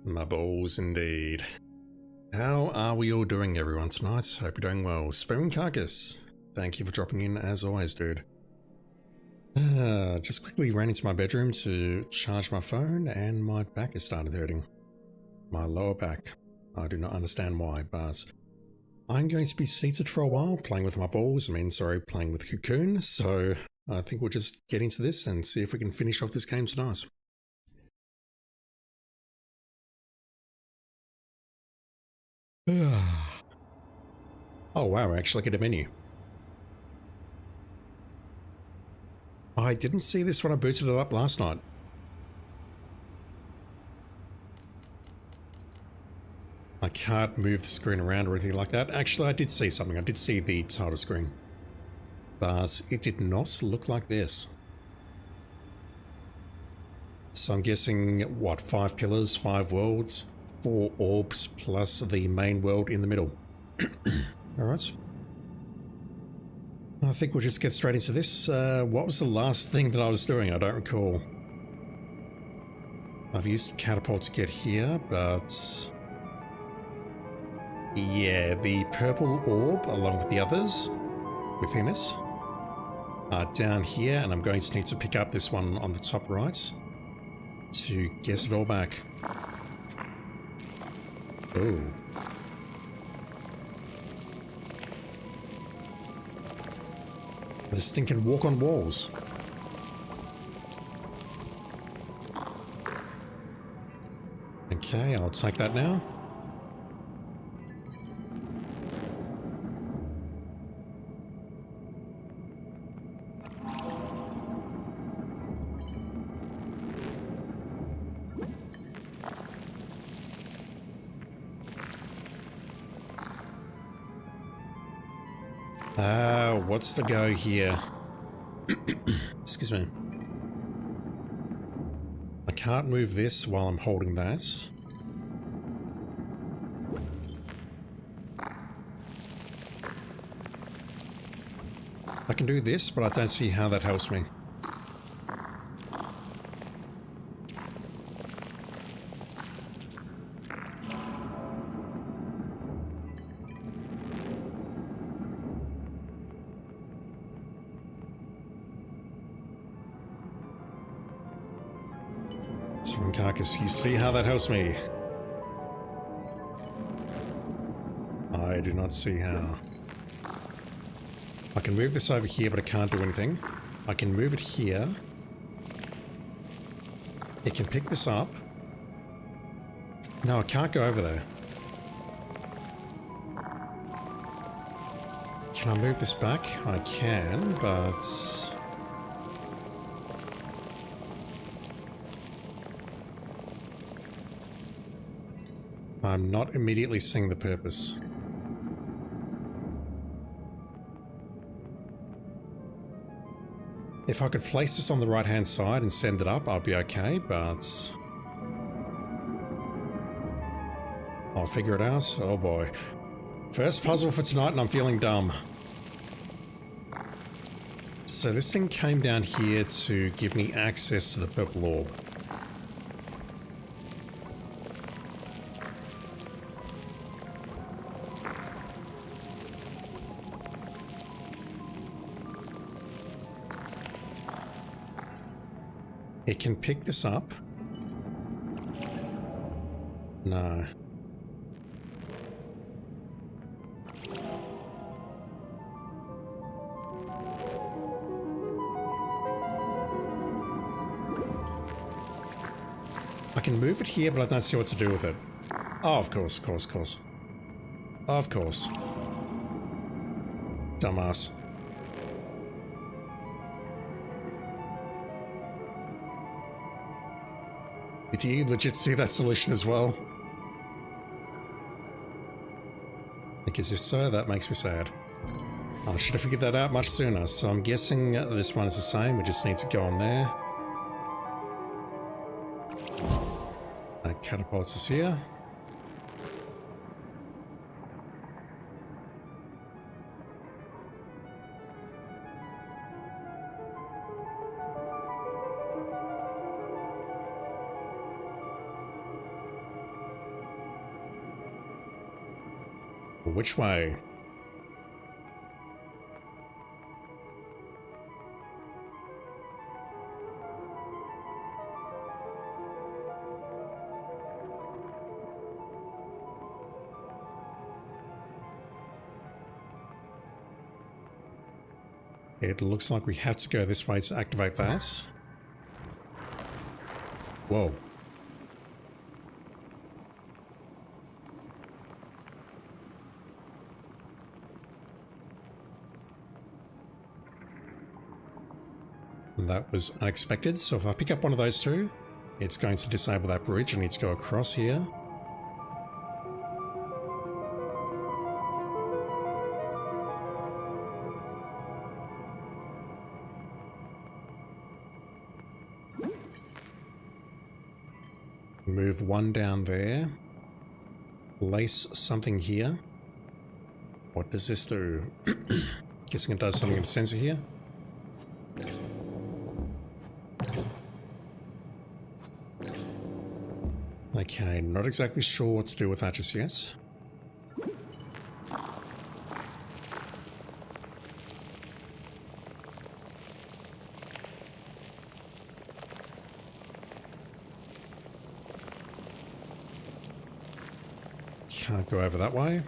My balls indeed. How are we all doing, everyone, tonight? Hope you're doing well. Spoon Carcass, thank you for dropping in as always, dude. Just quickly ran into my bedroom to charge my phone and my back has started hurting. My lower back. I do not understand why, but I'm going to be seated for a while playing with my balls. Playing with Cocoon. So I think we'll just get into this and see if we can finish off this game tonight. Oh wow, I actually get a menu. I didn't see this when I booted it up last night. I can't move the screen around or anything like that. Actually, I did see something. I did see the title screen. But it did not look like this. So I'm guessing, what, 5 pillars, 5 worlds, 4 orbs, plus the main world in the middle. Alright. I think we'll just get straight into this. What was the last thing that I was doing? I don't recall. I've used catapult to get here, but... yeah, the purple orb, along with the others within it, are down here, and I'm going to need to pick up this one on the top right to get it all back. Oh. This thing can walk on walls. Okay, I'll take that now. What's the go here? Excuse me. I can't move this while I'm holding that. I can do this, but I don't see how that helps me. Carcass, you see how that helps me? I do not see how. I can move this over here, but I can't do anything. I can move it here. It can pick this up. No, I can't go over there. Can I move this back? I can, but... I'm not immediately seeing the purpose. If I could place this on the right-hand side and send it up, I'd be okay, but... I'll figure it out. Oh boy. First puzzle for tonight and I'm feeling dumb. So this thing came down here to give me access to the purple orb. It can pick this up. No. I can move it here, but I don't see what to do with it. Oh, of course, of course, of course. Of course. Dumbass. Did you legit see that solution as well? Because if so, that makes me sad. I should have figured that out much sooner, so I'm guessing this one is the same, we just need to go on there. That catapults us here. which way? It looks like we have to go this way to activate that. Whoa. That was unexpected, so if I pick up one of those two, it's going to disable that bridge. I need to go across here. Move one down there. Place something here. What does this do? Guessing it does something in the sensor here. Okay, not exactly sure what to do with that just yet. Can't go over that way.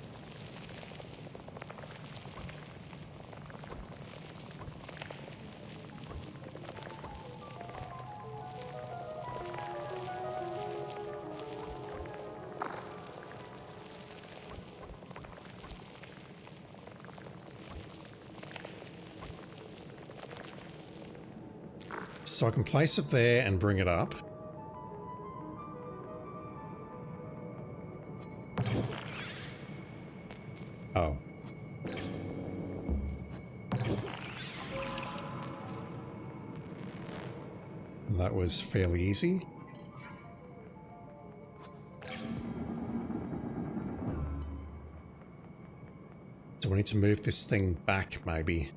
So I can place it there and bring it up. Oh. That was fairly easy. Do I need to move this thing back, maybe?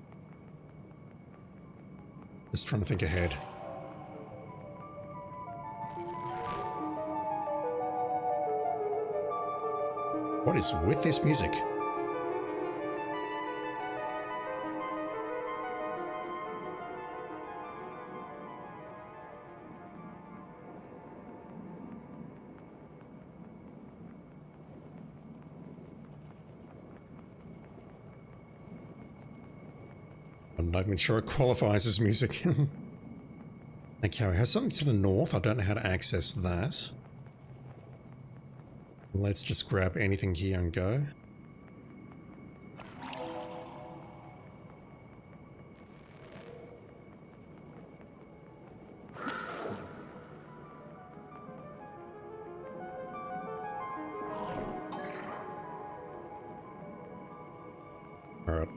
Just trying to think ahead. What is with this music? I'm not even sure it qualifies as music. Okay, we have something to the north. I don't know how to access that. Let's just grab anything here and go. Alright.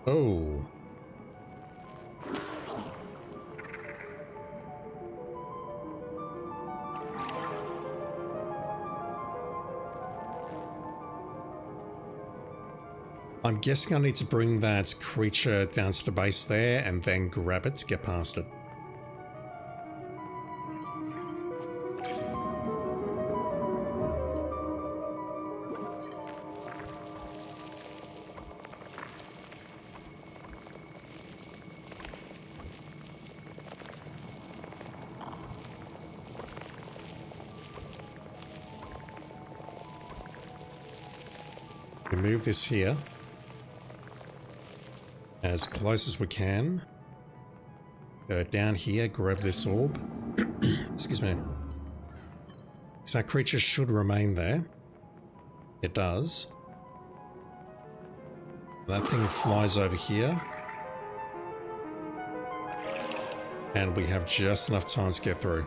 Oh. I'm guessing I need to bring that creature down to the base there and then grab it to get past it. We move this here as close as we can. Go down here, grab this orb. Excuse me. So that creature should remain there. It does. That thing flies over here. And we have just enough time to get through.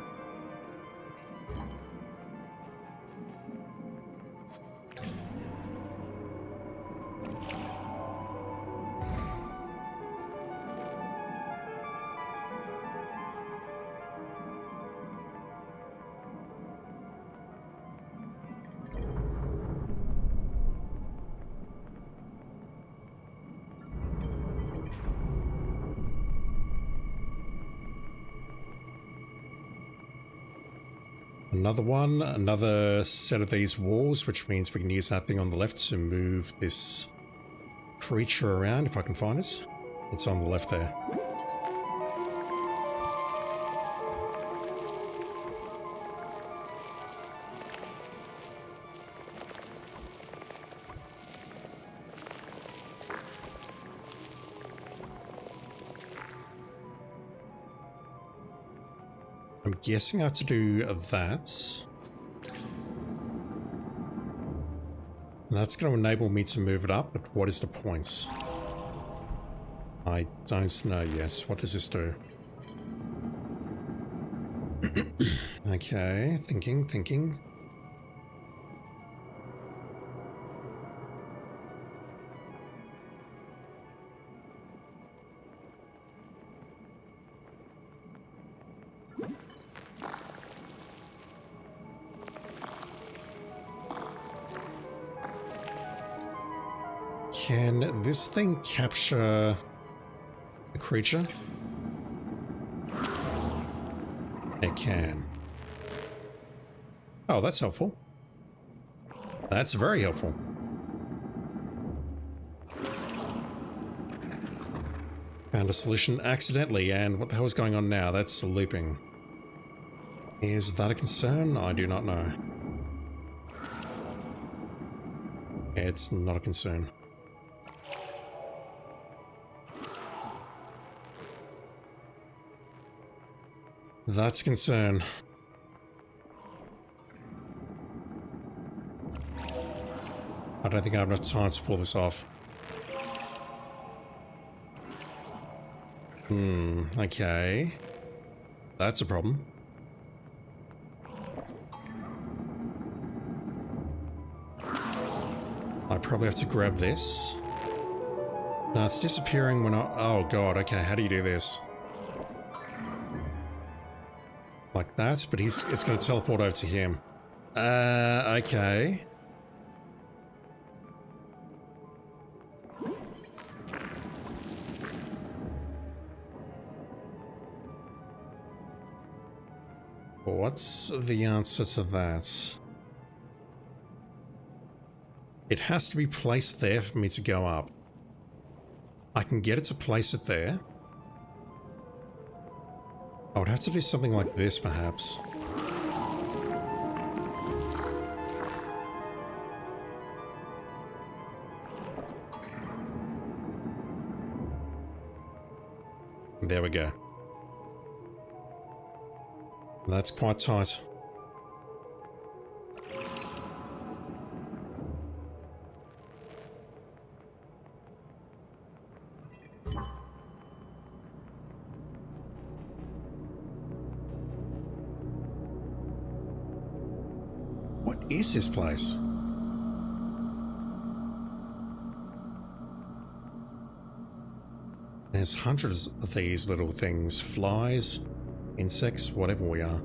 Another one, another set of these walls, which means we can use that thing on the left to move this creature around if I can find it. It's on the left there. I'm guessing I have to do that. That's going to enable me to move it up, but what is the point? I don't know. Yes, what does this do? Okay, thinking. Can this thing capture a creature? It can. Oh, that's helpful. That's very helpful. Found a solution accidentally, and what the hell is going on now? That's looping. Is that a concern? I do not know. It's not a concern. That's a concern. I don't think I have enough time to pull this off. Okay. That's a problem. I probably have to grab this. No, it's disappearing when I... Oh god, okay, how do you do this? Like that, but it's going to teleport over to him. Okay. What's the answer to that? It has to be placed there for me to go up. I can get it to place it there. I would have to do something like this, perhaps. There we go. That's quite tight. What is this place? There's hundreds of these little things. Flies, insects, whatever we are.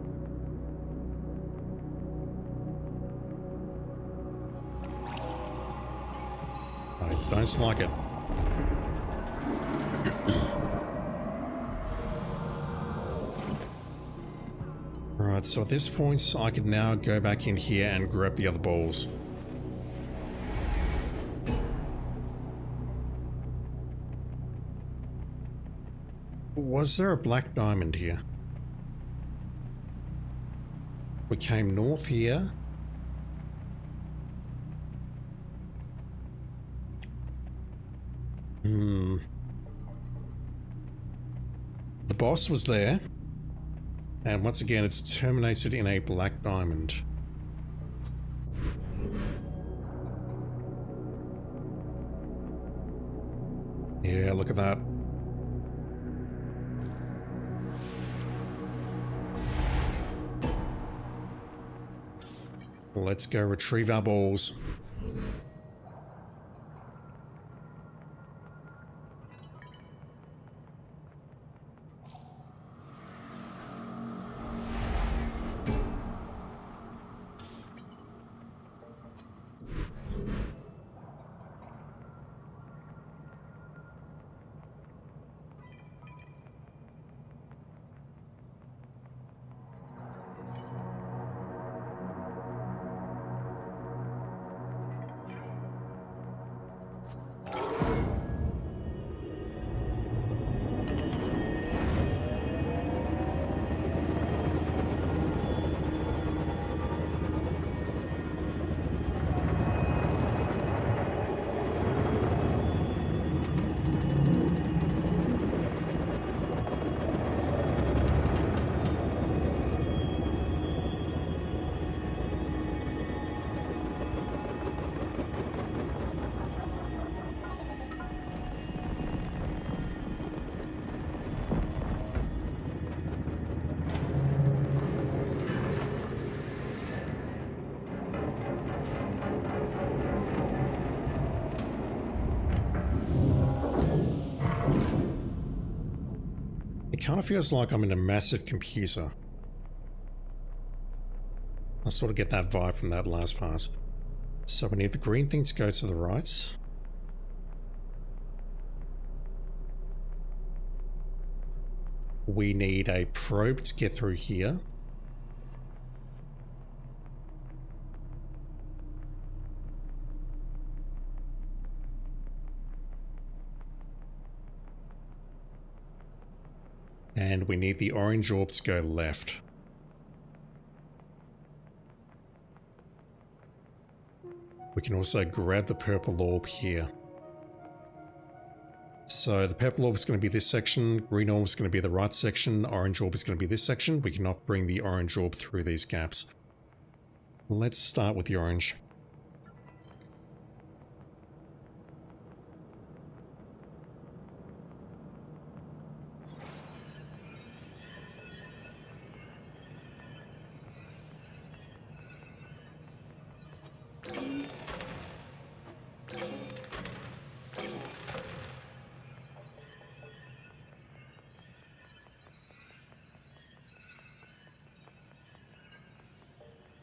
I don't like it. Right, so at this point, I could now go back in here and grab the other balls. Was there a black diamond here? We came north here. The boss was there. And once again, it's terminated in a black diamond. Yeah, look at that. Let's go retrieve our balls. kind of feels like I'm in a massive computer. I sort of get that vibe from that last pass. So we need the green thing to go to the right. We need a probe to get through here. And we need the orange orb to go left. We can also grab the purple orb here. So the purple orb is going to be this section, green orb is going to be the right section, orange orb is going to be this section. We cannot bring the orange orb through these gaps. Let's start with the orange.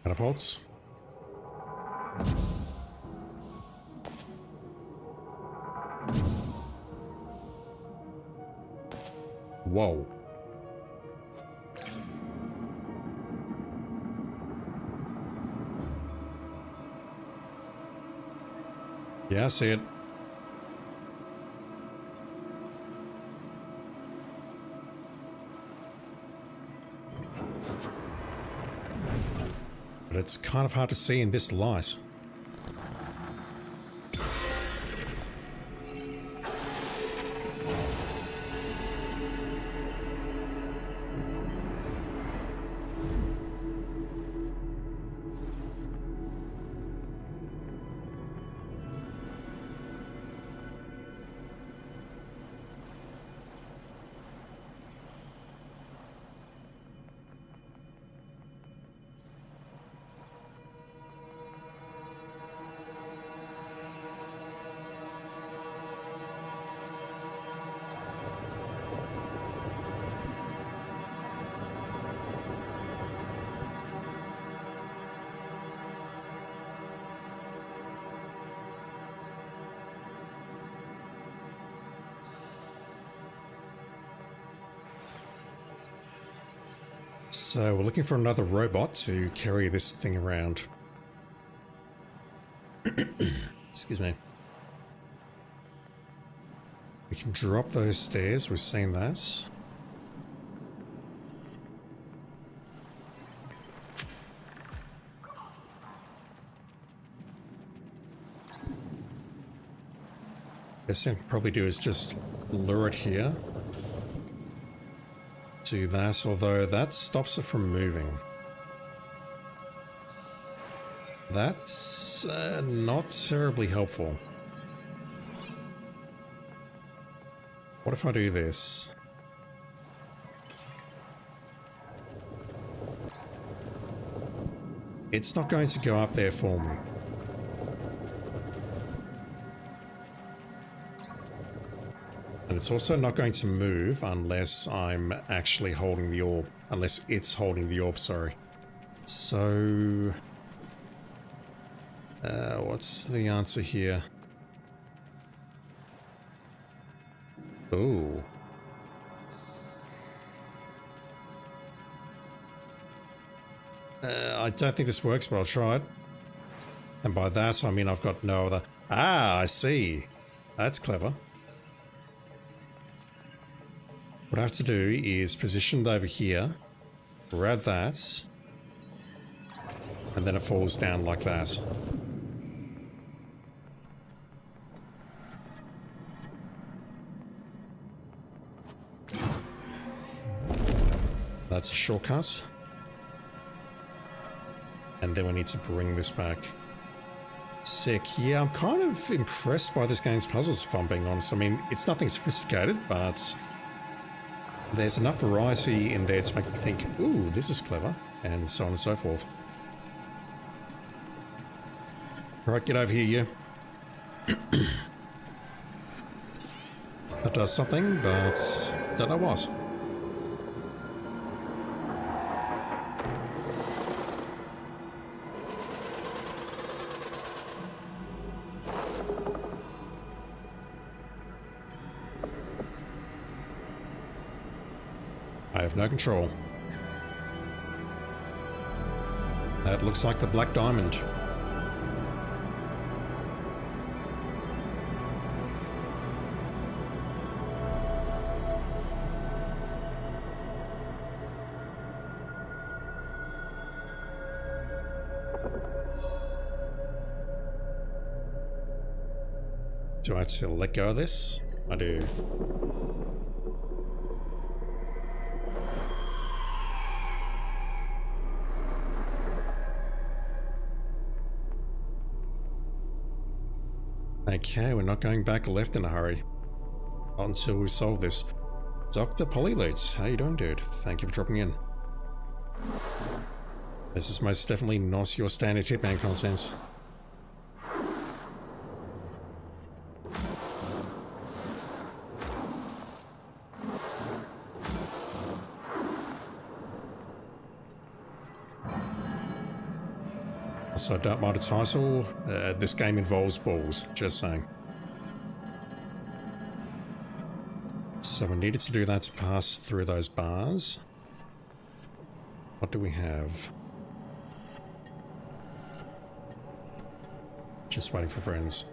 Catapults. Whoa. Yeah, I see it. But it's kind of hard to see in this light. So we're looking for another robot to carry this thing around. Excuse me. We can drop those stairs, we've seen that. Best thing I could probably do is just lure it here. Do that, although that stops it from moving. That's not terribly helpful. What if I do this? It's not going to go up there for me. And it's also not going to move unless I'm actually holding the orb. Unless it's holding the orb, sorry. So... what's the answer here? Ooh. I don't think this works, but I'll try it. And by that, I mean I've got no other... Ah, I see. That's clever. What I have to do is position it over here, grab that, and then it falls down like that. That's a shortcut. And then we need to bring this back. Sick. Yeah, I'm kind of impressed by this game's puzzles, if I'm being honest. I mean, it's nothing sophisticated, but there's enough variety in there to make me think, ooh, this is clever, and so on and so forth. Right, get over here, you. That does something, but don't know what. I have no control. That looks like the black diamond. Do I have to let go of this? I do. Okay, we're not going back left in a hurry. Not until we solve this. Dr. Polylutes, how you doing, dude? Thank you for dropping in. This is most definitely not your standard Hitman content. So don't mind the title, this game involves balls, just saying. So we needed to do that to pass through those bars. What do we have? Just waiting for friends.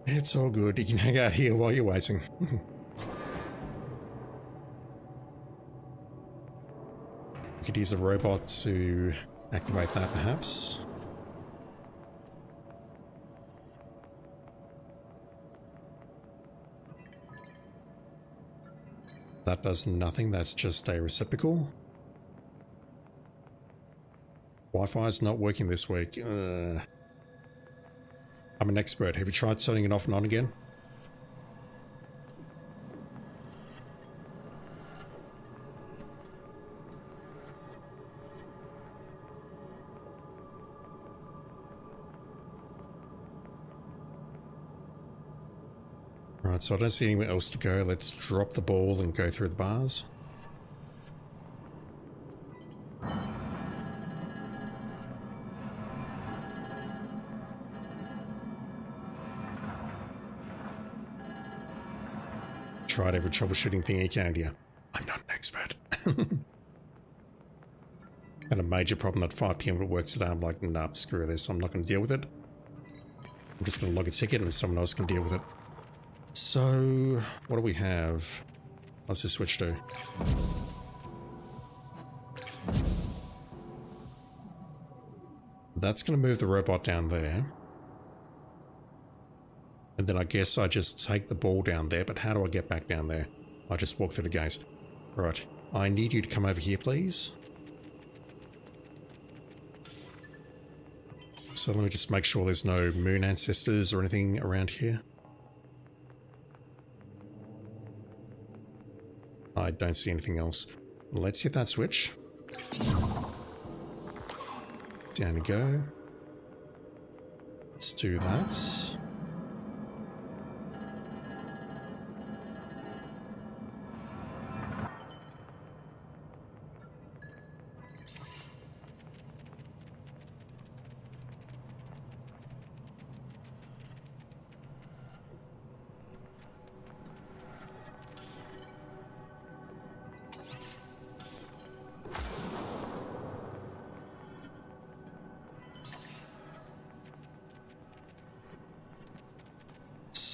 It's all good, you can hang out here while you're waiting. We could use a robot to activate that, perhaps. That does nothing, that's just a receptacle. Wi-Fi is not working this week. I'm an expert. Have you tried turning it off and on again? Right, so I don't see anywhere else to go. Let's drop the ball and go through the bars. Tried every troubleshooting thing you can, yeah. I'm not an expert. Had a major problem at 5 PM at work today. I'm like, nah, screw this. I'm not going to deal with it. I'm just going to log a ticket and someone else can deal with it. So, what do we have? What's this switch do? That's going to move the robot down there. And then I guess I just take the ball down there, but how do I get back down there? I just walk through the gates. Right, I need you to come over here, please. So let me just make sure there's no moon ancestors or anything around here. I don't see anything else. Let's hit that switch. Down we go. Let's do that.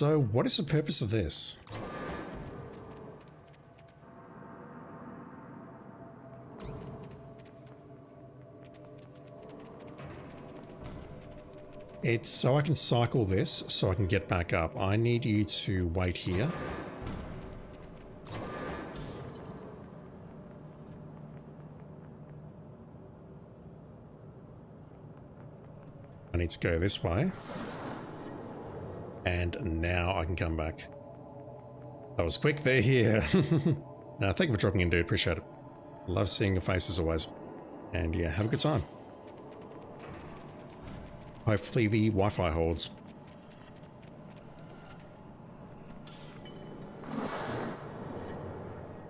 So, what is the purpose of this? It's so I can cycle this, so I can get back up. I need you to wait here. I need to go this way. And now I can come back. That was quick, they're here. Thank you for dropping in, dude, appreciate it. Love seeing your face as always. And yeah, have a good time. Hopefully the Wi-Fi holds.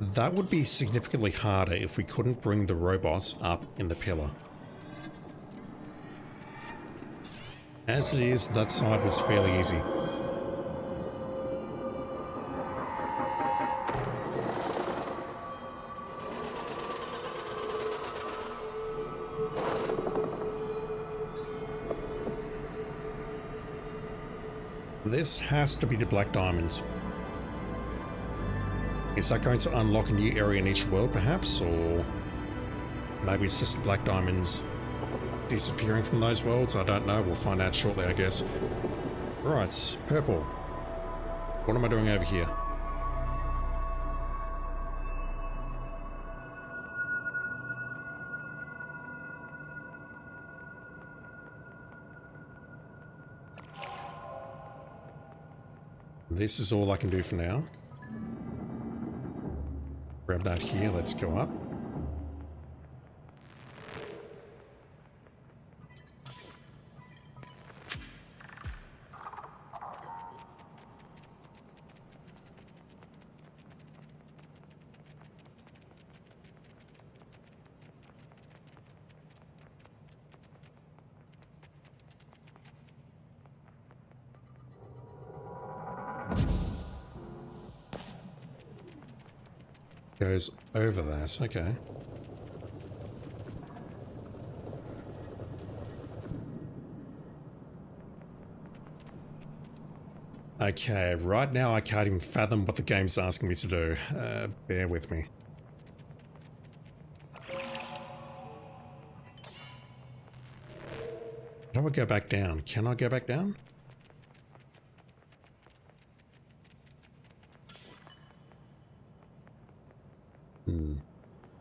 That would be significantly harder if we couldn't bring the robots up in the pillar. As it is, that side was fairly easy. This has to be the black diamonds. Is that going to unlock a new area in each world, perhaps? Or maybe it's just the black diamonds disappearing from those worlds? I don't know. We'll find out shortly, I guess. Right, purple. What am I doing over here? This is all I can do for now. Grab that here, let's go up. Goes over that, okay. Okay, right now I can't even fathom what the game's asking me to do. Bear with me. How do I go back down? Can I go back down?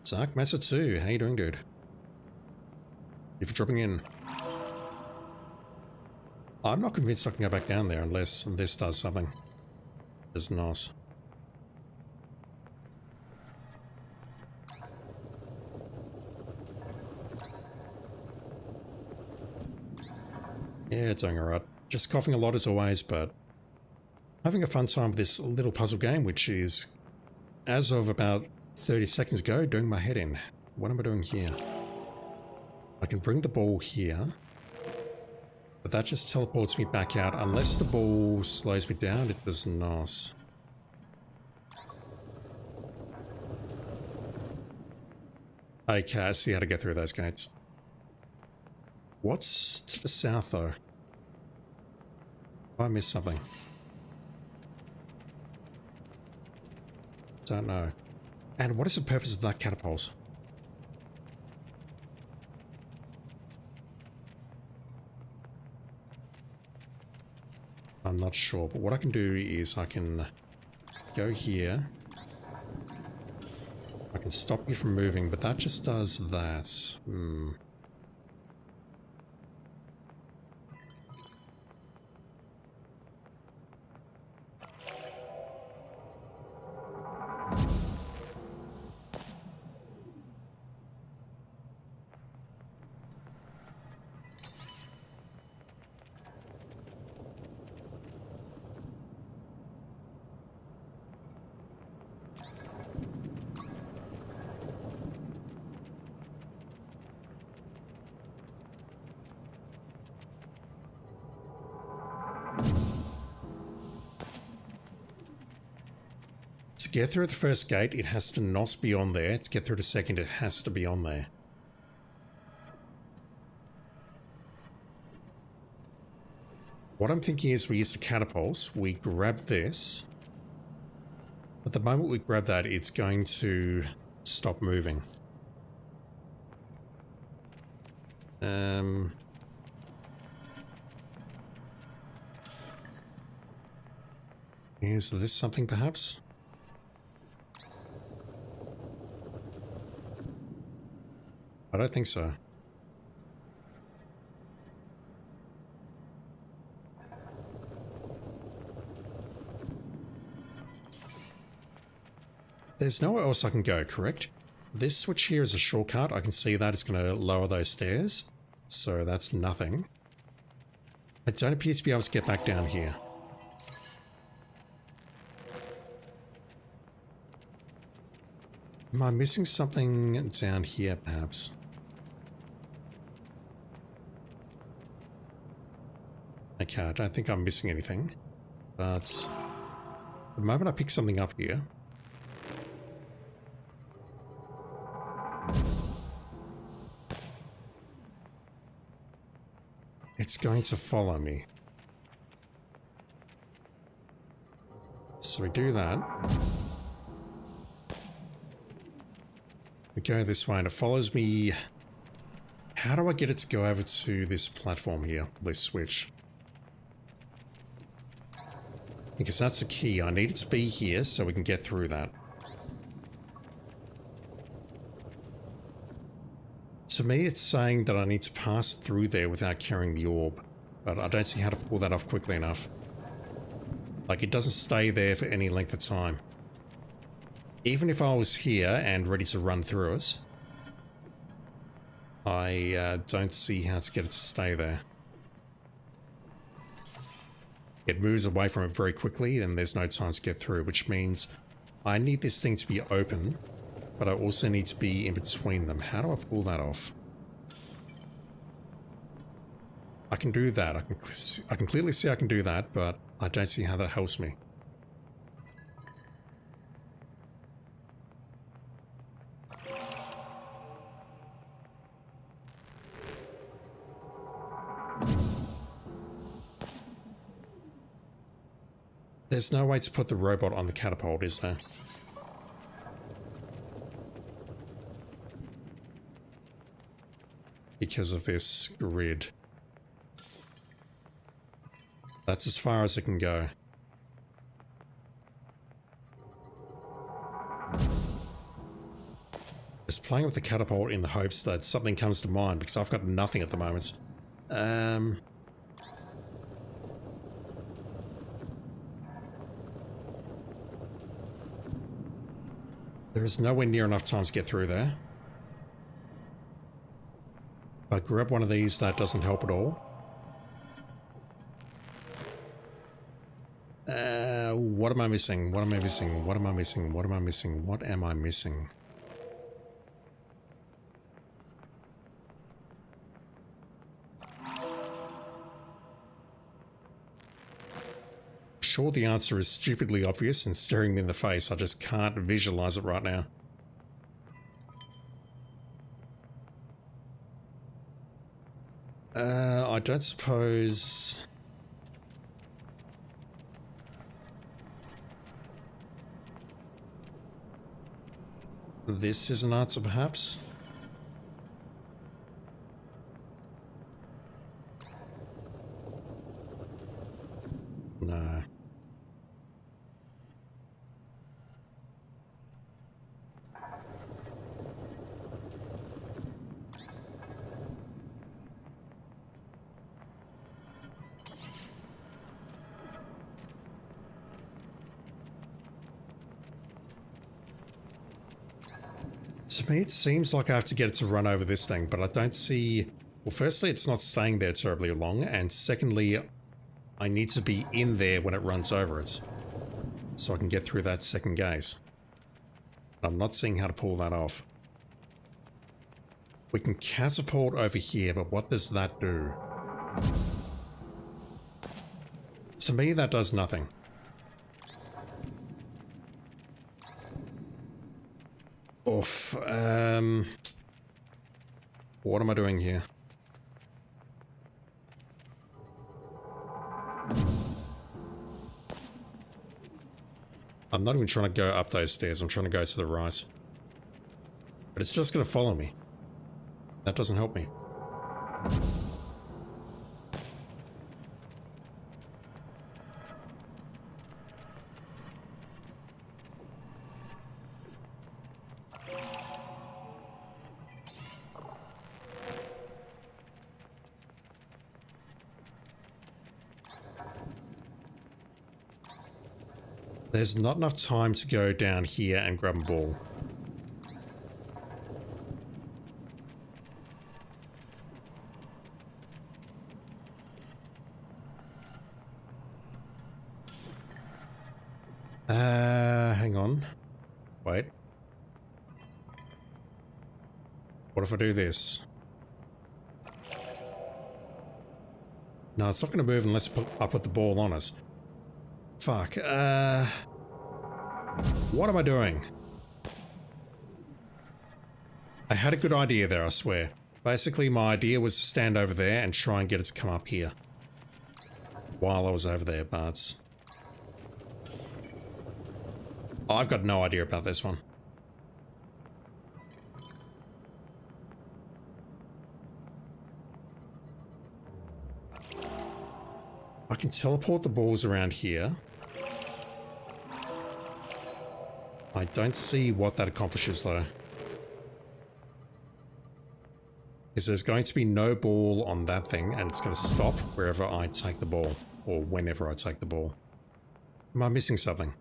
Zark Mesa 2, how you doing, dude? If you're dropping in. I'm not convinced I can go back down there unless this does something. It's nice. Yeah, it's doing alright. Just coughing a lot as always, but having a fun time with this little puzzle game, which is, as of about 30 seconds ago, doing my head in. What am I doing here? I can bring the ball here, but that just teleports me back out. Unless the ball slows me down, it does not. Okay, I see how to get through those gates. What's to the south, though? Have I missed something? Don't know. And what is the purpose of that catapult? I'm not sure, but what I can do is I can go here. I can stop you from moving, but that just does that. To get through the first gate, it has to not be on there. To get through the second, it has to be on there. What I'm thinking is we use the catapults, we grab this. At the moment we grab that, it's going to stop moving. Is this something perhaps? I don't think so. There's nowhere else I can go, correct? This switch here is a shortcut. I can see that it's going to lower those stairs. So that's nothing. I don't appear to be able to get back down here. Am I missing something down here, perhaps? Okay, I don't think I'm missing anything. But the moment I pick something up here... It's going to follow me. So we do that. We go this way and it follows me. How do I get it to go over to this platform here, this switch? Because that's the key. I need it to be here so we can get through that. To me, it's saying that I need to pass through there without carrying the orb, but I don't see how to pull that off quickly enough. Like, it doesn't stay there for any length of time. Even if I was here and ready to run through it, I don't see how to get it to stay there. It moves away from it very quickly and there's no time to get through, which means I need this thing to be open, but I also need to be in between them. How do I pull that off? I can do that. I can clearly see I can do that, but I don't see how that helps me. There's no way to put the robot on the catapult, is there? Because of this grid. That's as far as it can go. Just playing with the catapult in the hopes that something comes to mind, because I've got nothing at the moment. There is nowhere near enough time to get through there. If I grab one of these, that doesn't help at all. What am I missing? What am I missing? What am I missing? What am I missing? What am I missing? Sure, the answer is stupidly obvious and staring me in the face. I just can't visualize it right now. I don't suppose... This is an answer, perhaps? No. To me, it seems like I have to get it to run over this thing, but I don't see... Well, firstly, it's not staying there terribly long, and secondly, I need to be in there when it runs over it, so I can get through that second gate. I'm not seeing how to pull that off. We can catapult over here, but what does that do? To me, that does nothing. Oof. What am I doing here? I'm not even trying to go up those stairs, I'm trying to go to the right. But it's just going to follow me. That doesn't help me. There's not enough time to go down here and grab a ball. Hang on. Wait. What if I do this? No, it's not going to move unless I put the ball on it. Fuck, what am I doing? I had a good idea there, I swear. Basically, my idea was to stand over there and try and get it to come up here while I was over there, but I've got no idea about this one. I can teleport the balls around here. I don't see what that accomplishes though. Because there's going to be no ball on that thing and it's going to stop wherever I take the ball. Or whenever I take the ball. Am I missing something?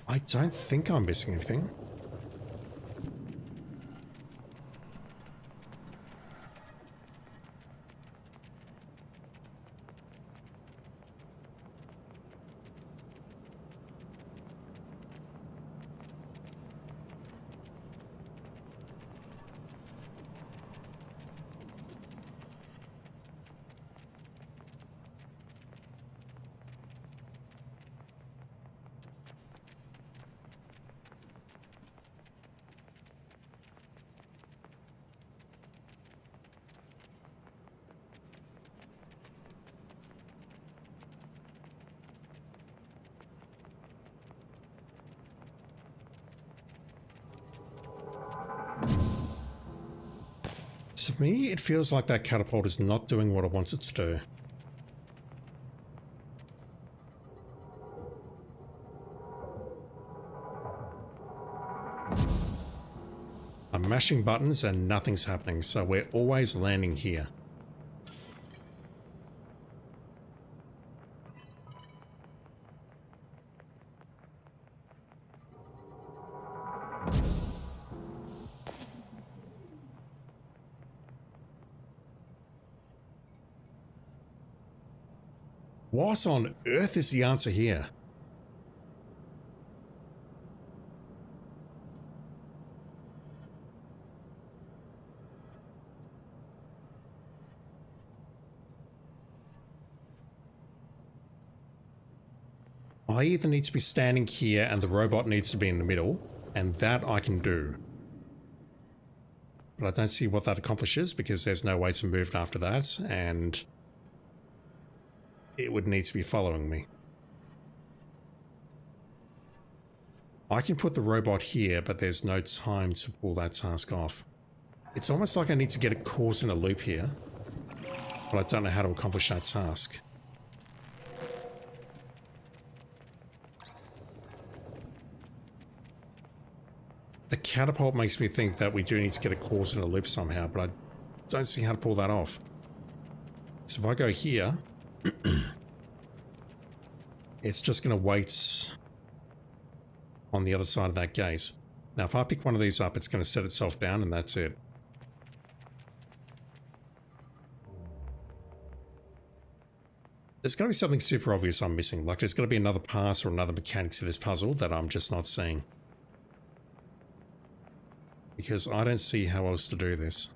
I don't think I'm missing anything. To me, it feels like that catapult is not doing what it wants it to do. I'm mashing buttons and nothing's happening, so we're always landing here. What on earth is the answer here? I either need to be standing here and the robot needs to be in the middle, and that I can do. But I don't see what that accomplishes because there's no way to move after that, and it would need to be following me. I can put the robot here, but there's no time to pull that task off. It's almost like I need to get it caught in a loop here, but I don't know how to accomplish that task. The catapult makes me think that we do need to get it caught in a loop somehow, but I don't see how to pull that off. So if I go here, it's just going to wait on the other side of that gate. Now if I pick one of these up, it's going to set itself down and that's it. There's got to be something super obvious I'm missing, like there's got to be another pass or another mechanic to this puzzle that I'm just not seeing. Because I don't see how else to do this.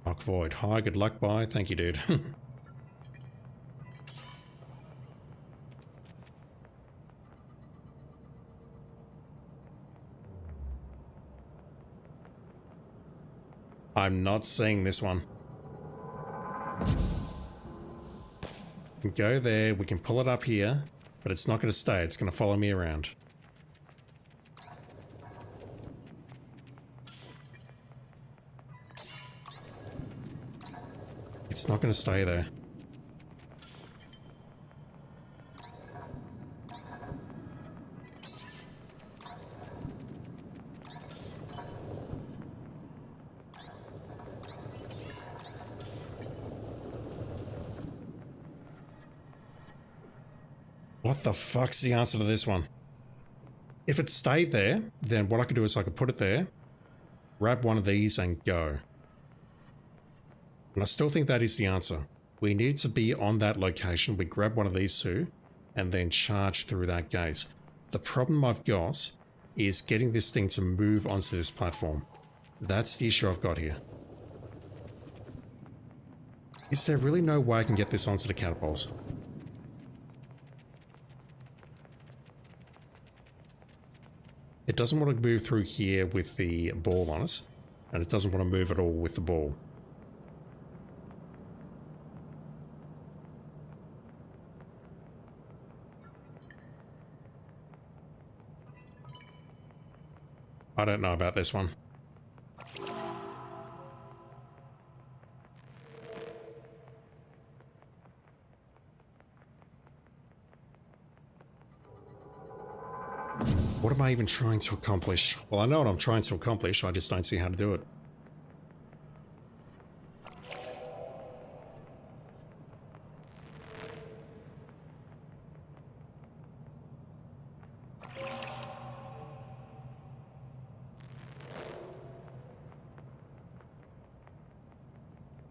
Rock Void. Hi, good luck, bye. Thank you, dude. I'm not seeing this one. We can go there, we can pull it up here, but it's not going to stay. It's going to follow me around. It's not going to stay there. What the fuck's the answer to this one? If it stayed there, then what I could do is I could put it there, grab one of these and go. And I still think that is the answer. We need to be on that location, we grab one of these two, and then charge through that gate. The problem I've got is getting this thing to move onto this platform. That's the issue I've got here. Is there really no way I can get this onto the catapults? It doesn't want to move through here with the ball on it, and it doesn't want to move at all with the ball. I don't know about this one. What am I even trying to accomplish? Well, I know what I'm trying to accomplish, I just don't see how to do it.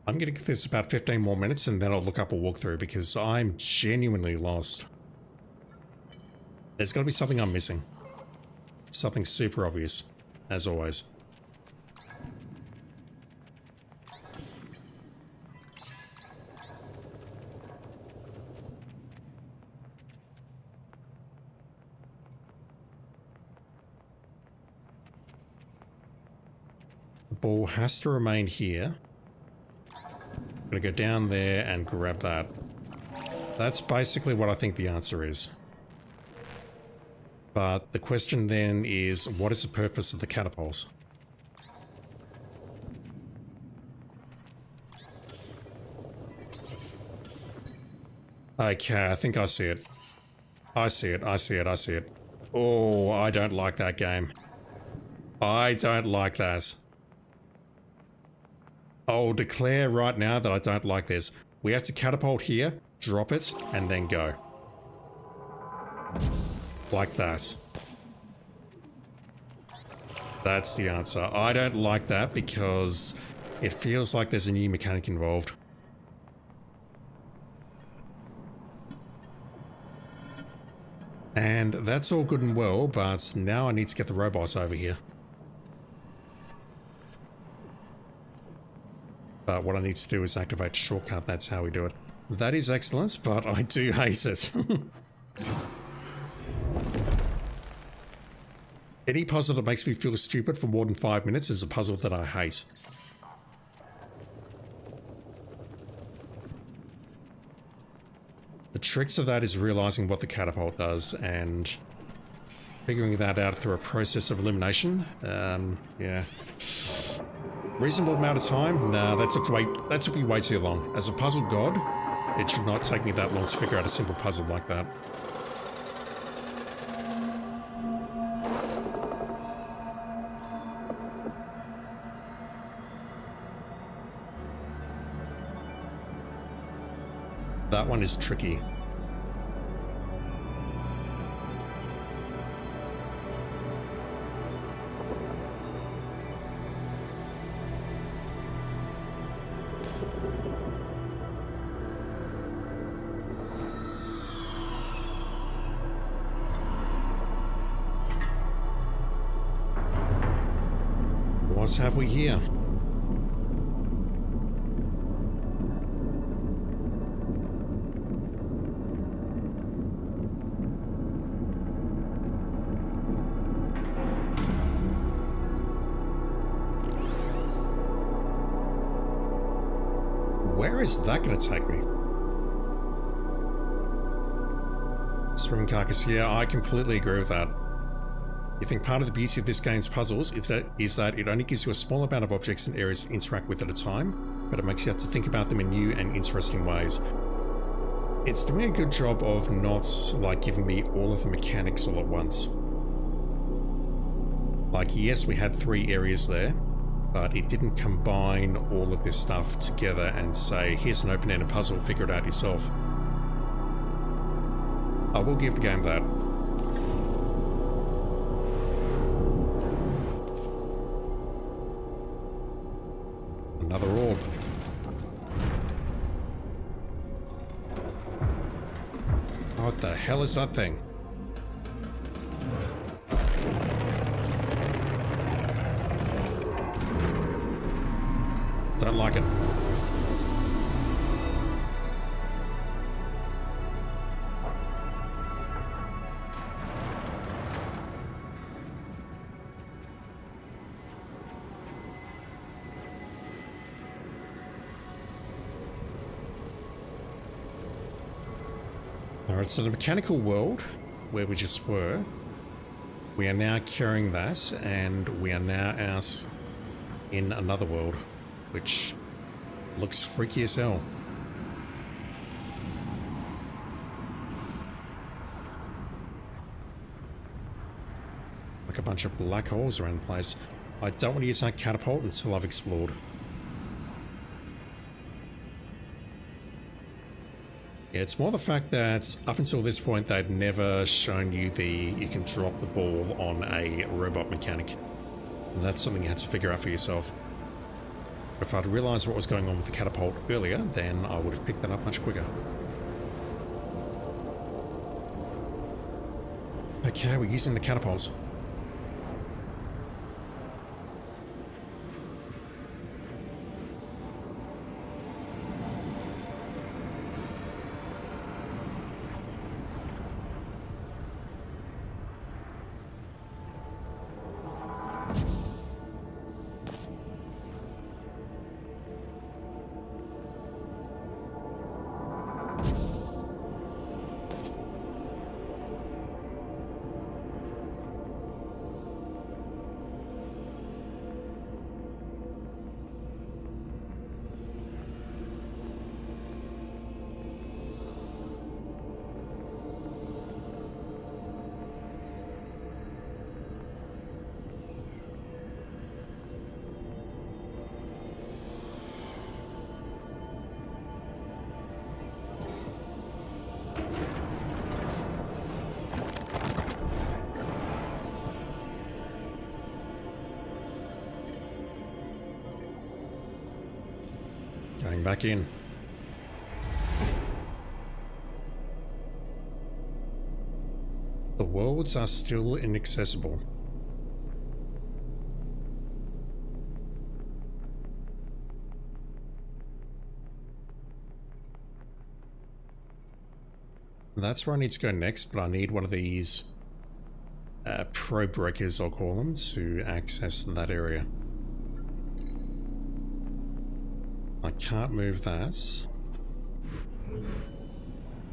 I'm going to give this about 15 more minutes and then I'll look up a walkthrough because I'm genuinely lost. There's got to be something I'm missing. Something super obvious, as always. The ball has to remain here. I'm going to go down there and grab that. That's basically what I think the answer is. But the question then is, what is the purpose of the catapults? Okay, I think I see it. I see it, I see it, I see it. Oh, I don't like that game. I don't like that. I'll declare right now that I don't like this. We have to catapult here, drop it, and then go. Like that. That's the answer. I don't like that because it feels like there's a new mechanic involved. And that's all good and well, but now I need to get the robots over here. But what I need to do is activate a shortcut, that's how we do it. That is excellent, but I do hate it. Any puzzle that makes me feel stupid for more than 5 minutes is a puzzle that I hate. The tricks of that is realizing what the catapult does and figuring that out through a process of elimination. Yeah. Reasonable amount of time? Nah, that took me way too long. As a puzzle god, it should not take me that long to figure out a simple puzzle like that. That one is tricky. What have we here? Where is that going to take me? Swimming carcass, yeah, I completely agree with that. You think part of the beauty of this game's puzzles is that it only gives you a small amount of objects and areas to interact with at a time, but it makes you have to think about them in new and interesting ways. It's doing a good job of not, like, giving me all of the mechanics all at once. Like, yes, we had 3 areas there, but it didn't combine all of this stuff together and say, here's an open-ended puzzle, figure it out yourself. I will give the game that. Another orb. What the hell is that thing? Don't like it. Alright, so the mechanical world, where we just were, we are now carrying that, and we are now out in another world, which looks freaky as hell. Like a bunch of black holes around the place. I don't want to use that catapult until I've explored. Yeah, it's more the fact that up until this point they'd never shown you you can drop the ball on a robot mechanic. And that's something you had to figure out for yourself. If I'd realised what was going on with the catapult earlier, then I would have picked that up much quicker. Okay, we're using the catapults. Going back in. The worlds are still inaccessible. That's where I need to go next, but I need one of these probe breakers, I'll call them, to access that area. I can't move that.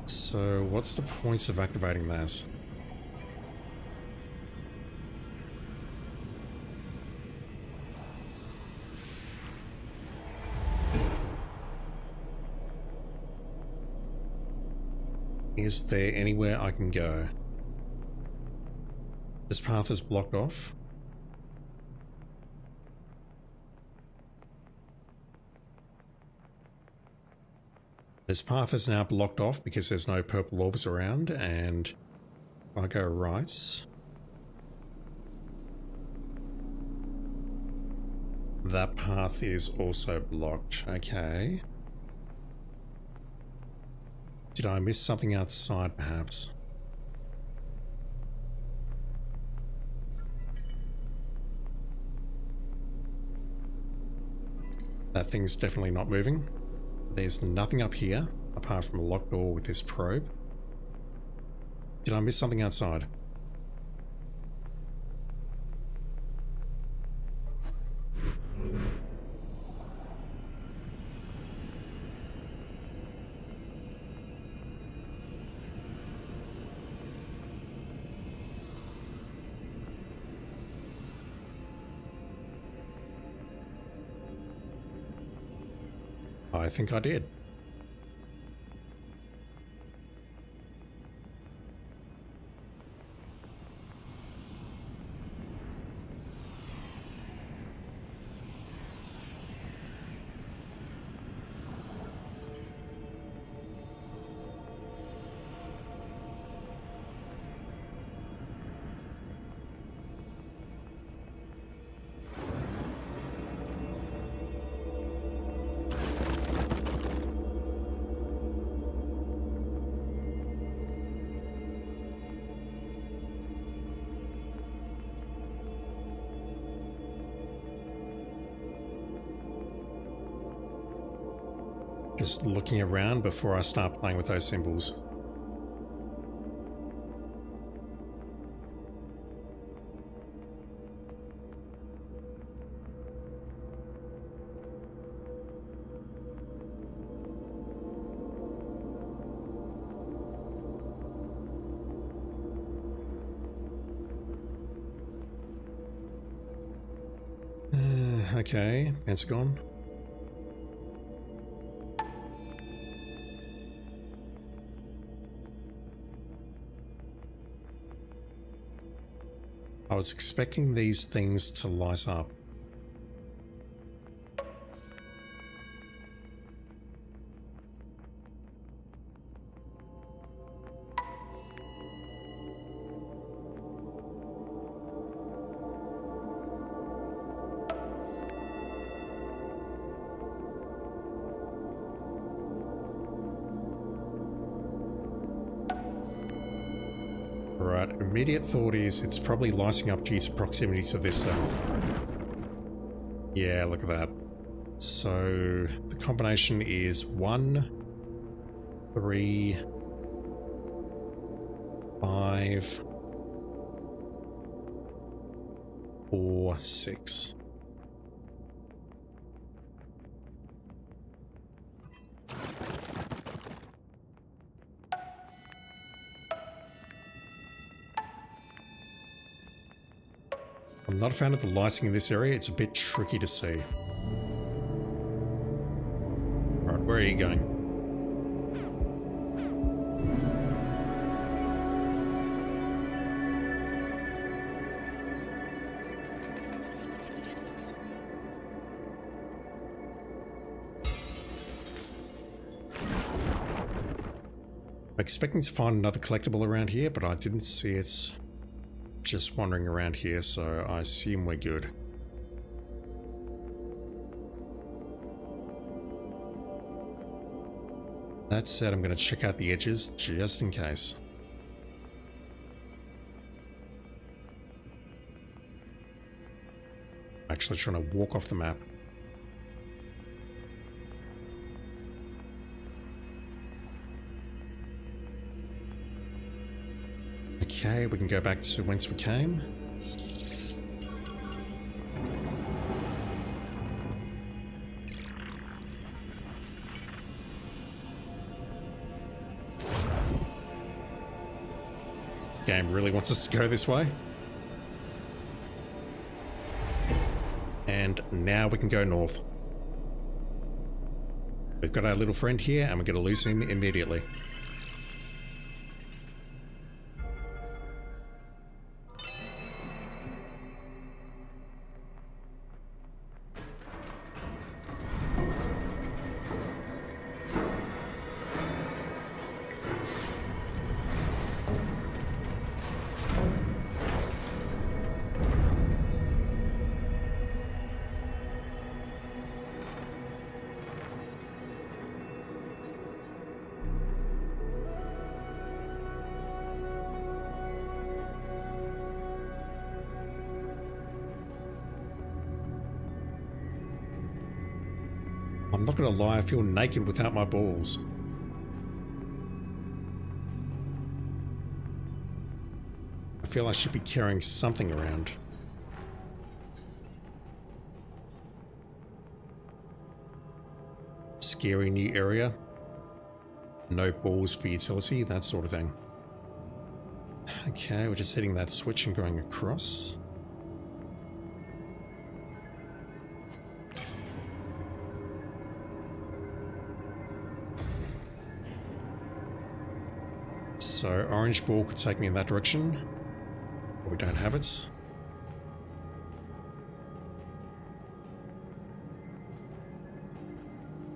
So what's the point of activating that? Is there anywhere I can go? This path is blocked off. This path is now blocked off because there's no purple orbs around, and if I go right, that path is also blocked. Okay. Did I miss something outside, perhaps? That thing's definitely not moving. There's nothing up here, apart from a locked door with this probe. Did I miss something outside? I think I did. Just looking around before I start playing with those symbols. Okay, Pentagon. I was expecting these things to light up. Right, immediate thought is it's probably lighting up due to proximity to this thing. Yeah, look at that. So the combination is 1, 3, 5, 4, 6. I'm not a fan of the lighting in this area, it's a bit tricky to see. Right, where are you going? I'm expecting to find another collectible around here, but I didn't see it. Just wandering around here, so I assume we're good. That said, I'm going to check out the edges just in case. Actually trying to walk off the map. Okay, we can go back to whence we came. Game really wants us to go this way. And now we can go north. We've got our little friend here and we're going to lose him immediately. I'm not gonna lie, I feel naked without my balls. I feel I should be carrying something around. Scary new area. No balls for utility, that sort of thing. Okay, we're just hitting that switch and going across. So orange ball could take me in that direction. But we don't have it.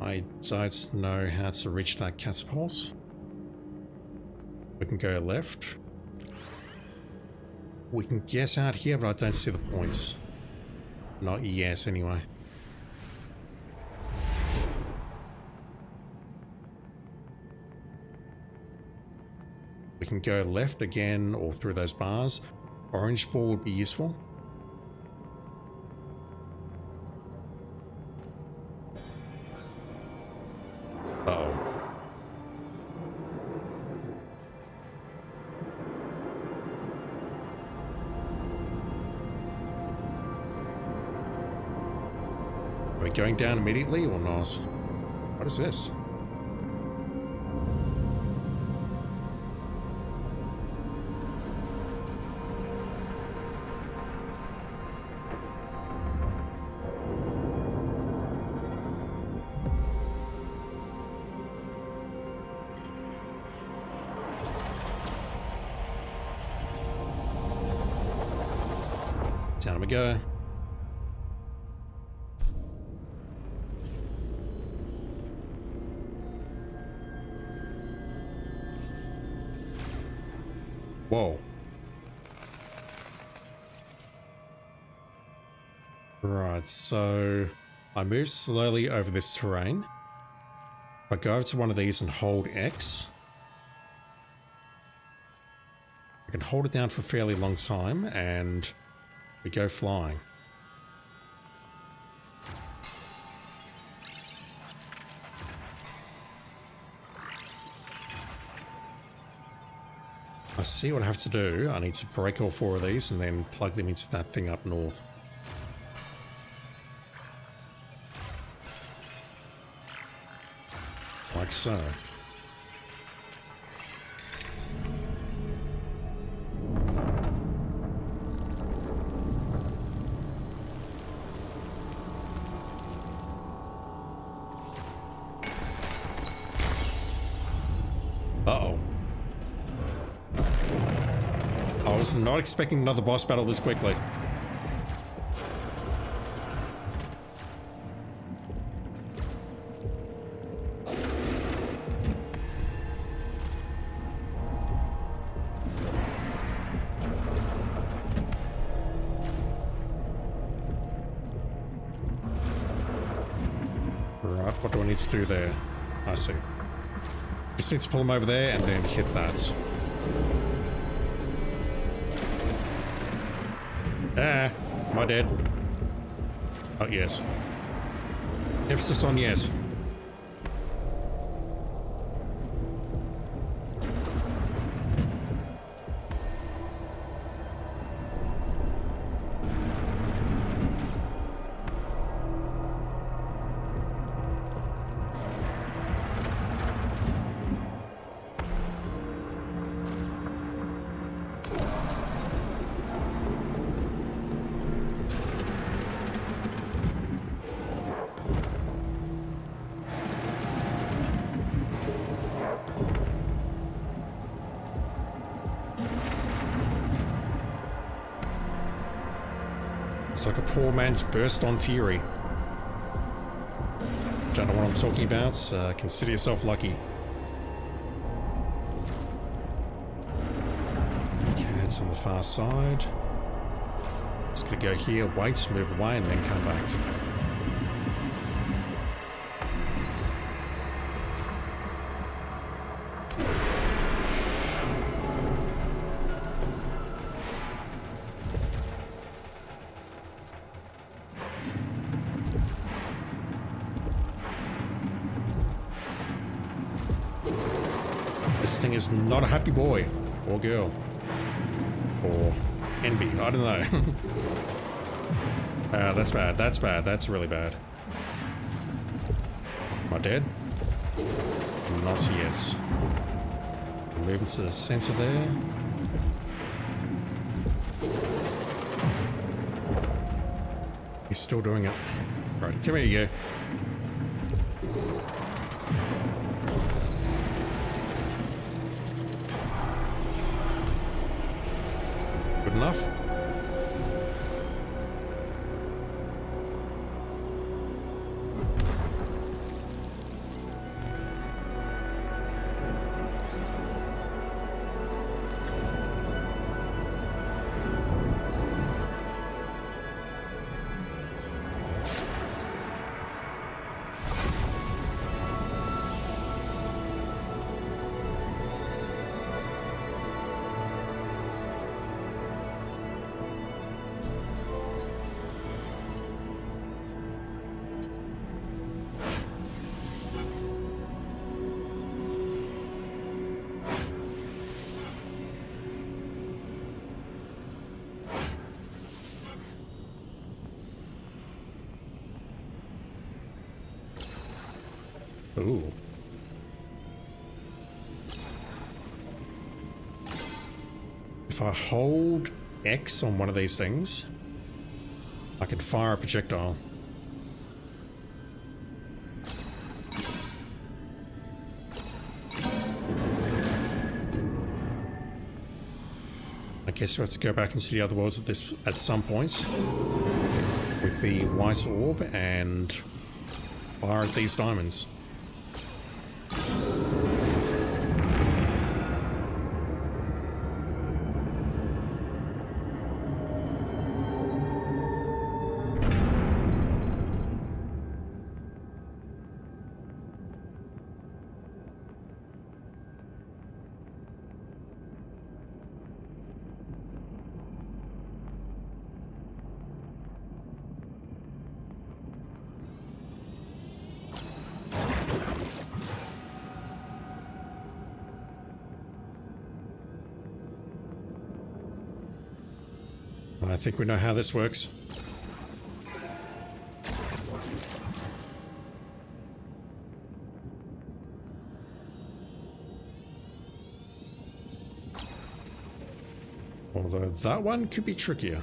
I don't know how to reach that catapult. We can go left. We can get out here, but I don't see the points. Not yet, anyway. We can go left again or through those bars. Orange ball would be useful. Are we going down immediately or not? What is this? Down we go. Whoa. Right, so I move slowly over this terrain. If I go over to one of these and hold X, I can hold it down for a fairly long time and we go flying. I see what I have to do. I need to break all 4 of these and then plug them into that thing up north. Like so. Uh-oh. I was not expecting another boss battle this quickly. Right, what do I need to do there? I see. Just need to pull him over there and then hit that. Ah, am I dead? Oh, yes. Emphasis on yes. It's like a poor man's burst on fury. Don't know what I'm talking about. Consider yourself lucky. Okay, it's on the far side. It's gonna go here, wait, move away, and then come back. This thing is not a happy boy or girl or envy. I don't know. That's bad. That's bad. That's really bad. Am I dead? Not yes. Moving to the center there. He's still doing it. Right, come here you go. Good enough. Ooh. If I hold X on one of these things, I can fire a projectile. I guess we have to go back into the other worlds at some points with the white orb and fire at these diamonds. I think we know how this works. Although that one could be trickier.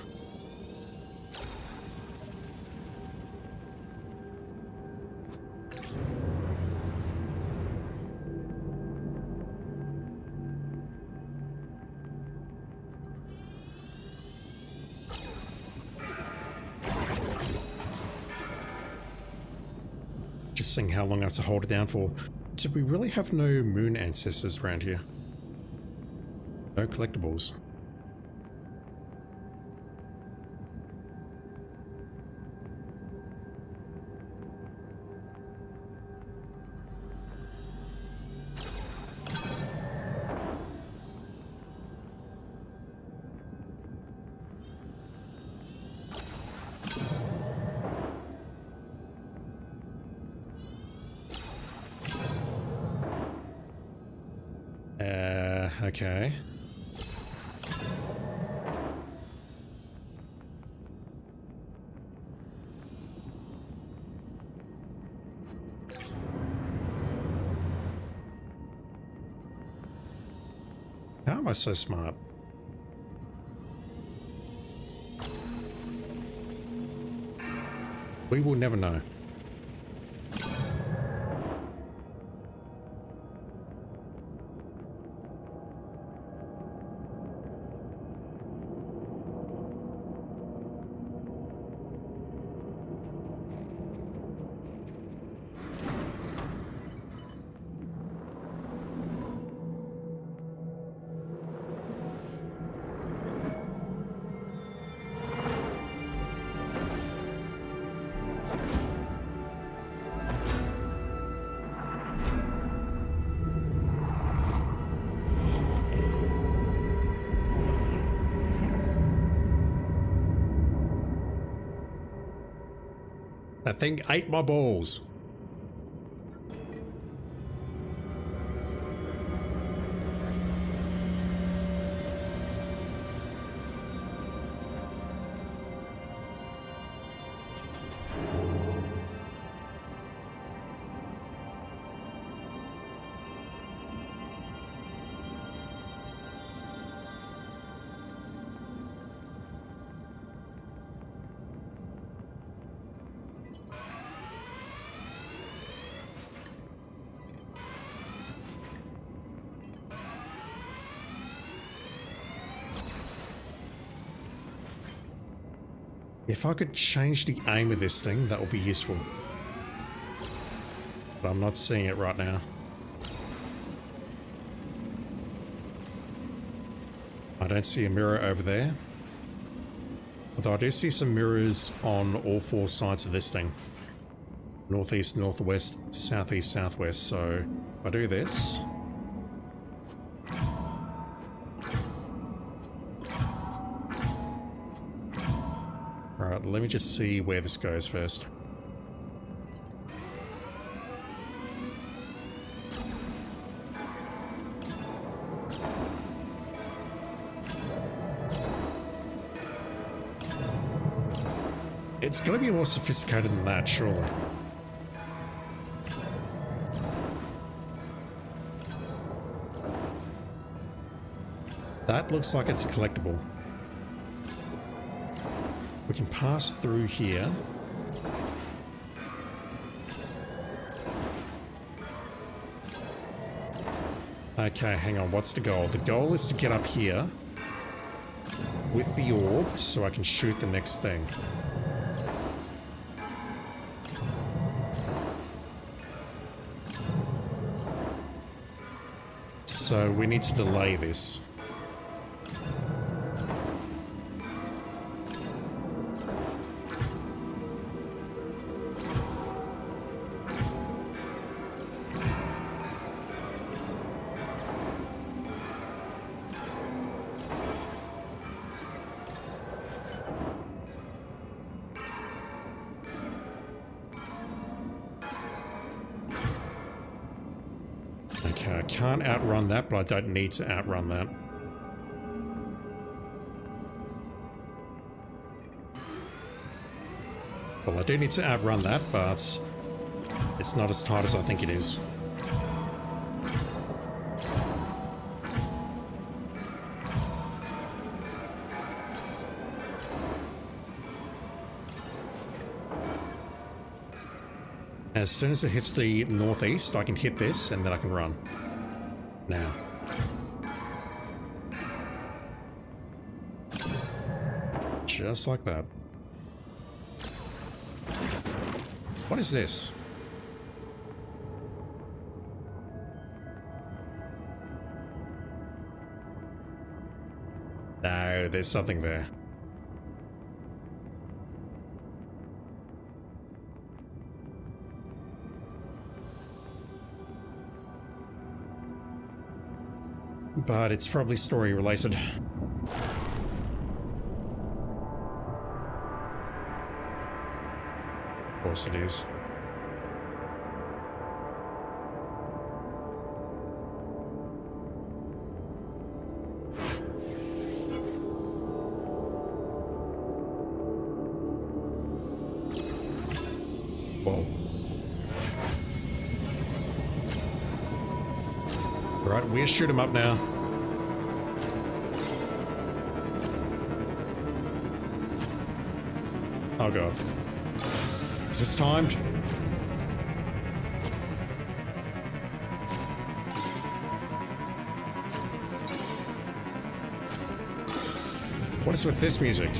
Just seeing how long I have to hold it down for. Do we really have no moon ancestors around here? No collectibles. Okay. How am I so smart? We will never know. That thing ate my balls. If I could change the aim of this thing, that would be useful. But I'm not seeing it right now. I don't see a mirror over there. Although I do see some mirrors on all four sides of this thing. Northeast, northwest, southeast, southwest. So if I do this... Alright, let me just see where this goes first. It's gonna be more sophisticated than that, surely. That looks like it's a collectible. We can pass through here. Okay, hang on. What's the goal? The goal is to get up here with the orb so I can shoot the next thing. So we need to delay this. Okay, I can't outrun that, but I don't need to outrun that. Well, I do need to outrun that, but it's not as tight as I think it is. As soon as it hits the northeast, I can hit this and then I can run. Now. Just like that. What is this? No, there's something there. But it's probably story related. Of course it is. Whoa. Right, we'll shoot him up now. Oh god. Is this timed? What is with this music?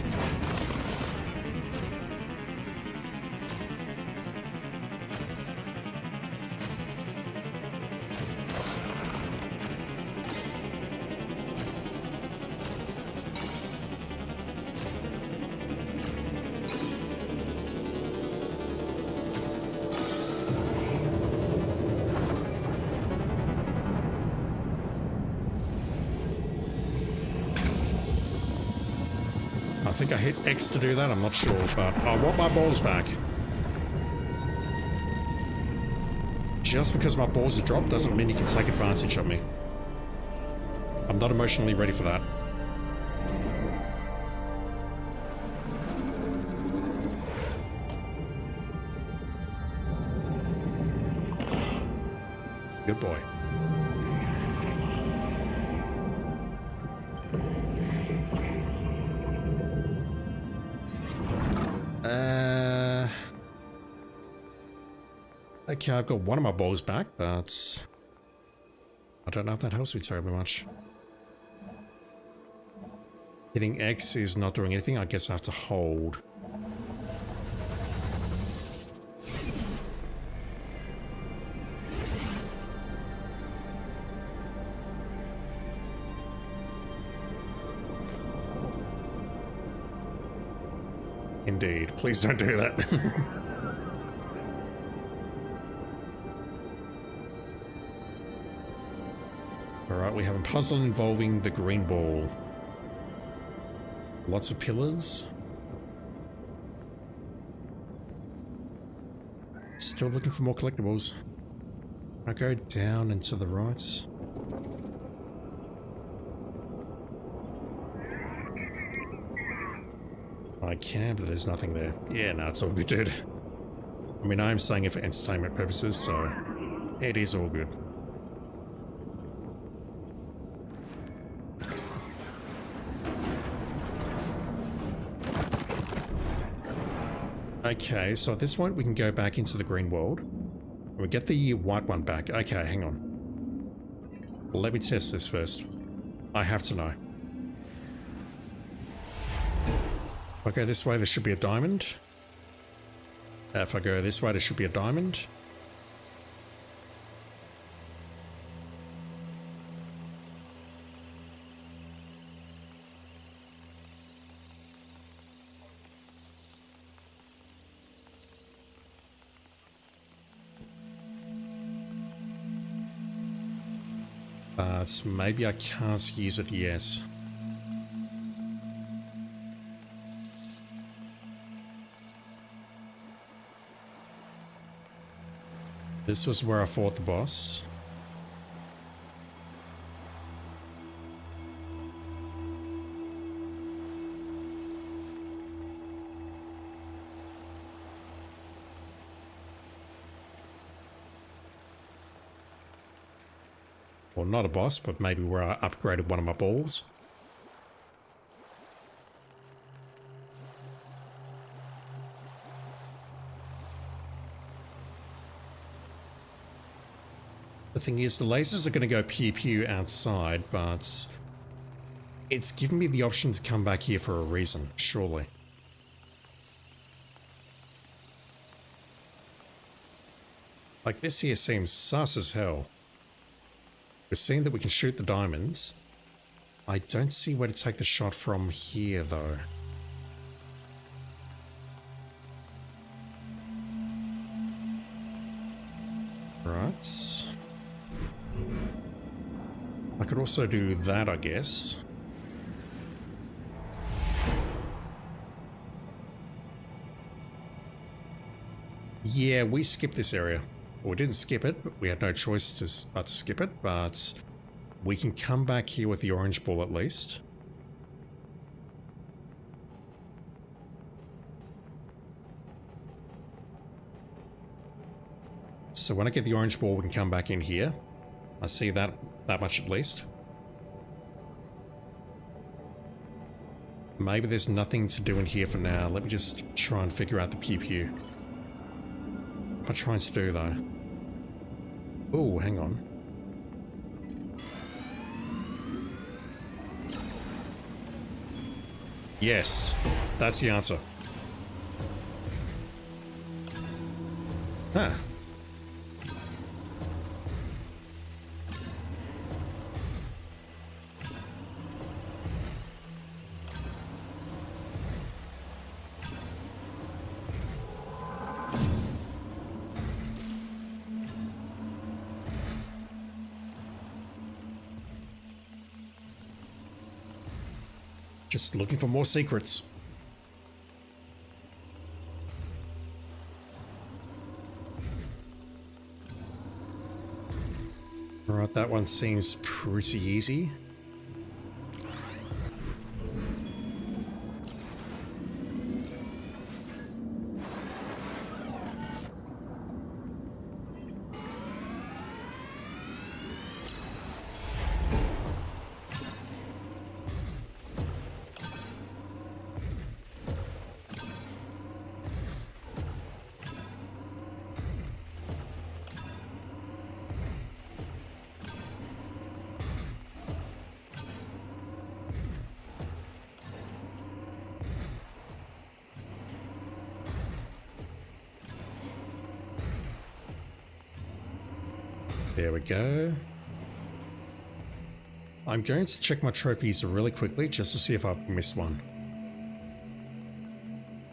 I think I hit X to do that, I'm not sure, but I want my balls back. Just because my balls are dropped doesn't mean you can take advantage of me. I'm not emotionally ready for that. Good boy. Okay, I've got one of my balls back, but I don't know if that helps me terribly much. Hitting X is not doing anything. I guess I have to hold. Indeed. Please don't do that. Alright, we have a puzzle involving the green ball. Lots of pillars. Still looking for more collectibles. I go down and to the right. I can, but there's nothing there. Yeah, no, it's all good, dude. I mean, I'm saying it for entertainment purposes, so it is all good. Okay, so at this point we can go back into the green world. We get the white one back. Okay, hang on. Let me test this first. I have to know. If I go this way, there should be a diamond. If I go this way, there should be a diamond. But maybe I can't use it, yes. This was where I fought the boss. Well, not a boss, but maybe where I upgraded one of my balls. The thing is, the lasers are going to go pew pew outside, but it's given me the option to come back here for a reason, surely. Like, this here seems sus as hell. We're seeing that we can shoot the diamonds. I don't see where to take the shot from here, though. Right. I could also do that, I guess. Yeah, we skipped this area. Well, we didn't skip it, but we had no choice to skip it, but we can come back here with the orange ball at least. So when I get the orange ball, we can come back in here. I see that much at least. Maybe there's nothing to do in here for now. Let me just try and figure out the pew pew. What am I trying to do though? Oh, hang on. Yes, that's the answer. Huh. Just looking for more secrets. Alright, that one seems pretty easy. There we go. I'm going to check my trophies really quickly just to see if I've missed one.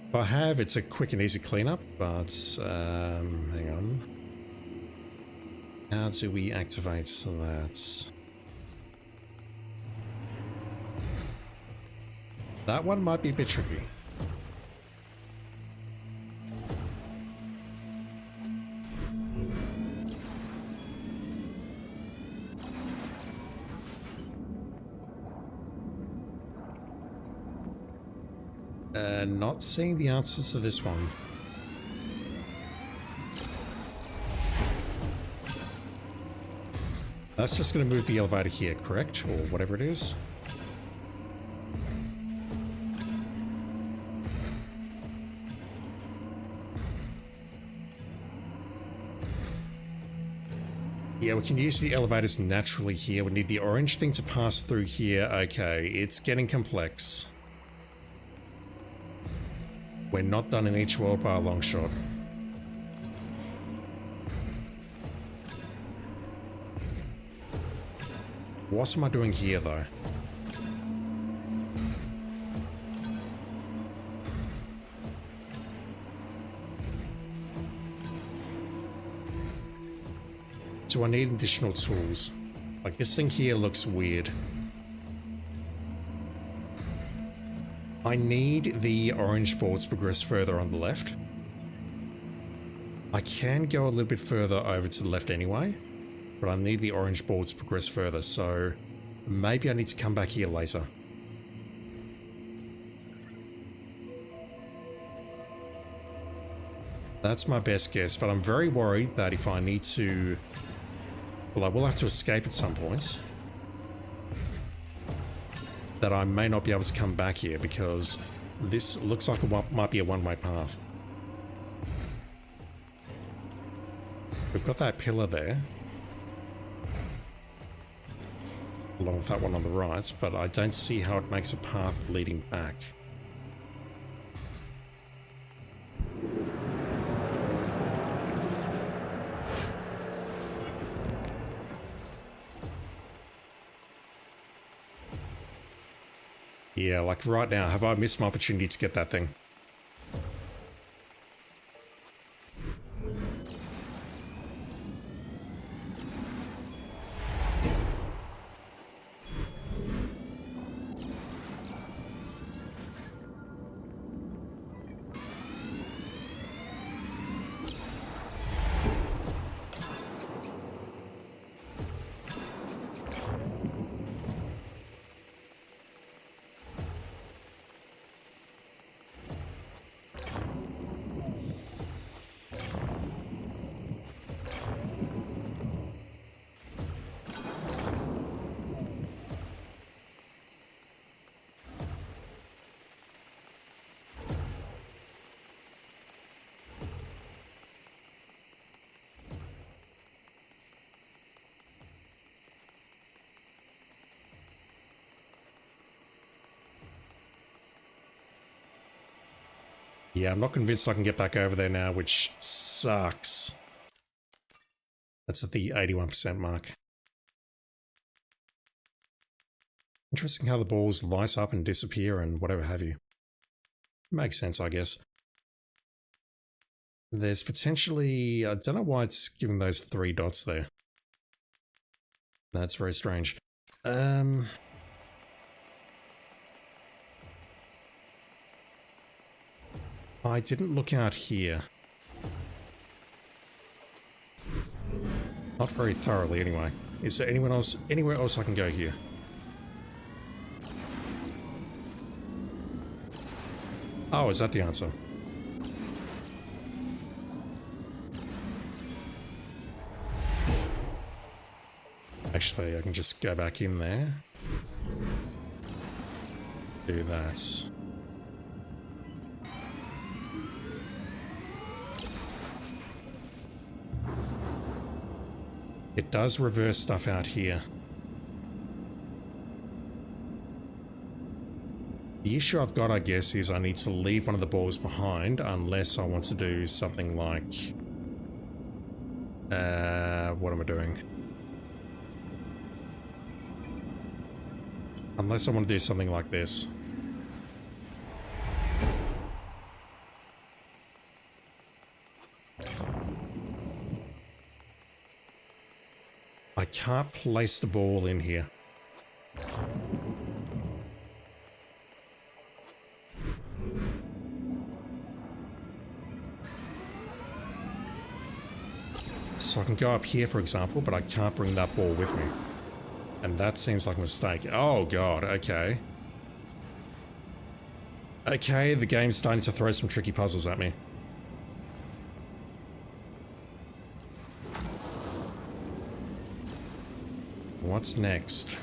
If I have, it's a quick and easy cleanup, but hang on. How do we activate that? That one might be a bit tricky. Not seeing the answers to this one. That's just going to move the elevator here, correct? Or whatever it is. Yeah, we can use the elevators naturally here. We need the orange thing to pass through here. Okay, it's getting complex. We're not done in each world by a long shot. What am I doing here, though? Do I need additional tools? Like, this thing here looks weird. I need the orange boards to progress further on the left. I can go a little bit further over to the left anyway, but I need the orange boards to progress further, so maybe I need to come back here later. That's my best guess, but I'm very worried that if I need to... Well, I will have to escape at some point. That I may not be able to come back here because this looks like it might be a one-way path. We've got that pillar there. Along with that one on the right, but I don't see how it makes a path leading back. Yeah, like right now, have I missed my opportunity to get that thing? Yeah, I'm not convinced I can get back over there now, which sucks. That's at the 81% mark. Interesting how the balls light up and disappear and whatever have you. Makes sense, I guess. There's potentially... I don't know why it's giving those 3 dots there. That's very strange. I didn't look out here. Not very thoroughly, anyway. Is there anywhere else I can go here? Oh, is that the answer? Actually, I can just go back in there. Do that. It does reverse stuff out here. The issue I've got, I guess, is I need to leave one of the balls behind unless I want to do something like... what am I doing? Unless I want to do something like this. I can't place the ball in here. So I can go up here, for example, but I can't bring that ball with me. And that seems like a mistake. Oh god, okay. Okay, the game's starting to throw some tricky puzzles at me. What's next?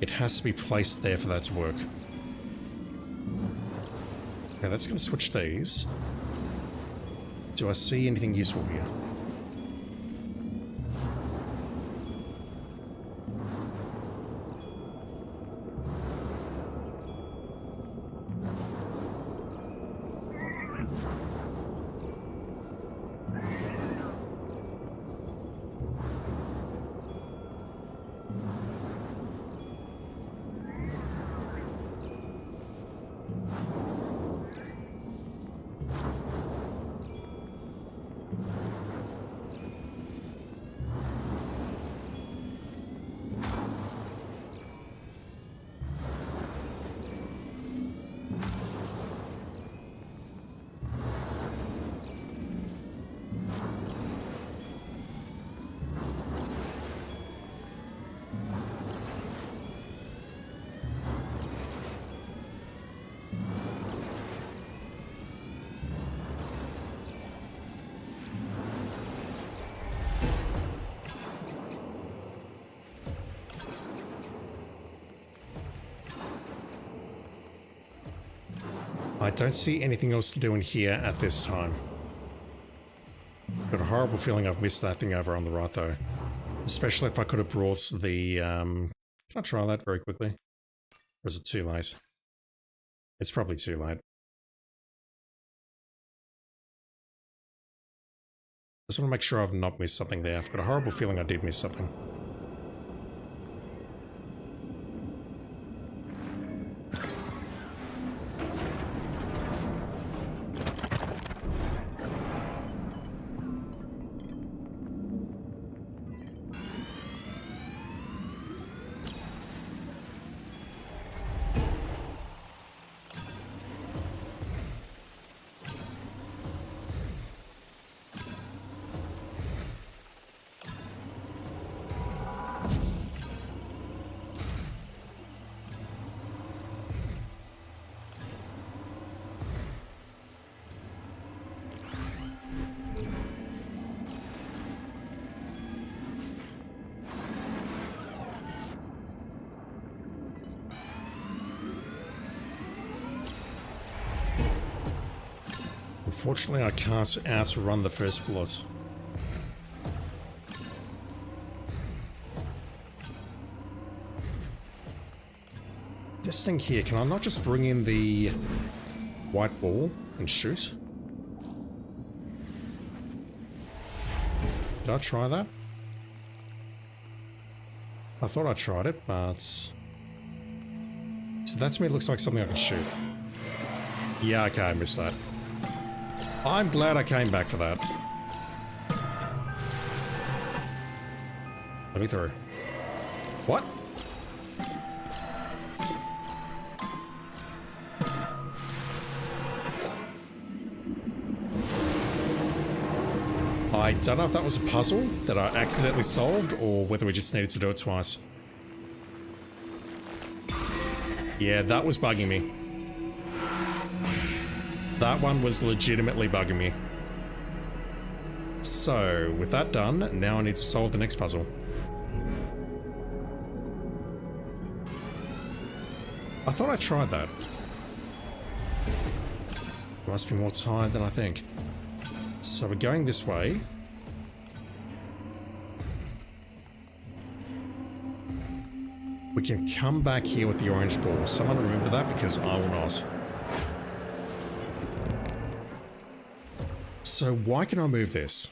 It has to be placed there for that to work. Okay, that's going to switch these. Do I see anything useful here? I don't see anything else to do in here at this time. Got a horrible feeling I've missed that thing over on the right though. Especially if I could have brought the, can I try that very quickly? Or is it too late? It's probably too late. Just want to make sure I've not missed something there. I've got a horrible feeling I did miss something. Unfortunately, I can't outrun the first bullet. This thing here, can I not just bring in the white ball and shoot? Did I try that? I thought I tried it, but... So that to me looks like something I can shoot. Yeah, okay, I missed that. I'm glad I came back for that. Let me through. What? I don't know if that was a puzzle that I accidentally solved or whether we just needed to do it twice. Yeah, that was bugging me. That one was legitimately bugging me. So, with that done, now I need to solve the next puzzle. I thought I tried that. Must be more tired than I think. So we're going this way. We can come back here with the orange ball. Someone remember that because I will not. So why can I move this?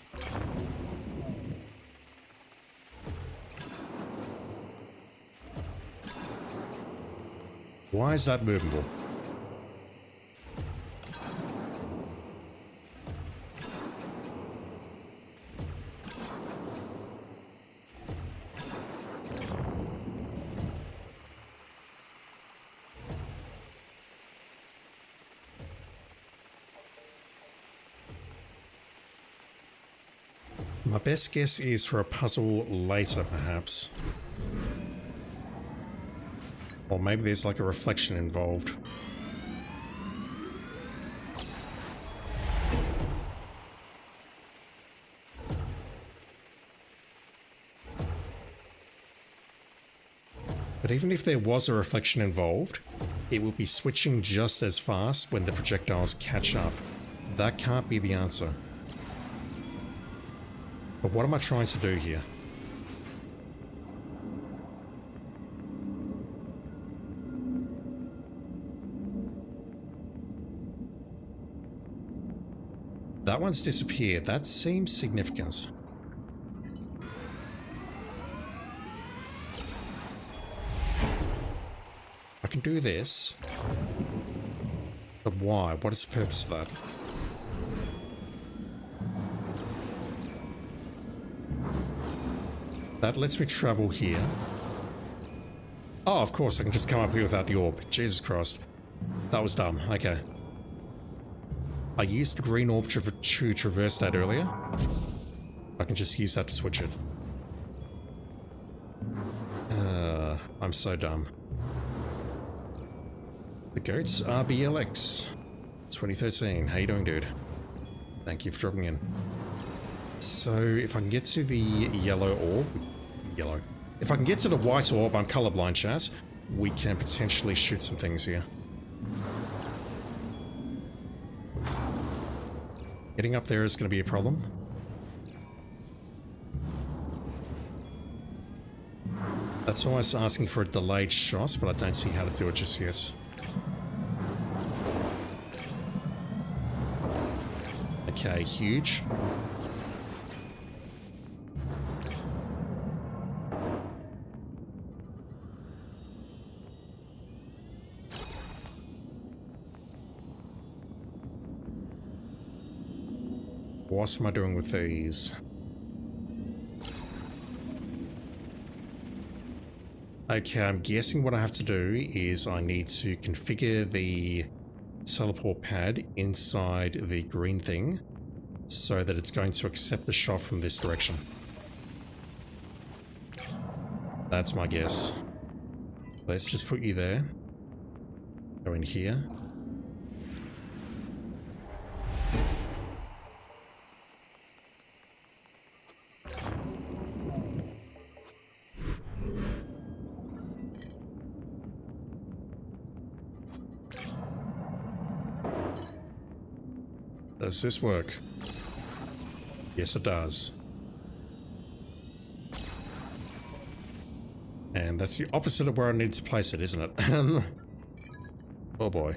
Why is that movable? My best guess is for a puzzle later, perhaps. Or maybe there's like a reflection involved. But even if there was a reflection involved, it will be switching just as fast when the projectiles catch up. That can't be the answer. But what am I trying to do here? That one's disappeared. That seems significant. I can do this. But why? What is the purpose of that? That lets me travel here. Oh, of course, I can just come up here without the orb. Jesus Christ. That was dumb. Okay. I used the green orb to traverse that earlier. I can just use that to switch it. I'm so dumb. The Goats RBLX 2013. How you doing, dude? Thank you for dropping in. So, if I can get to the yellow orb... Yellow. If I can get to the white orb, I'm colorblind, chat. We can potentially shoot some things here. Getting up there is going to be a problem. That's almost asking for a delayed shot, but I don't see how to do it just yet. Okay, huge. What am I doing with these? Okay, I'm guessing what I have to do is I need to configure the teleport pad inside the green thing so that it's going to accept the shot from this direction. That's my guess. Let's just put you there. Go in here. Does this work? Yes, it does. And that's the opposite of where I need to place it, isn't it? Oh boy.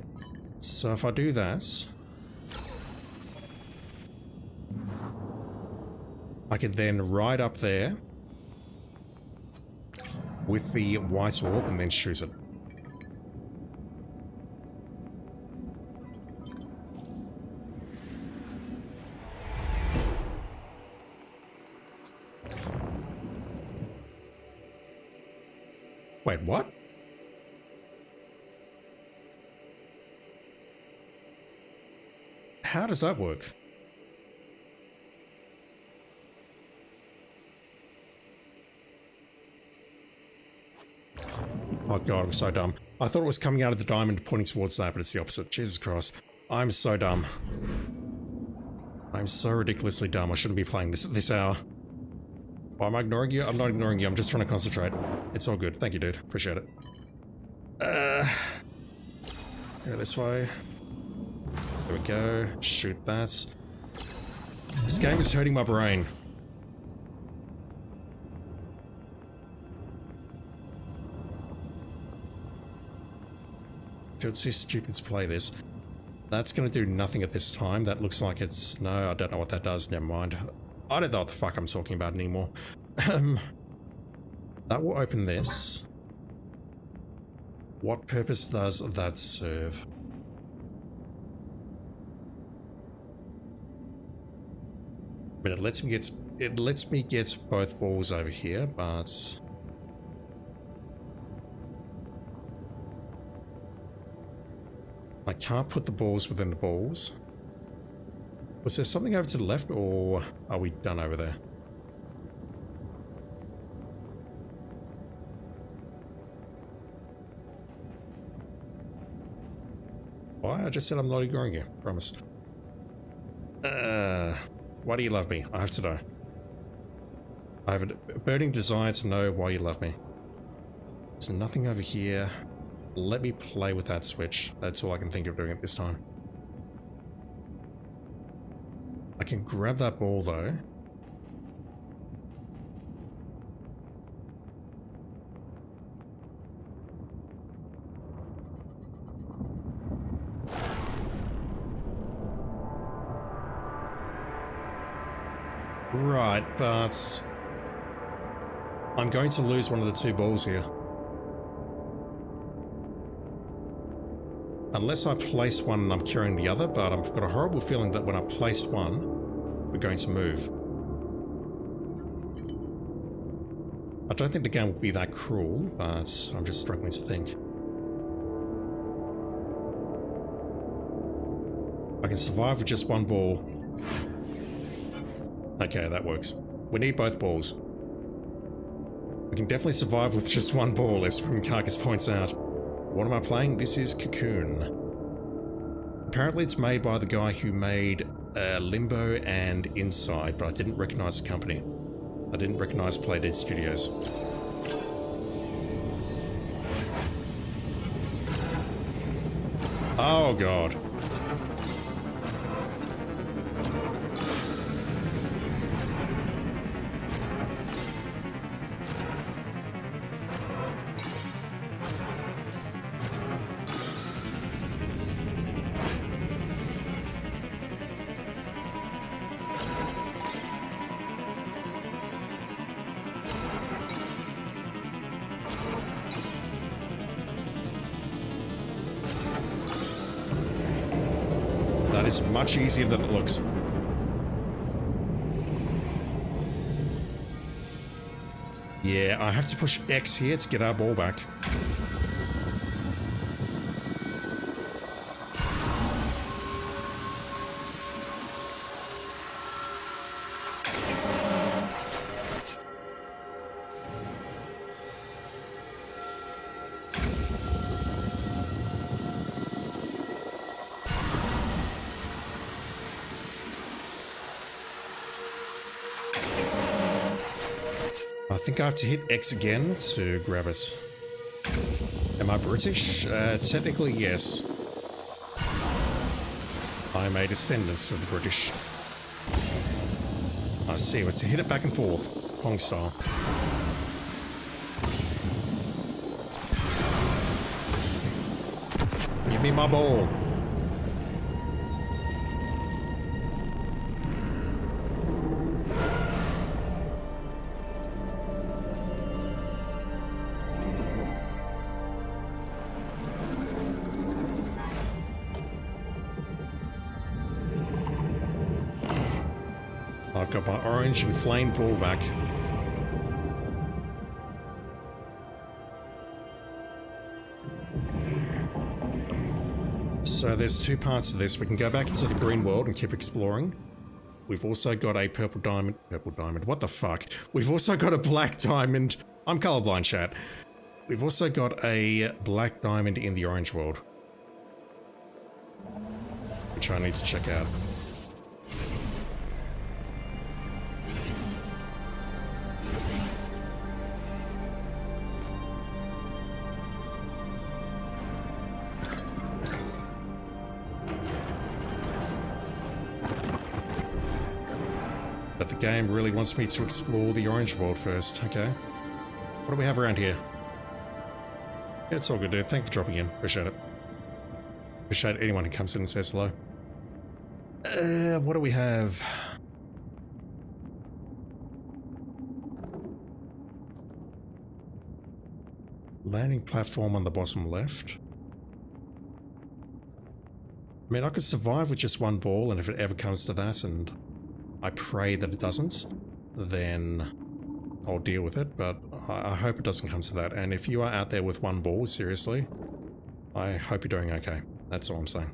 So if I do that, I could then ride up there with the white orb and then shoot it. Wait, what? How does that work? Oh god, I'm so dumb. I thought it was coming out of the diamond pointing towards that, but it's the opposite. Jesus Christ. I'm so dumb. I'm so ridiculously dumb. I shouldn't be playing this hour. Why am I ignoring you? I'm not ignoring you. I'm just trying to concentrate. It's all good. Thank you, dude. Appreciate it. Go this way. There we go. Shoot that. This game is hurting my brain. It's too stupid to play this. That's going to do nothing at this time. That looks like it's... No, I don't know what that does. Never mind. I don't know what the fuck I'm talking about anymore. That will open this. What purpose does that serve? I mean, it lets me get both balls over here, but I can't put the balls within the balls. Was there something over to the left, or are we done over there? Why? I just said I'm not ignoring you. Promise. Why do you love me? I have to know. I have a burning desire to know why you love me. There's nothing over here. Let me play with that switch. That's all I can think of doing at this time. I can grab that ball though. Right, but I'm going to lose one of the two balls here. Unless I place one and I'm carrying the other, but I've got a horrible feeling that when I placed one, we're going to move. I don't think the game will be that cruel, but I'm just struggling to think. I can survive with just one ball. Okay, that works. We need both balls. We can definitely survive with just one ball, as Carcass points out. What am I playing? This is Cocoon. Apparently it's made by the guy who made Limbo and Inside, but I didn't recognize the company. I didn't recognize Playdead Studios. Oh god. That is much easier than it looks. Yeah, I have to push X here to get our ball back. I think I have to hit X again to grab it. Am I British? Technically, yes. I'm a descendant of the British. I see. It's to hit it back and forth, Pong style. Give me my ball. I've got my orange and flame ball back. So there's two parts to this. We can go back into the green world and keep exploring. We've also got a purple diamond, what the fuck? We've also got a black diamond. I'm colorblind, chat. We've also got a black diamond in the orange world, which I need to check out. But the game really wants me to explore the orange world first, okay? What do we have around here? Yeah, it's all good, dude. Thanks for dropping in. Appreciate it. Appreciate anyone who comes in and says hello. What do we have? Landing platform on the bottom left. I mean, I could survive with just one ball, and if it ever comes to that, and I pray that it doesn't, then I'll deal with it, but I hope it doesn't come to that. And if you are out there with one ball, seriously, I hope you're doing okay. That's all I'm saying.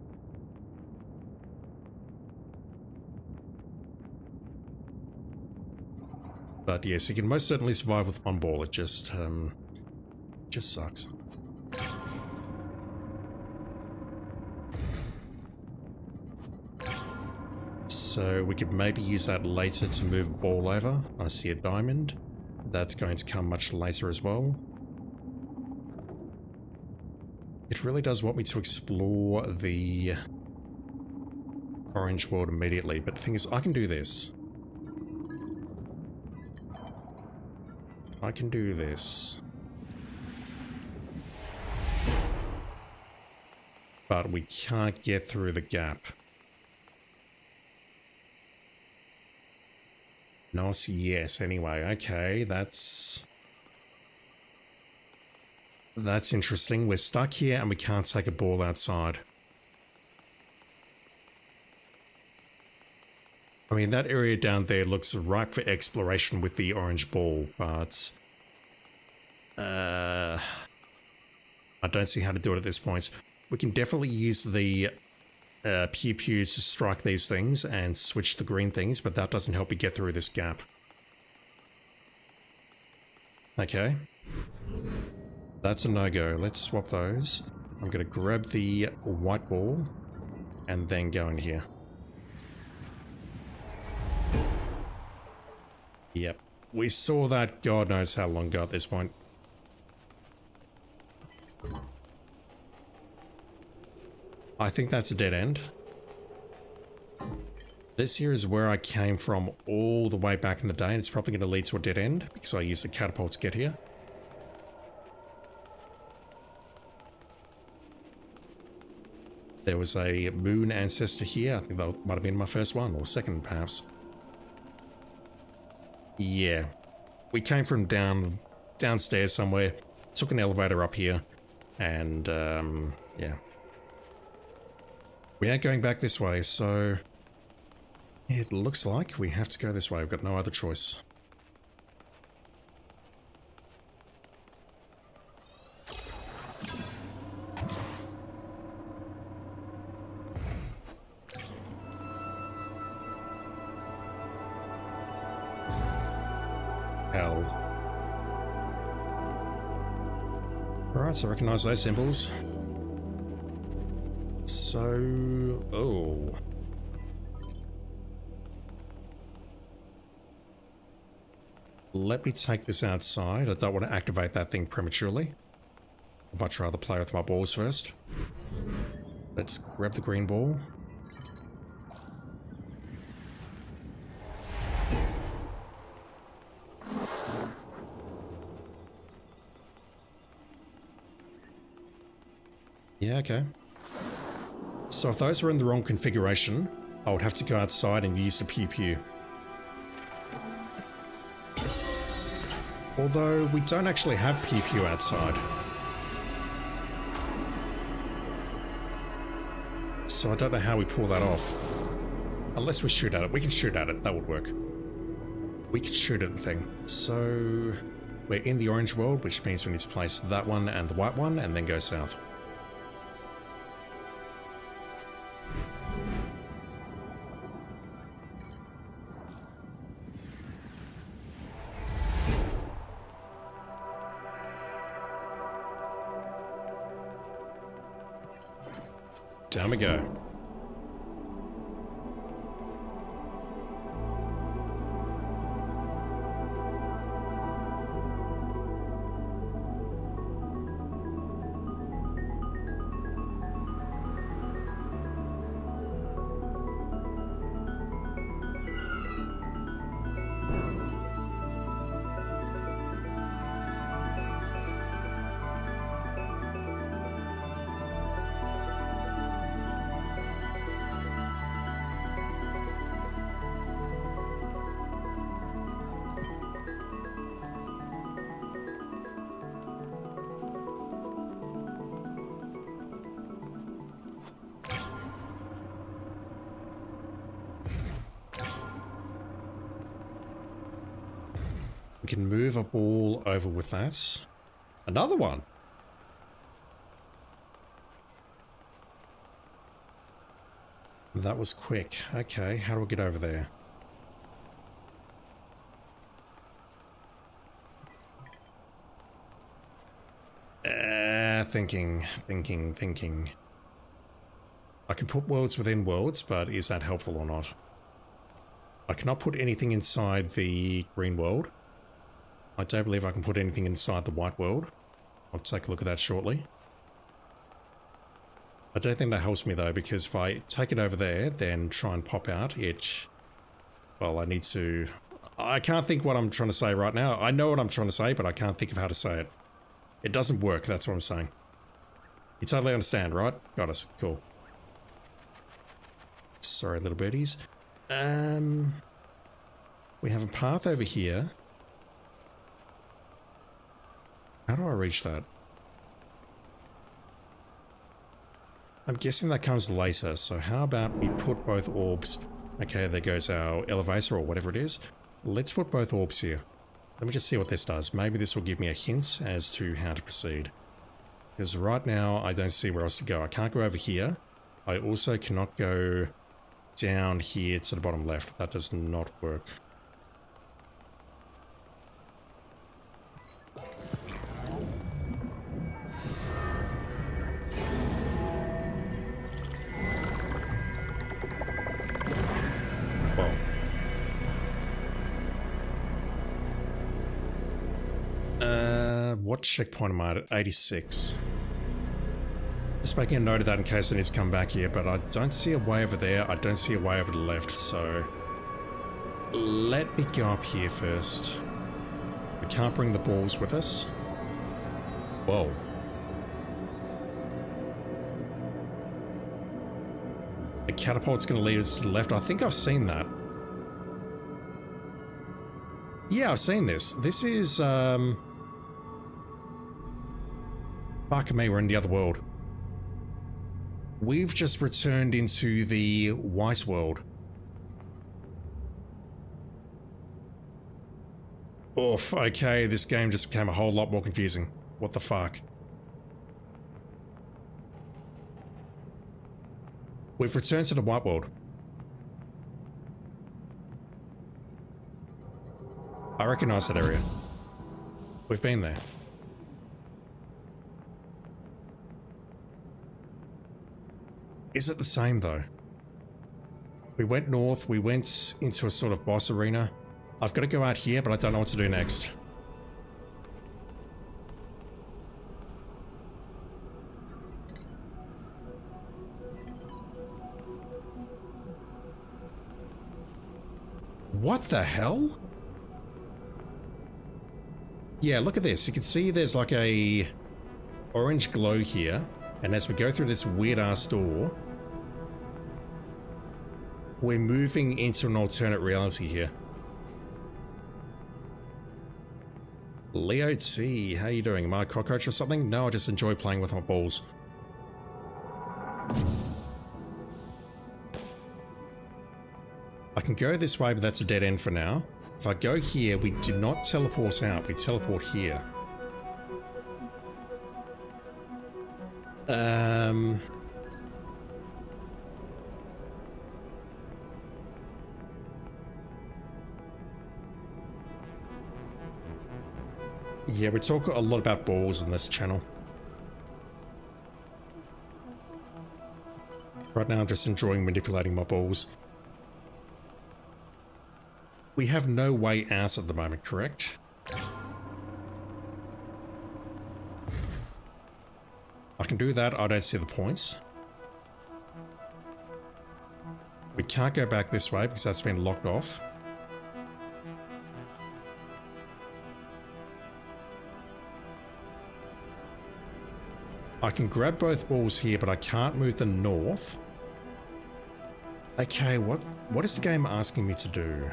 But yes, you can most certainly survive with one ball. It just sucks. So we could maybe use that later to move a ball over. I see a diamond. That's going to come much later as well. It really does want me to explore the orange world immediately, but the thing is, I can do this. I can do this. But we can't get through the gap. Nice, yes, anyway, okay, that's interesting. We're stuck here and we can't take a ball outside. I mean, that area down there looks ripe for exploration with the orange ball, but I don't see how to do it at this point. We can definitely use the pew pews to strike these things and switch the green things, but that doesn't help you get through this gap. Okay. That's a no-go. Let's swap those. I'm going to grab the white ball and then go in here. Yep. We saw that God knows how long ago at this point. I think that's a dead end. This here is where I came from all the way back in the day, and it's probably going to lead to a dead end because I used the catapult to get here. There was a moon ancestor here. I think that might have been my first one, or second perhaps. Yeah. We came from downstairs somewhere, took an elevator up here, and yeah. We aren't going back this way, so it looks like we have to go this way. We've got no other choice. Hell. Alright, so I recognize those symbols. So... oh. Let me take this outside. I don't want to activate that thing prematurely. I'd much rather play with my balls first. Let's grab the green ball. Yeah, okay. So if those were in the wrong configuration, I would have to go outside and use the pew pew. Although we don't actually have pew pew outside. So I don't know how we pull that off. Unless we shoot at it. We can shoot at it, that would work. We can shoot at the thing. So we're in the orange world, which means we need to place that one and the white one and then go south. Down we go. We can move a ball over with that. Another one! That was quick. Okay, how do I get over there? Thinking. I can put worlds within worlds, but is that helpful or not? I cannot put anything inside the green world. I don't believe I can put anything inside the white world. I'll take a look at that shortly. I don't think that helps me though, because if I take it over there, then try and pop out, well, I need to... I can't think what I'm trying to say right now. I know what I'm trying to say, but I can't think of how to say it. It doesn't work, that's what I'm saying. You totally understand, right? Got us. Cool. Sorry, little birdies. We have a path over here. How do I reach that? I'm guessing that comes later, so how about we put both orbs... Okay, there goes our elevator or whatever it is. Let's put both orbs here. Let me just see what this does. Maybe this will give me a hint as to how to proceed. Because right now, I don't see where else to go. I can't go over here. I also cannot go down here to the bottom left. That does not work. Well. What checkpoint am I at? 86. Just making a note of that in case I need to come back here, but I don't see a way over there. I don't see a way over to the left, so... Let me go up here first. We can't bring the balls with us. Whoa. The catapult's going to lead us to the left. I think I've seen that. Yeah, I've seen this. This is, Fuck me, we're in the other world. We've just returned into the white world. Oof, okay, this game just became a whole lot more confusing. What the fuck? We've returned to the white world. I recognize that area. We've been there. Is it the same though? We went north, we went into a sort of boss arena. I've got to go out here, but I don't know what to do next. What the hell? Yeah, look at this. You can see there's like a orange glow here. And as we go through this weird-ass door, we're moving into an alternate reality here. Leo T, how you doing? Am I a cockroach or something? No, I just enjoy playing with my balls. I can go this way, but that's a dead end for now. If I go here, we do not teleport out, we teleport here. Yeah, we talk a lot about balls in this channel. Right now I'm just enjoying manipulating my balls. We have no way out at the moment, correct? I can do that, I don't see the points. We can't go back this way because that's been locked off. I can grab both balls here, but I can't move them north. Okay, what is the game asking me to do?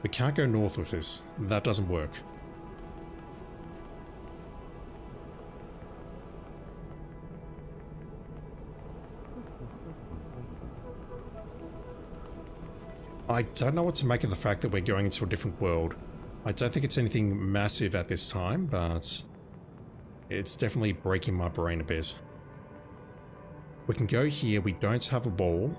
We can't go north with this. That doesn't work. I don't know what to make of the fact that we're going into a different world. I don't think it's anything massive at this time, but it's definitely breaking my brain a bit. We can go here, we don't have a ball.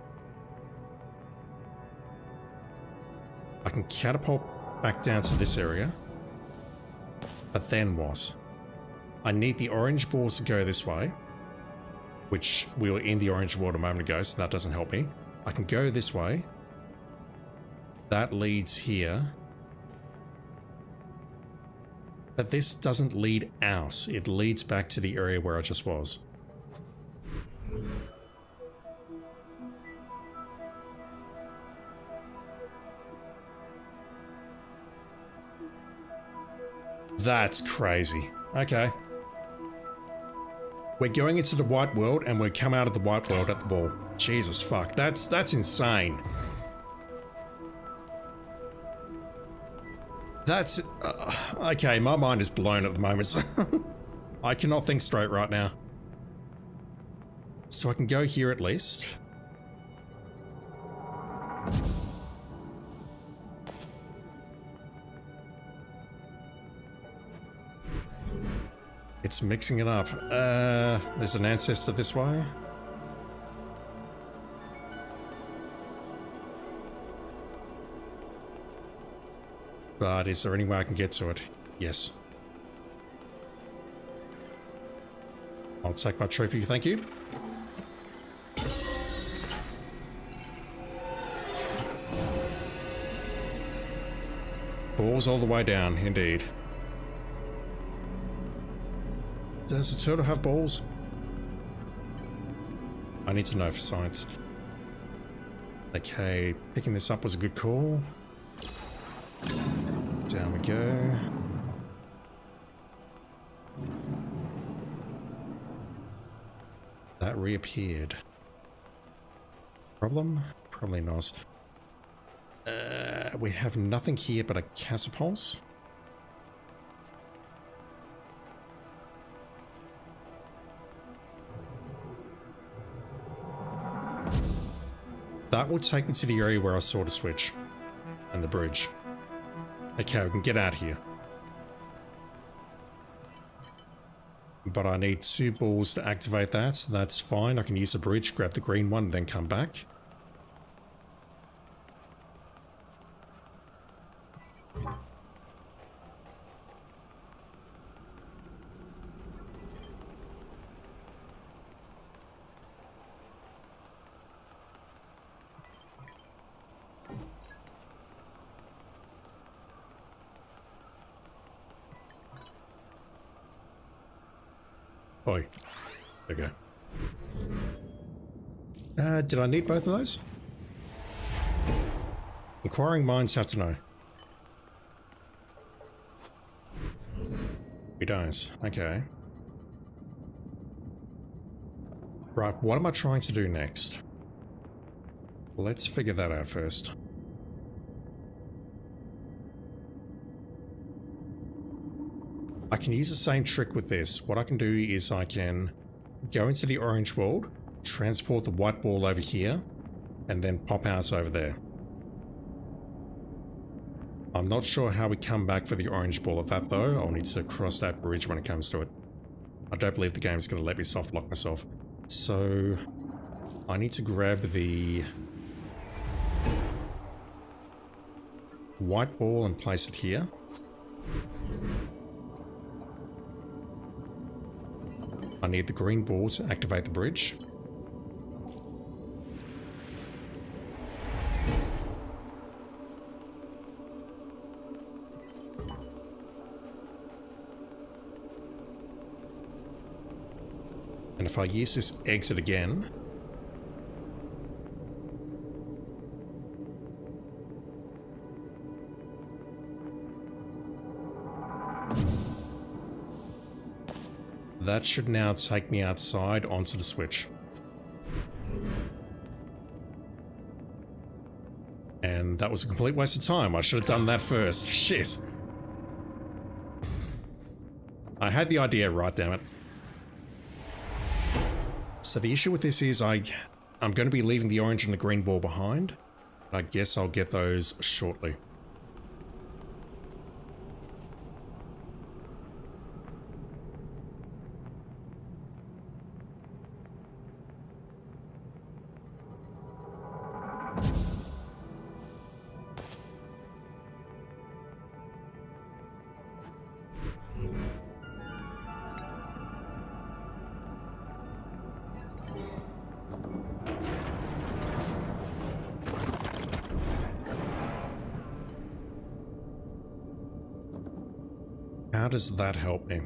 I can catapult back down to this area. But then what? I need the orange balls to go this way, which we were in the orange world a moment ago, so that doesn't help me. I can go this way. That leads here. But this doesn't lead out. It leads back to the area where I just was. That's crazy. Okay. We're going into the white world and we come out of the white world at the ball. Jesus fuck. That's insane. That's... okay, my mind is blown at the moment. So I cannot think straight right now. So I can go here at least. It's mixing it up. There's an ancestor this way. But is there any way I can get to it? Yes. I'll take my trophy, thank you. Balls all the way down, indeed. Does the turtle have balls? I need to know for science. Okay, picking this up was a good call. Down we go. That reappeared. Problem? Probably not. We have nothing here but a catapult. That will take me to the area where I saw the switch and the bridge. Okay, we can get out here. But I need 2 balls to activate that. That's fine. I can use the bridge, grab the green one, and then come back. Oi. There we go. Did I need both of those? Inquiring minds have to know. We don't. Okay. Right, what am I trying to do next? Let's figure that out first. I can use the same trick with this. What I can do is I can go into the orange world, transport the white ball over here, and then pop out over there. I'm not sure how we come back for the orange ball of that though. I'll need to cross that bridge when it comes to it. I don't believe the game's going to let me soft lock myself. So I need to grab the white ball and place it here. I need the green ball to activate the bridge. And if I use this exit again, that should now take me outside onto the switch. And that was a complete waste of time. I should have done that first. Shit. I had the idea right, damn it. So the issue with this is I'm going to be leaving the orange and the green ball behind. I guess I'll get those shortly. how does that help me?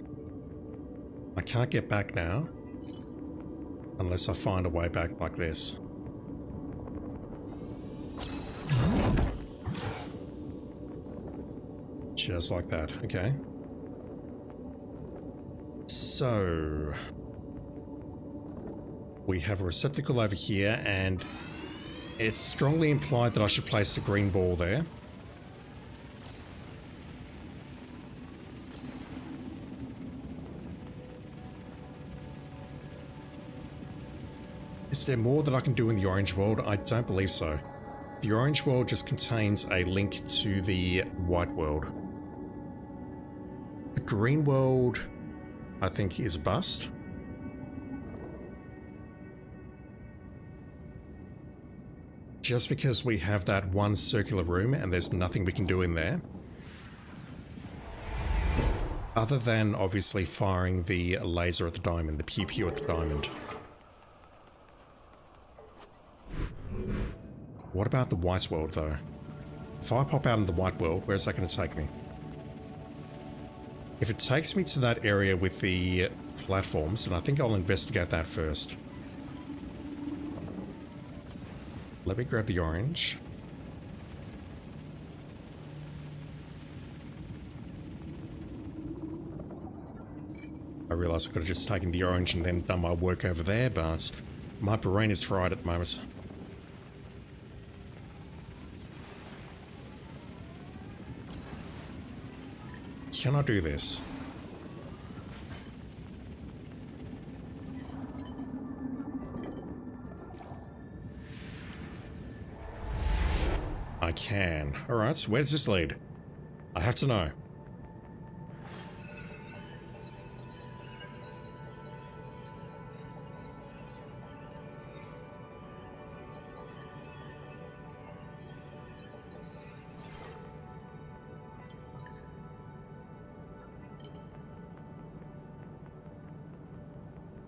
I can't get back now. Unless I find a way back like this. Just like that, okay. So... we have a receptacle over here, and it's strongly implied that I should place the green ball there. Is there more that I can do in the orange world? I don't believe so. The orange world just contains a link to the white world. The green world, I think, is a bust. Just because we have that one circular room and there's nothing we can do in there. Other than, obviously, firing the laser at the diamond, the pew-pew at the diamond. What about the white world, though? If I pop out in the white world, where's that going to take me? If it takes me to that area with the platforms, then I think I'll investigate that first. Let me grab the orange. I realise I could have just taken the orange and then done my work over there, but my brain is fried at the moment. Can I do this? I can. Alright, so where does this lead? I have to know.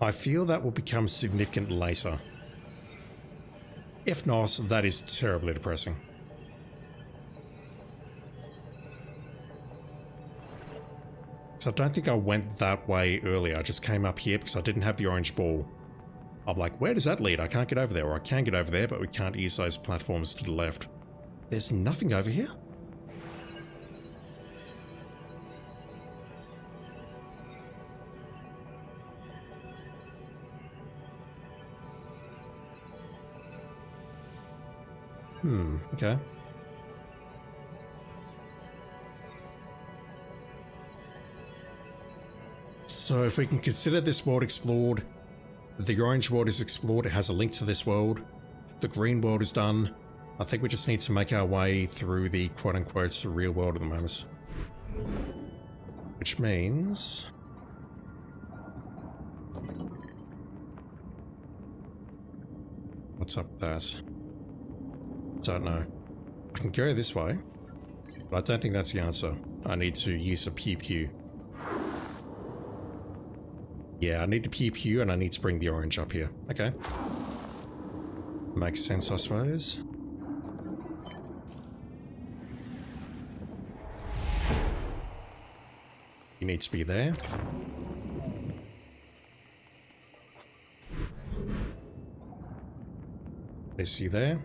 I feel that will become significant later. If not, that is terribly depressing. So I don't think I went that way earlier. I just came up here because I didn't have the orange ball. I'm like, where does that lead? I can't get over there, or I can get over there, but we can't use those platforms to the left. There's nothing over here? Okay. So if we can consider this world explored, the orange world is explored, it has a link to this world, the green world is done, I think we just need to make our way through the quote-unquote real world at the moment. Which means... what's up with that? Don't know. I can go this way, but I don't think that's the answer. I need to use a pew-pew. Yeah, I need the pew-pew and I need to bring the orange up here. Okay. Makes sense, I suppose. You need to be there. Place you there.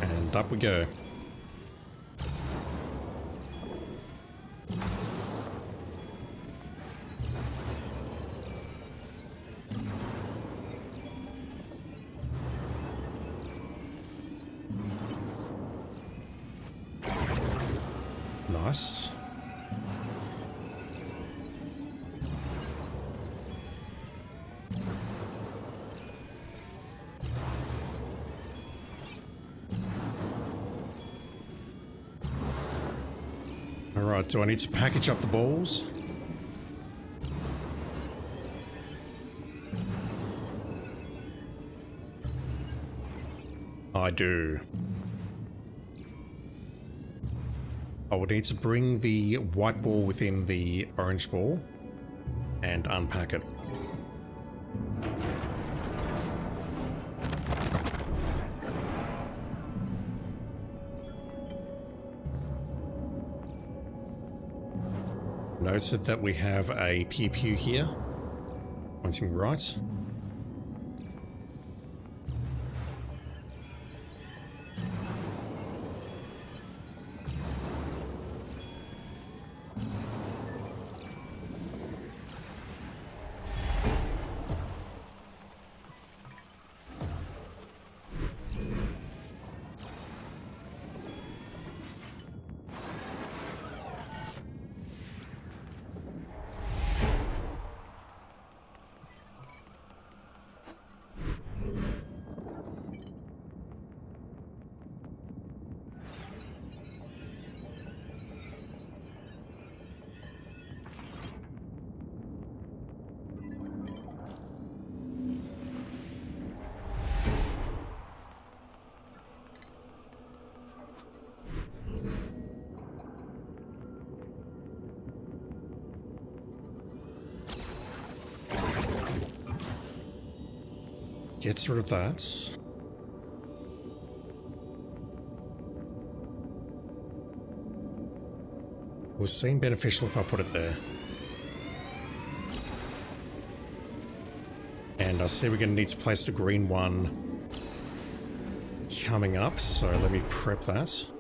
And up we go. Nice. Alright, do I need to package up the balls? I do. I would need to bring the white ball within the orange ball and unpack it. Noted that we have a pew pew here, pointing right. Gets rid of that. Will seem beneficial if I put it there. And I see we're going to need to place the green one coming up, so let me prep that.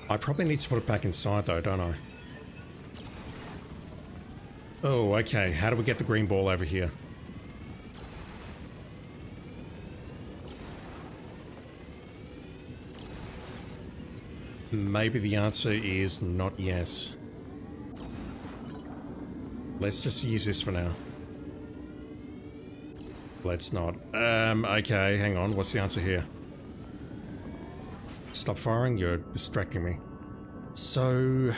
I probably need to put it back inside though, don't I? Oh, okay. How do we get the green ball over here? Maybe the answer is not yes. Let's just use this for now. Let's not. Okay, hang on. What's the answer here? Stop firing, you're distracting me. So...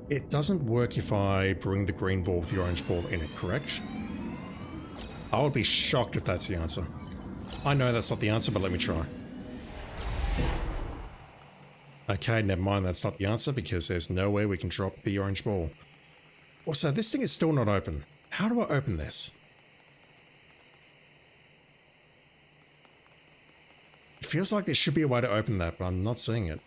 it doesn't work if I bring the green ball with the orange ball in it, correct? I would be shocked if that's the answer. I know that's not the answer, but let me try. Okay, never mind, that's not the answer because there's no way we can drop the orange ball. Also, this thing is still not open. How do I open this? It feels like there should be a way to open that, but I'm not seeing it.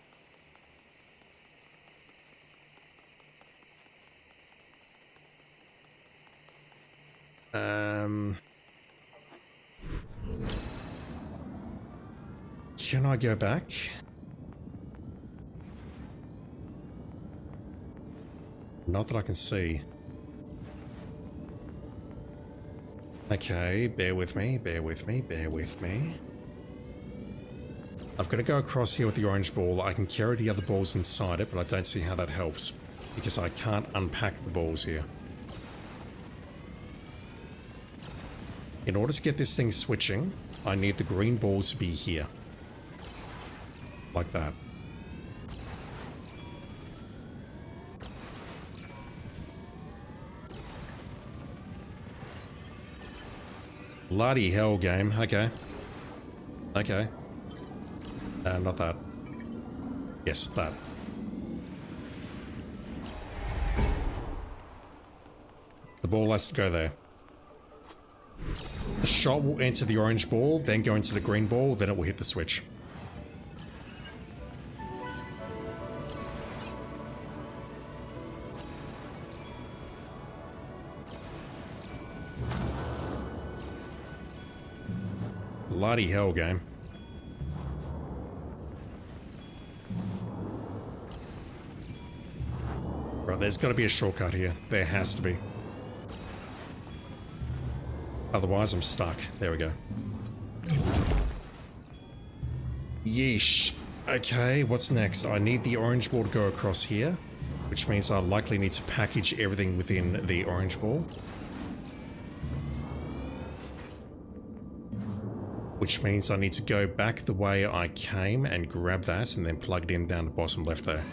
Can I go back? Not that I can see. Okay, bear with me, bear with me, bear with me. I've got to go across here with the orange ball. I can carry the other balls inside it, but I don't see how that helps because I can't unpack the balls here. In order to get this thing switching, I need the green balls to be here. Like that. Bloody hell, game. Okay. Okay. Not that. Yes, that. The ball has to go there. The shot will enter the orange ball, then go into the green ball, then it will hit the switch. Bloody hell, game. Right, there's got to be a shortcut here. There has to be. Otherwise, I'm stuck. There we go. Yeesh. Okay, what's next? I need the orange ball to go across here, which means I likely need to package everything within the orange ball. Which means I need to go back the way I came and grab that and then plug it in down the bottom left there.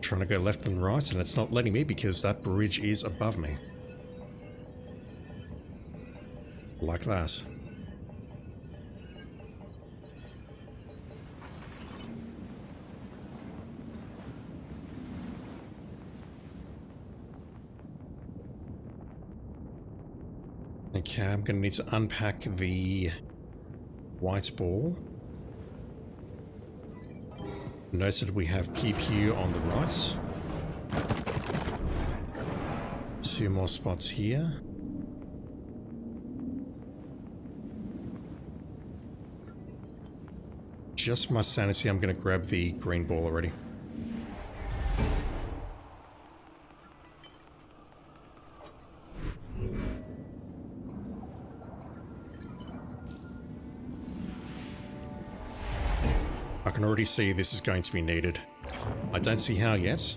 trying to go left and right, and it's not letting me because that bridge is above me. Like that. Okay, I'm going to need to unpack the white ball. Noted we have Pew Pew on the right. 2 more spots here. Just my sanity, I'm going to grab the green ball already. I can already see this is going to be needed. I don't see how yet.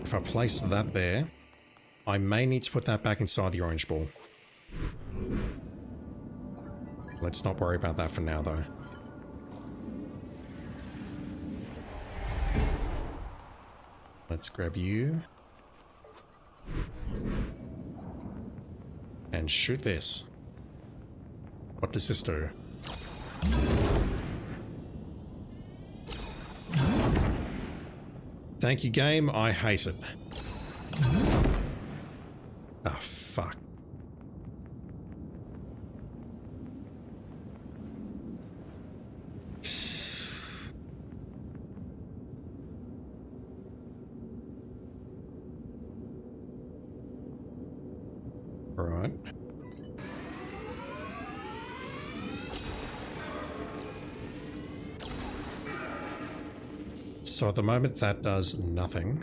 If I place that there, I may need to put that back inside the orange ball. Let's not worry about that for now, though. Let's grab you. And shoot this. What does this do? Thank you, game. I hate it. Ah, fuck. Right. So at the moment that does nothing.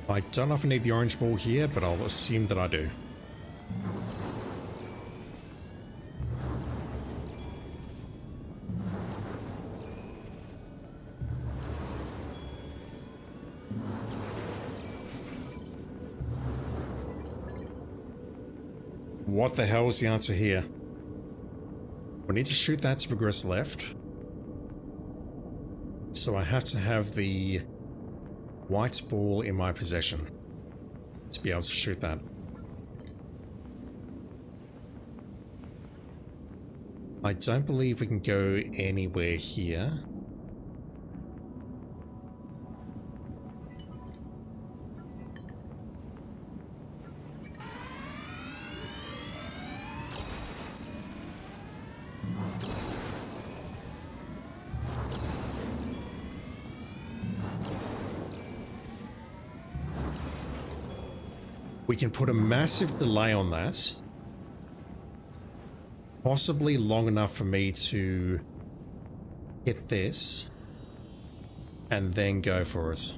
I don't often need the orange ball here, but I'll assume that I do. What the hell is the answer here? We need to shoot that to progress left. So I have to have the white ball in my possession to be able to shoot that. I don't believe we can go anywhere here. We can put a massive delay on that. Possibly long enough for me to hit this and then go for it.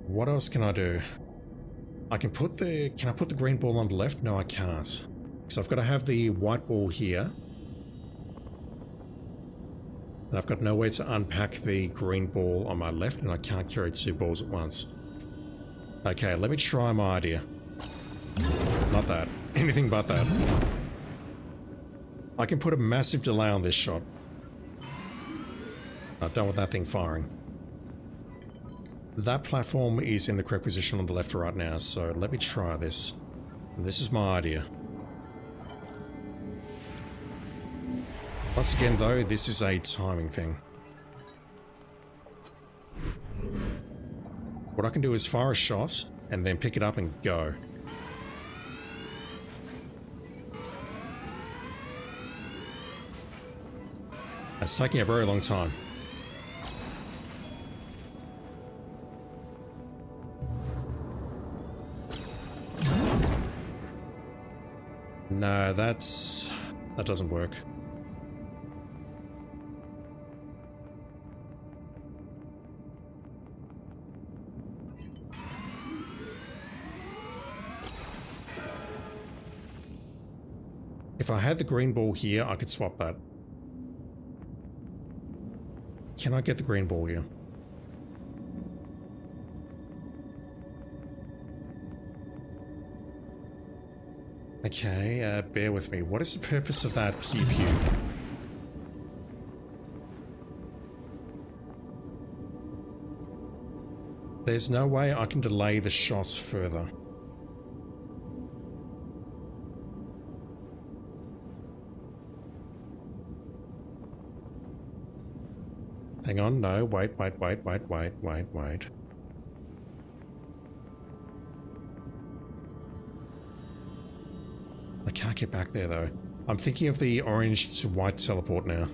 What else can I do? I can put the... Can I put the green ball on the left? No, I can't. So I've got to have the white ball here. And I've got nowhere to unpack the green ball on my left, and I can't carry 2 balls at once. Okay, let me try my idea. Not that. Anything but that. I can put a massive delay on this shot. I don't want that thing firing. That platform is in the correct position on the left right now, so let me try this. This is my idea. Once again though, this is a timing thing. What I can do is fire a shot and then pick it up and go. That's taking a very long time. No, that doesn't work. If I had the green ball here, I could swap that. Can I get the green ball here? Okay, bear with me. What is the purpose of that pew pew? There's no way I can delay the shots further. Hang on, no, wait. I can't get back there though. I'm thinking of the orange to white teleport now.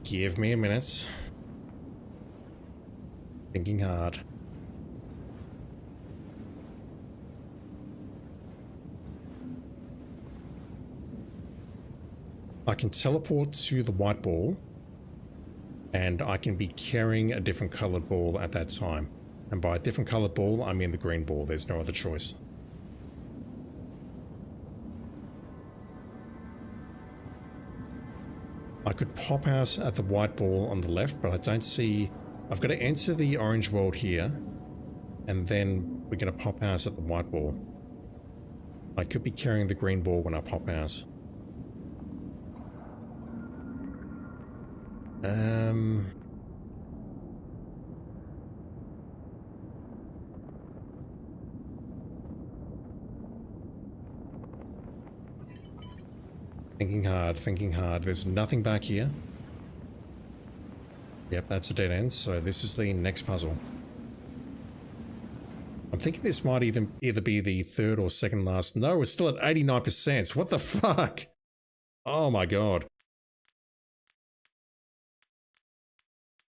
Give me a minute. Thinking hard. I can teleport to the white ball, and I can be carrying a different colored ball at that time. And by a different colored ball, I mean the green ball. There's no other choice. I could pop out at the white ball on the left, but I don't see... I've got to enter the orange world here, and then we're going to pop out at the white ball. I could be carrying the green ball when I pop out. Thinking hard. There's nothing back here. Yep, that's a dead end, so this is the next puzzle. I'm thinking this might either be the third or second last. No, we're still at 89%. What the fuck? Oh my god.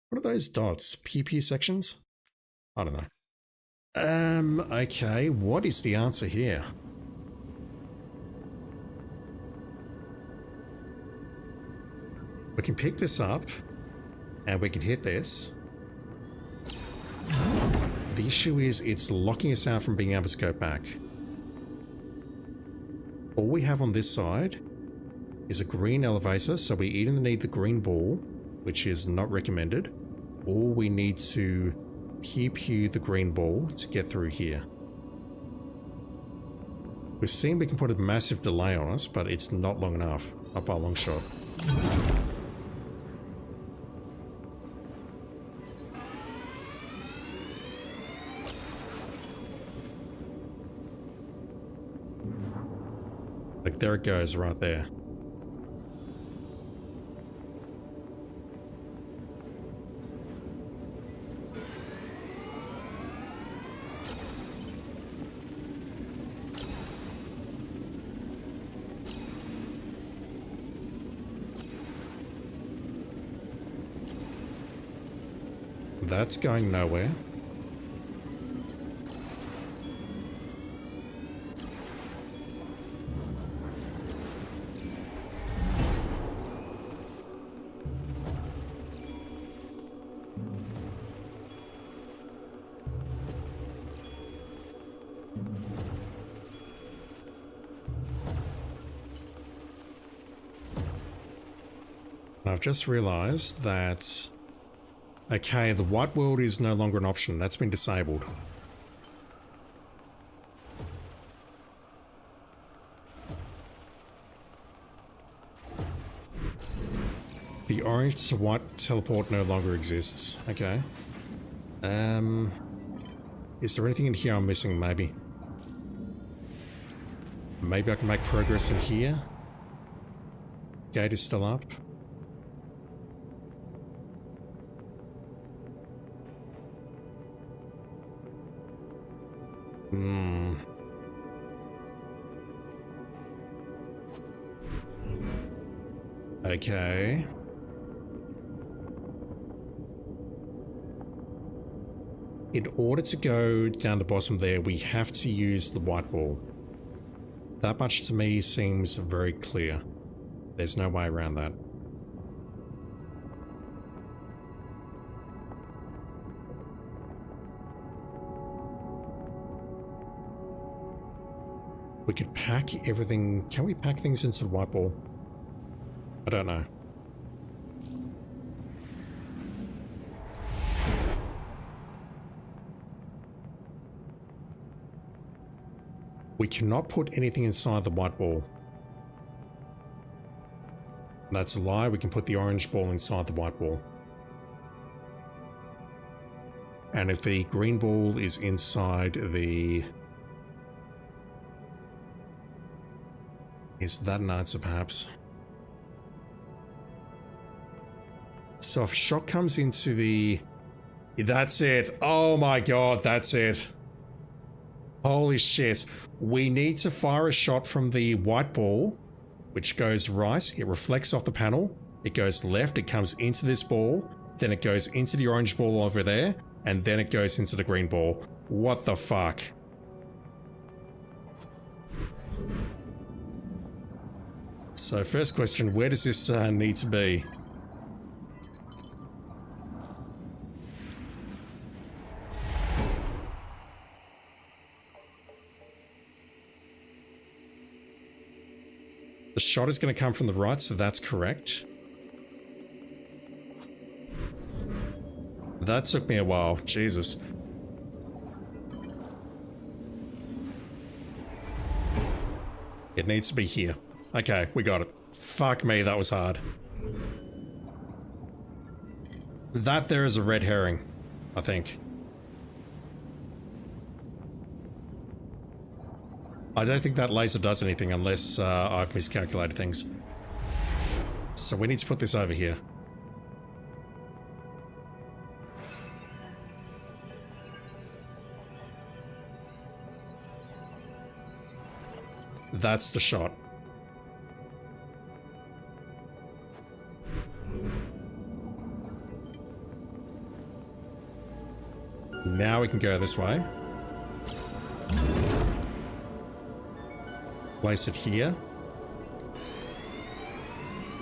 What are those dots? PP sections? I don't know. Okay, what is the answer here? We can pick this up, and we can hit this. The issue is it's locking us out from being able to go back. All we have on this side is a green elevator, so we either need the green ball, which is not recommended, or we need to pew the green ball to get through here. We've seen we can put a massive delay on us, but it's not long enough, not by a long shot. Like, there it goes right there. That's going nowhere. I've just realized that, okay, the white world is no longer an option. That's been disabled. The orange to white teleport no longer exists. Okay. Is there anything in here I'm missing? Maybe. Maybe I can make progress in here. Gate is still up. Okay. In order to go down the bottom there, we have to use the white ball. That much to me seems very clear. There's no way around that. We could pack everything. Can we pack things into the white ball? I don't know. We cannot put anything inside the white ball. That's a lie. We can put the orange ball inside the white ball. And if the green ball is inside the... Is that an answer, perhaps? So if a shot comes into the... That's it. Oh my god, that's it. Holy shit. We need to fire a shot from the white ball, which goes right. It reflects off the panel. It goes left. It comes into this ball. Then it goes into the orange ball over there. And then it goes into the green ball. What the fuck? So first question, where does this need to be? The shot is going to come from the right, so that's correct. That took me a while. Jesus. It needs to be here. Okay, we got it. Fuck me, that was hard. That there is a red herring, I think. I don't think that laser does anything unless I've miscalculated things. So we need to put this over here. That's the shot. Now we can go this way. Place it here.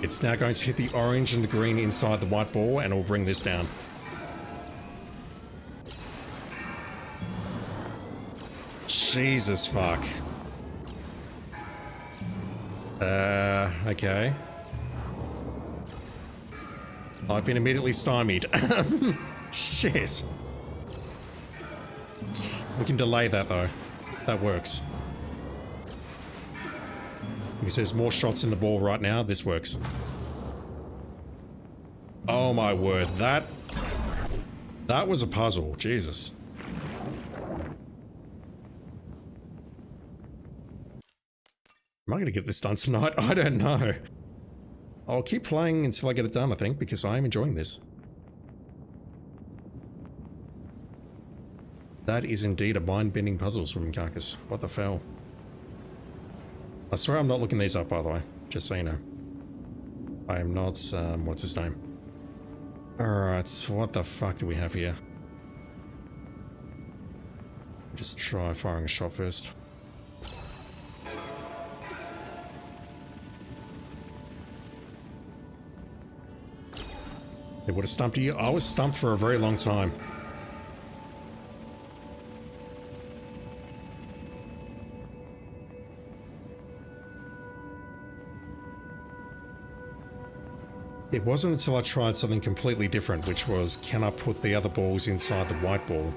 It's now going to hit the orange and the green inside the white ball, and it will bring this down. Jesus fuck. Okay. I've been immediately stymied. Shit. We can delay that though. That works. Because there's more shots in the ball right now, this works. Oh my word, that was a puzzle, Jesus. Am I going to get this done tonight? I don't know. I'll keep playing until I get it done, I think, because I am enjoying this. That is indeed a mind-bending puzzle, Swimming Carcass. What the hell? I swear I'm not looking these up, by the way. Just so you know. I am not, what's his name? Alright, so what the fuck do we have here? Just try firing a shot first. It would have stumped you. I was stumped for a very long time. It wasn't until I tried something completely different, which was, can I put the other balls inside the white ball?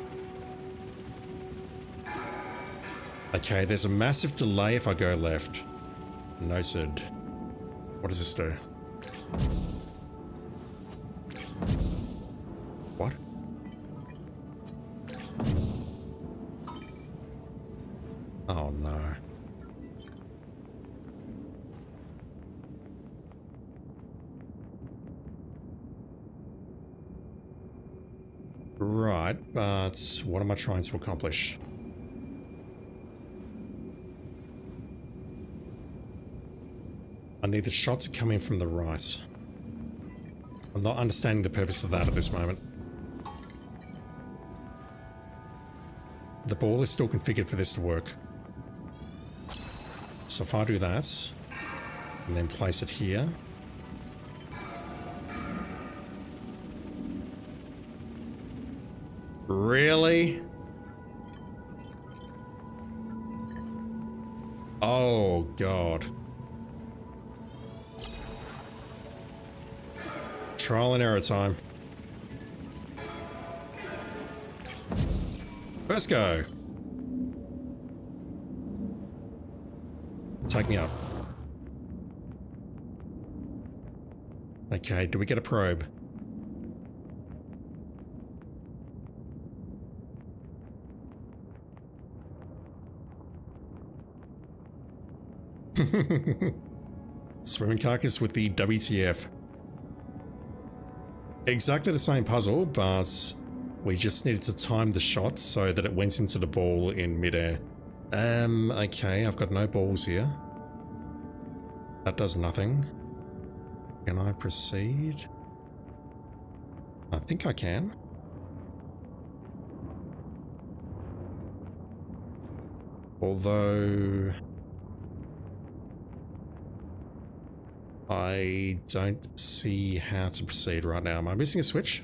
Okay, there's a massive delay if I go left. Noted. What does this do? What? Oh no. Right, but what am I trying to accomplish? I need the shot to come in from the right. I'm not understanding the purpose of that at this moment. The ball is still configured for this to work. So if I do that, and then place it here. Really? Oh, God. Trial and error time. First go. Take me up. Okay, do we get a probe? Swimming carcass with the WTF. Exactly the same puzzle, but we just needed to time the shot so that it went into the ball in midair. Okay, I've got no balls here. That does nothing. Can I proceed? I think I can. Although I don't see how to proceed right now. Am I missing a switch?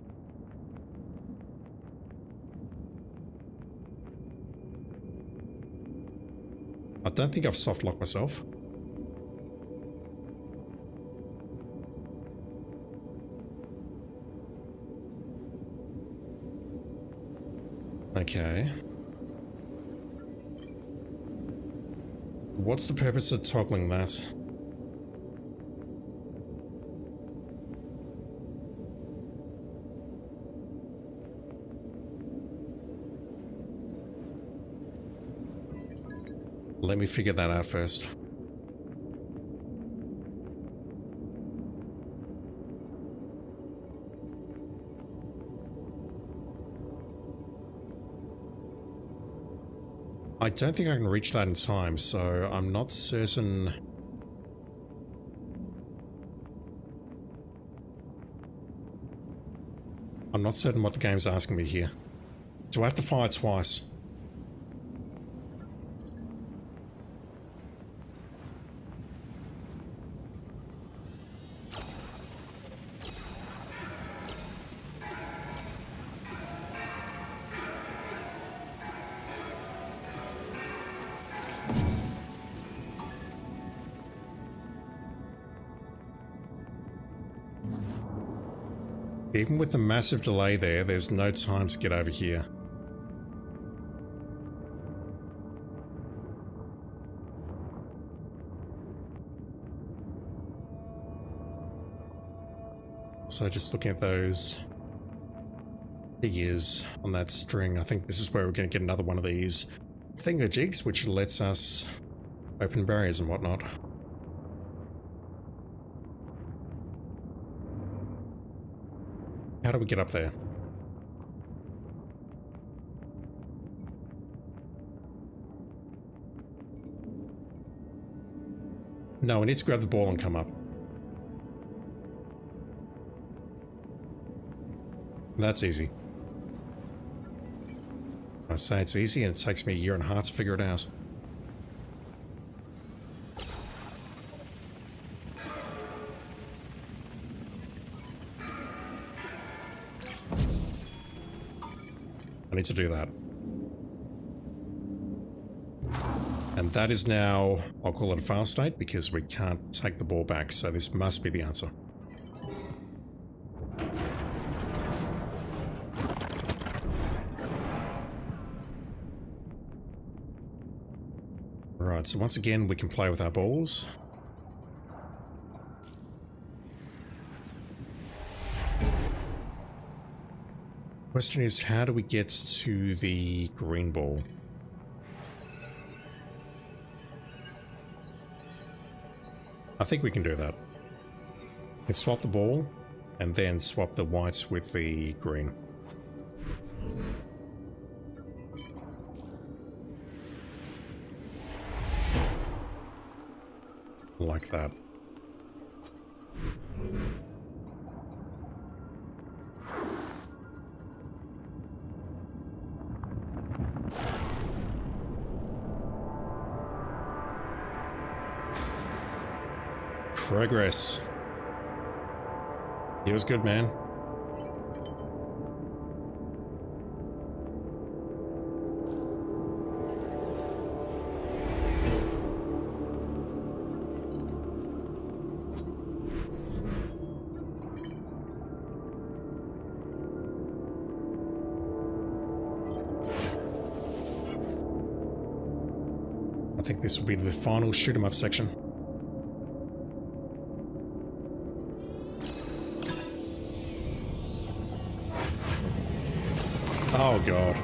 I don't think I've soft locked myself. Okay. What's the purpose of toggling that? Let me figure that out first. I don't think I can reach that in time, so I'm not certain. I'm not certain what the game's asking me here. Do I have to fire twice? Even with the massive delay there, there's no time to get over here. So just looking at those figures on that string, I think this is where we're going to get another one of these thingajigs, which lets us open barriers and whatnot. How do we get up there? No, we need to grab the ball and come up. That's easy. I say it's easy and it takes me a year and a half to figure it out. I need to do that. And that is now, I'll call it a fail state because we can't take the ball back, so this must be the answer. Right, so once again we can play with our balls. Question is, how do we get to the green ball? I think we can do that. We can swap the ball and then swap the whites with the green. Like that. Progress. He was good, man. I think this will be the final shoot 'em up section. Oh god.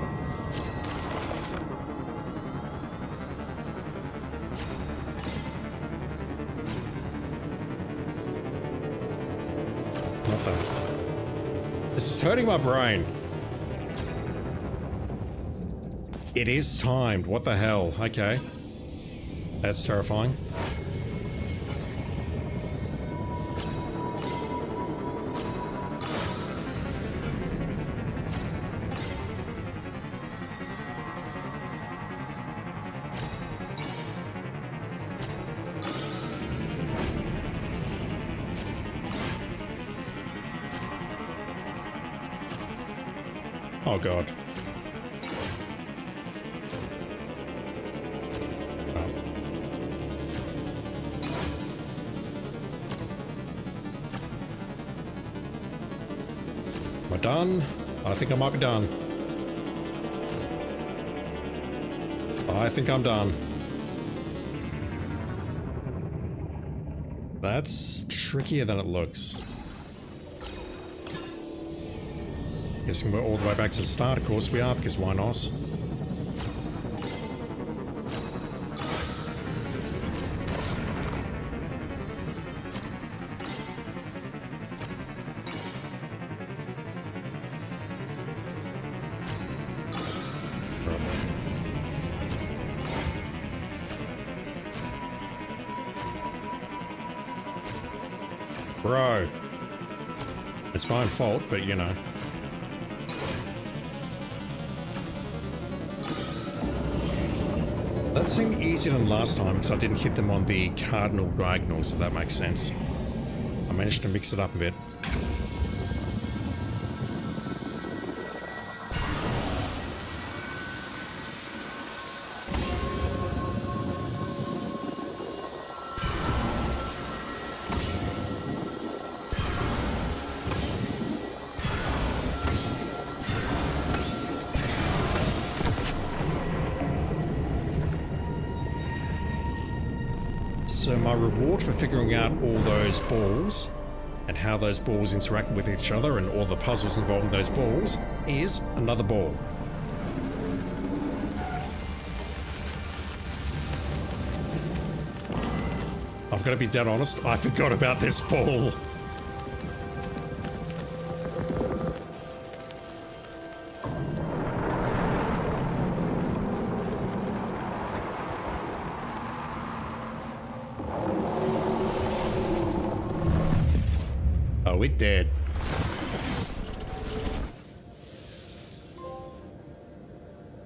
Not that. This is hurting my brain. It is timed. What the hell? Okay. That's terrifying. Oh god. Am I done? I think I might be done. I think I'm done. That's trickier than it looks. Guessing we're all the way back to the start. Of course we are, because why not? Bro. It's my own fault, but you know. That seemed easier than last time because I didn't hit them on the cardinal diagonals, if that makes sense. I managed to mix it up a bit. So my reward for figuring out all those balls and how those balls interact with each other and all the puzzles involving those balls is another ball. I've got to be dead honest, I forgot about this ball. Oh, it did.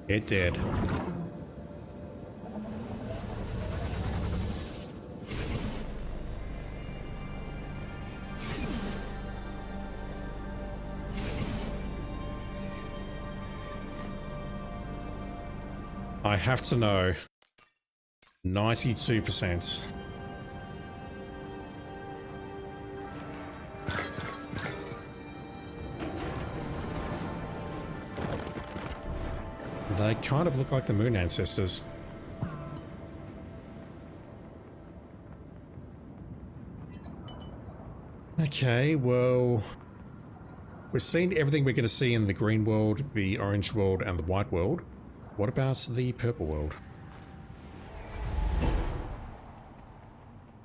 It did. I have to know. 92%. They kind of look like the moon ancestors. Okay, well, we've seen everything we're going to see in the green world, the orange world, and the white world. What about the purple world?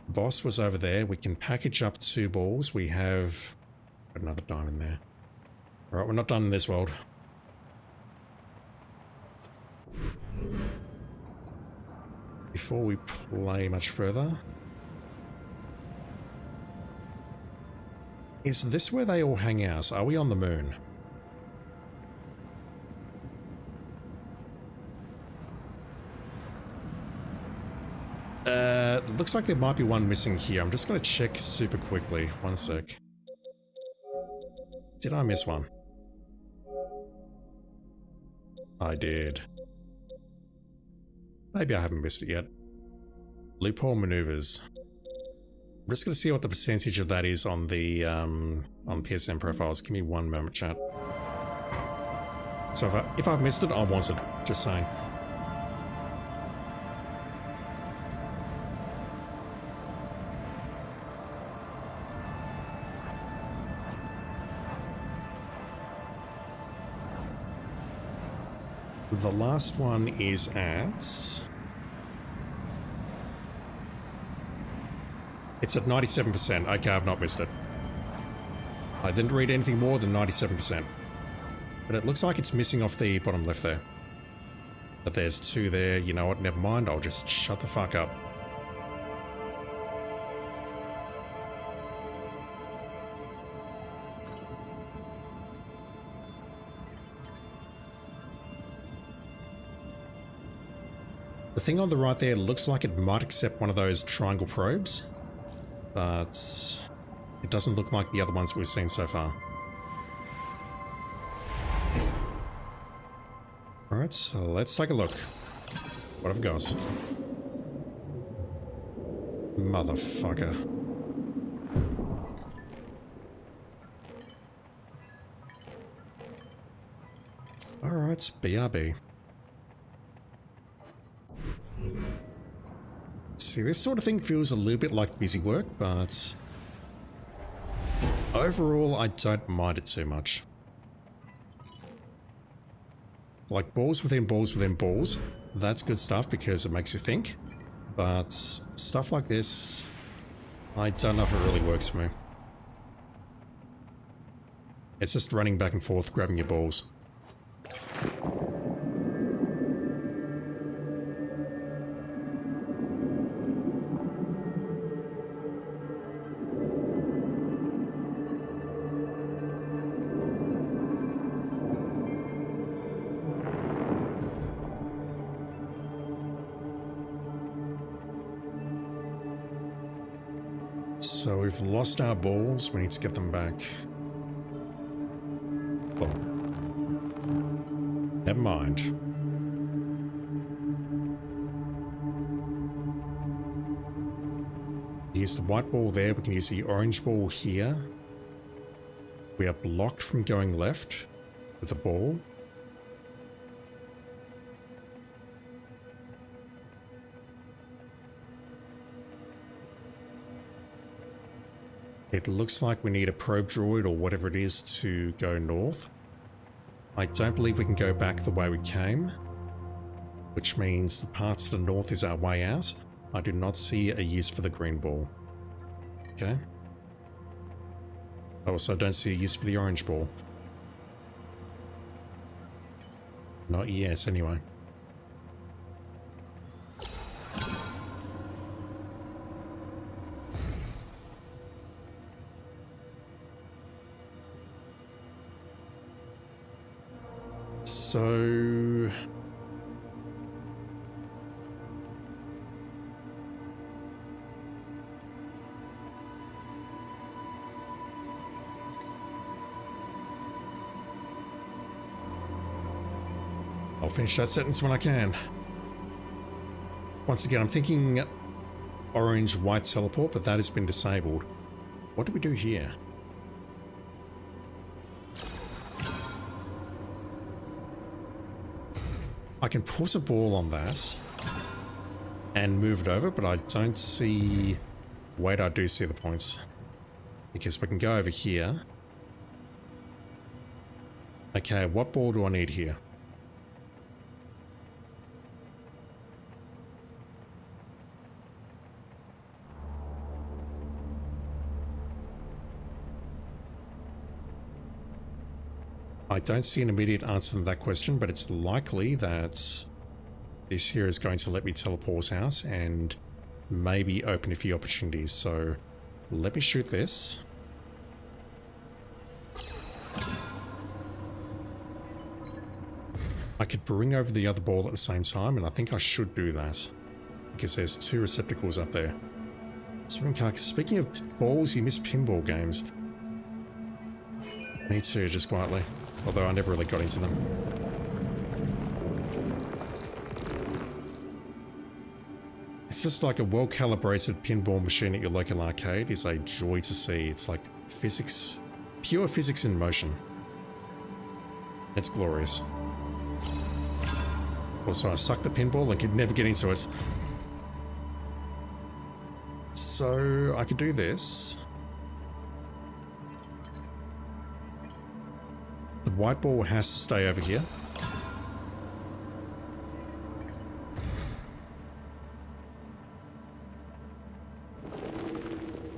The boss was over there. We can package up 2 balls. We have another diamond there. Alright, we're not done in this world. Before we play much further, is this where they all hang out? Are we on the moon? Looks like there might be one missing here. I'm just gonna check super quickly. One sec. Did I miss one? I did. Maybe I haven't missed it yet. Loophole maneuvers. I'm just gonna see what the percentage of that is on the on PSN profiles. Give me one moment, chat. So if I've missed it, I want it. Just saying. The last one is at... It's at 97%. Okay, I've not missed it. I didn't read anything more than 97%. But it looks like it's missing off the bottom left there. But there's two there. You know what? Never mind. I'll just shut the fuck up. The thing on the right there looks like it might accept one of those triangle probes, but it doesn't look like the other ones we've seen so far. Alright, so let's take a look. What have we got? Motherfucker. Alright, BRB. See, this sort of thing feels a little bit like busy work, but overall I don't mind it too much. Like balls within balls within balls, that's good stuff because it makes you think, but stuff like this, I don't know if it really works for me. It's just running back and forth, grabbing your balls. So we've lost our balls, we need to get them back. Well, never mind. Use the white ball there, we can use the orange ball here. We are blocked from going left with the ball. It looks like we need a probe droid or whatever it is to go north. I don't believe we can go back the way we came, which means the path to the north is our way out. I do not see a use for the green ball. Okay. I also don't see a use for the orange ball. Not yet, anyway. So... I'll finish that sentence when I can. Once again, I'm thinking orange-white teleport, but that has been disabled. What do we do here? I can put a ball on that and move it over, but I don't see... Wait, I do see the points. Because we can go over here. Okay, what ball do I need here? I don't see an immediate answer to that question, but it's likely that this here is going to let me teleport out and maybe open a few opportunities. So let me shoot this. I could bring over the other ball at the same time, and I think I should do that. because there's 2 receptacles up there. Speaking of balls, you miss pinball games. Me too, just quietly. Although I never really got into them. It's just like a well-calibrated pinball machine at your local arcade is a joy to see. It's like physics, pure physics in motion. It's glorious. Also, I sucked the pinball and could never get into it. So, I could do this. The white ball has to stay over here.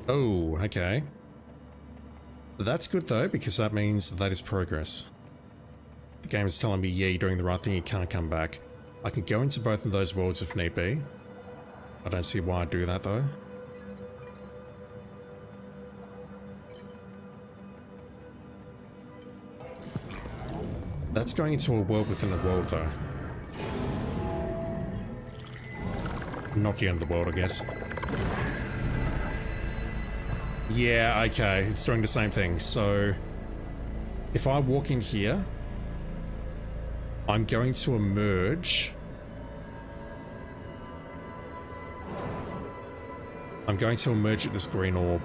Oh, okay. That's good though, because that means that is progress. The game is telling me, yeah, you're doing the right thing, you can't come back. I can go into both of those worlds if need be. I don't see why I'd do that though. That's going into a world within a world though. Not the end of the world, I guess. Yeah, okay, it's doing the same thing. So, if I walk in here, I'm going to emerge. I'm going to emerge at this green orb.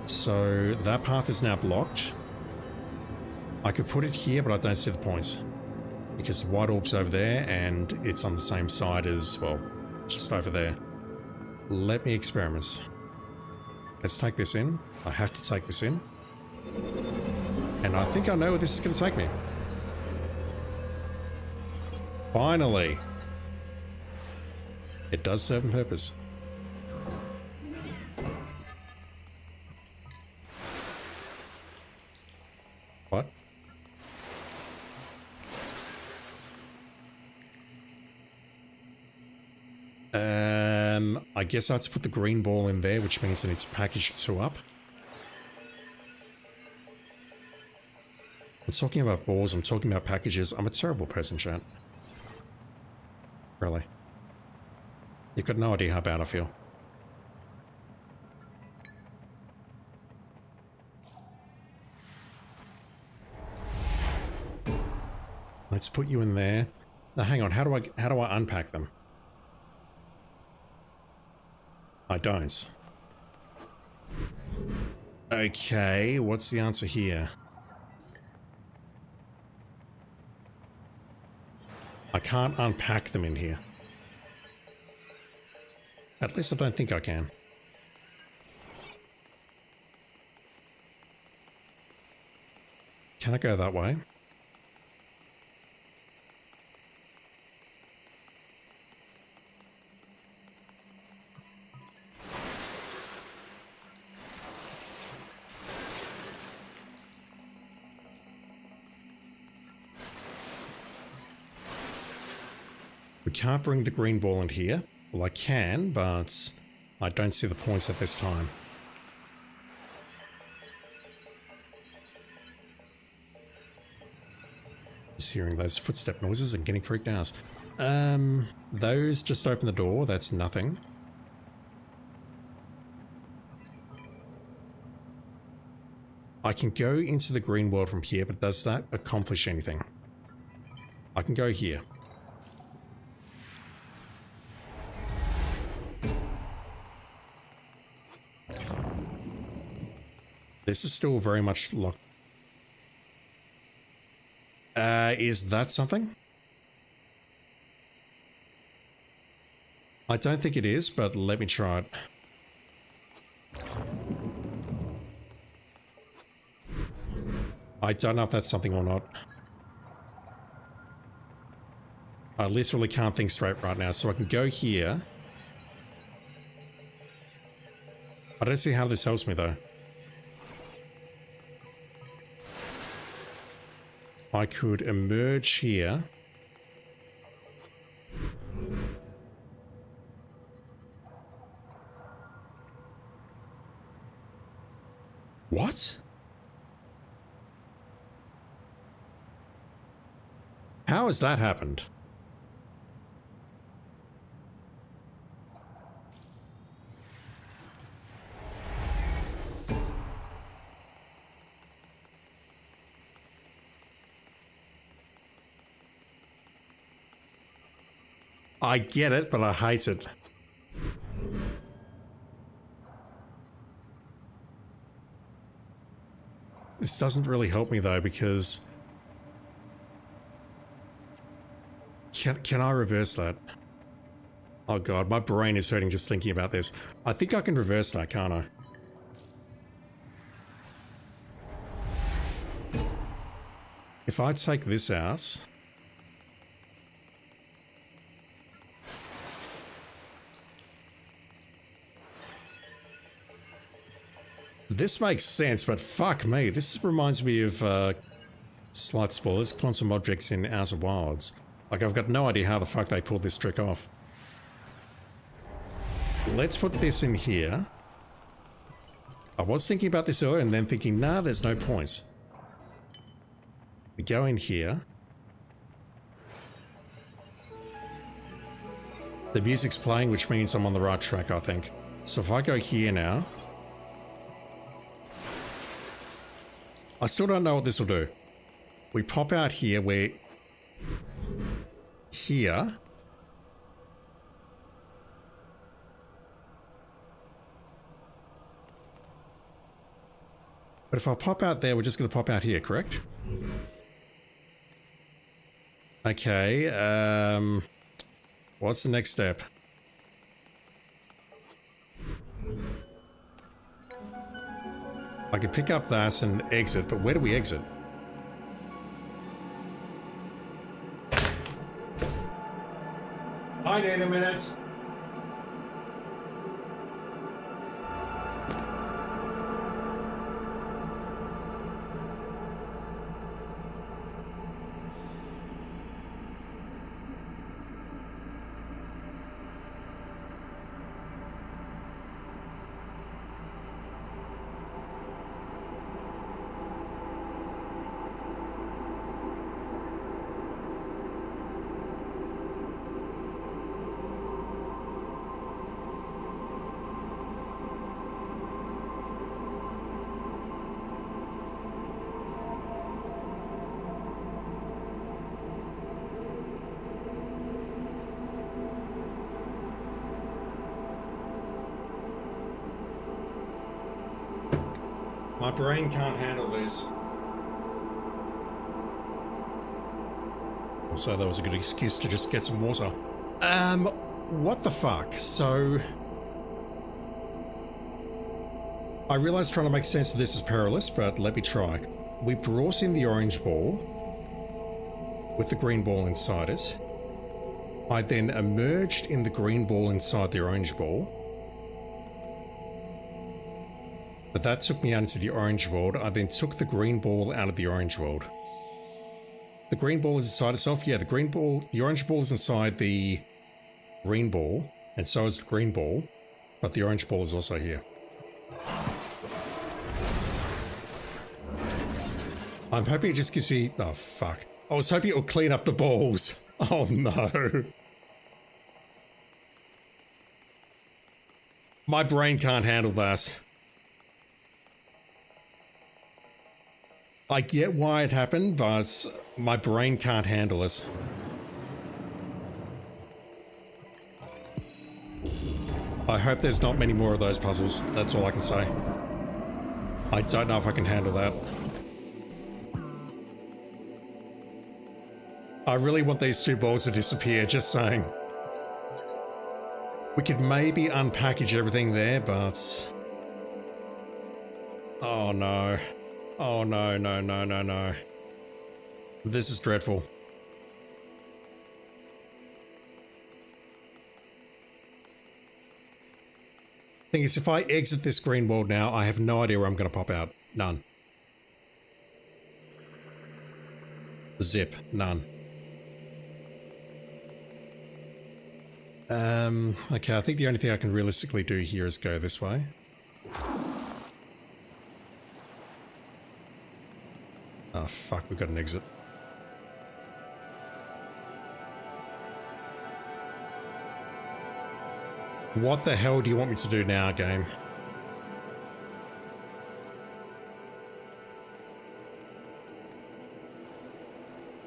So, that path is now blocked. I could put it here, but I don't see the point. Because the white orb's over there, and it's on the same side as, well, just over there. Let me experiment. Let's take this in. I have to take this in. And I think I know where this is going to take me. Finally! It does serve a purpose. What? I guess I have to put the green ball in there, which means I need to package the 2 up. I'm talking about balls, I'm talking about packages. I'm a terrible person, chat. Really. You've got no idea how bad I feel. Let's put you in there. Now hang on, how do I unpack them? I don't. Okay, what's the answer here? I can't unpack them in here. At least I don't think I can. Can I go that way? We can't bring the green ball in here. Well, I can, but I don't see the points at this time. Just hearing those footstep noises and getting freaked out. Those just open the door. That's nothing. I can go into the green world from here, but does that accomplish anything? I can go here. This is still very much locked. Is that something? I don't think it is, but let me try it. I don't know if that's something or not. I literally can't think straight right now, so I can go here. I don't see how this helps me though. I could emerge here. What? How has that happened? I get it, but I hate it. This doesn't really help me though, because... Can I reverse that? Oh god, my brain is hurting just thinking about this. I think I can reverse that, can't I? If I take this out... This makes sense, but fuck me. This reminds me of slight spoilers, quantum objects in Outer Wilds. Like, I've got no idea how the fuck they pulled this trick off. Let's put this in here. I was thinking about this earlier and then thinking, nah, there's no points. We go in here. The music's playing, which means I'm on the right track, I think. So if I go here now... I still don't know what this will do. We pop out here, we're... here. But if I pop out there, we're just going to pop out here, correct? Okay, what's the next step? I can pick up that and exit, but where do we exit? I need a minute. My brain can't handle this. Also, that was a good excuse to just get some water. What the fuck? So... I realize trying to make sense of this is perilous, but let me try. We brought in the orange ball with the green ball inside it. I then emerged in the green ball inside the orange ball. But that took me out into the orange world. I then took the green ball out of the orange world. The green ball is inside itself. Yeah, the orange ball is inside the green ball, and so is the green ball, but the orange ball is also here. I'm hoping it just gives me... Oh, fuck. I was hoping it would clean up the balls. Oh, no. My brain can't handle that. I get why it happened, but my brain can't handle it. I hope there's not many more of those puzzles. That's all I can say. I don't know if I can handle that. I really want these two balls to disappear, just saying. We could maybe unpackage everything there, but... Oh no. Oh no, no, no, no, no. This is dreadful. Thing is, if I exit this green world now, I have no idea where I'm going to pop out. None. Zip. None. Okay, I think the only thing I can realistically do here is go this way. Oh fuck, we've got an exit. What the hell do you want me to do now, game?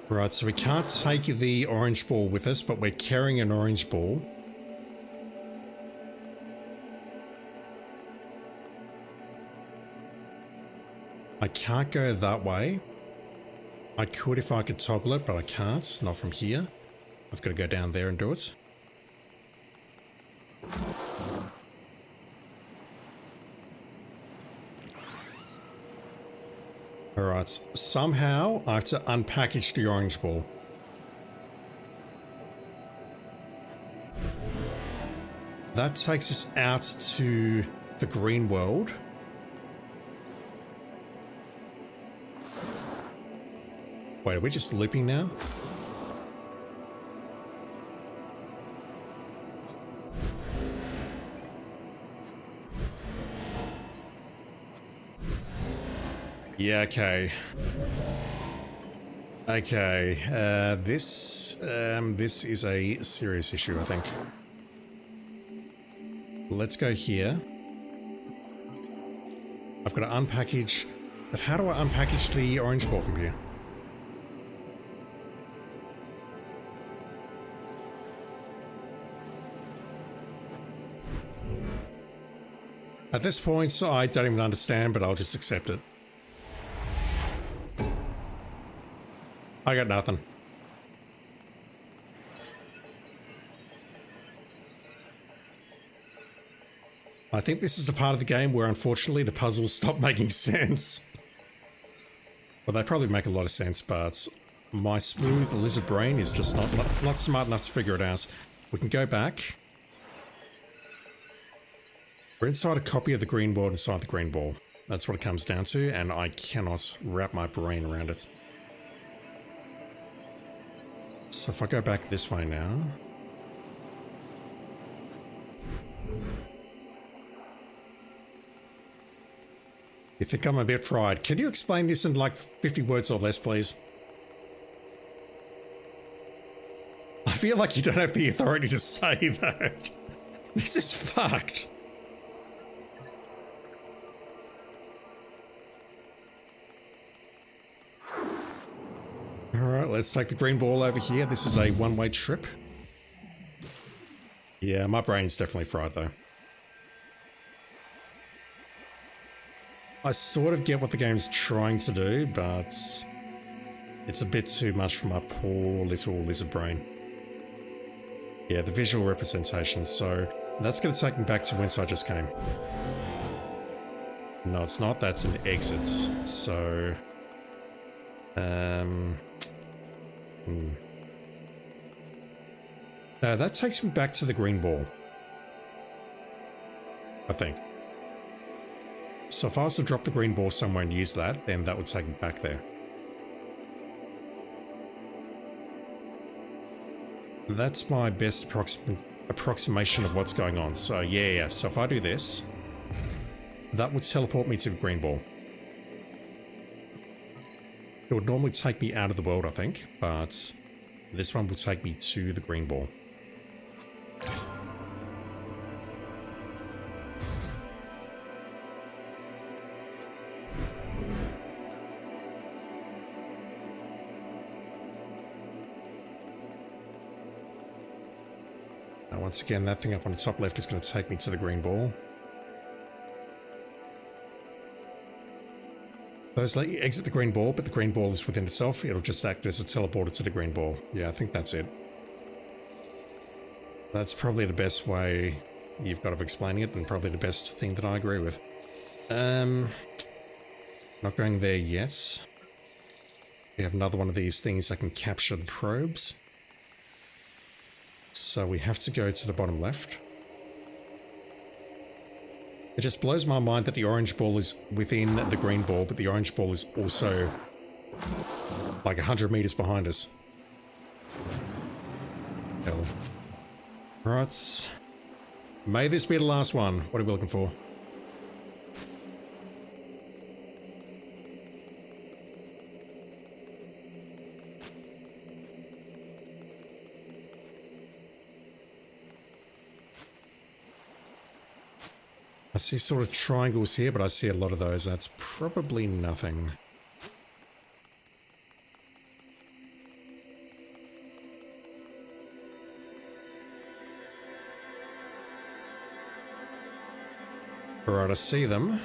Right, so we can't take the orange ball with us, but we're carrying an orange ball. I can't go that way. I could if I could toggle it, but I can't. Not from here. I've got to go down there and do it. Alright, somehow I have to unpackage the orange ball. That takes us out to the green world. Wait, are we just looping now? Yeah, okay. Okay, this is a serious issue, I think. Let's go here. I've got to unpackage, but how do I unpackage the orange ball from here? At this point, I don't even understand, but I'll just accept it. I got nothing. I think this is the part of the game where, unfortunately, the puzzles stop making sense. Well, they probably make a lot of sense, but my smooth lizard brain is just not smart enough to figure it out. We can go back. We're inside a copy of the green world inside the green ball. That's what it comes down to, and I cannot wrap my brain around it. So if I go back this way now... You think I'm a bit fried. Can you explain this in like 50 words or less, please? I feel like you don't have the authority to say that. This is fucked. Alright, let's take the green ball over here. This is a one-way trip. Yeah, my brain's definitely fried though. I sort of get what the game's trying to do, but it's a bit too much for my poor little lizard brain. Yeah, the visual representation, so that's going to take me back to whence I just came. No, it's not. That's an exit. So... that takes me back to the green ball. I think. So if I was to drop the green ball somewhere and use that, then that would take me back there. That's my best approximation of what's going on. So yeah. So if I do this, that would teleport me to the green ball. It would normally take me out of the world, I think, but this one will take me to the green ball. Now, once again, that thing up on the top left is going to take me to the green ball. Those let you exit the green ball, but the green ball is within itself. It'll just act as a teleporter to the green ball. Yeah, I think that's it. That's probably the best way you've got of explaining it, and probably the best thing that I agree with. Not going there yet. We have another one of these things that can capture the probes. So we have to go to the bottom left. It just blows my mind that the orange ball is within the green ball, but the orange ball is also like 100 meters behind us. Hell. Right. May this be the last one. What are we looking for? I see sort of triangles here, but I see a lot of those. That's probably nothing. Alright, I see them.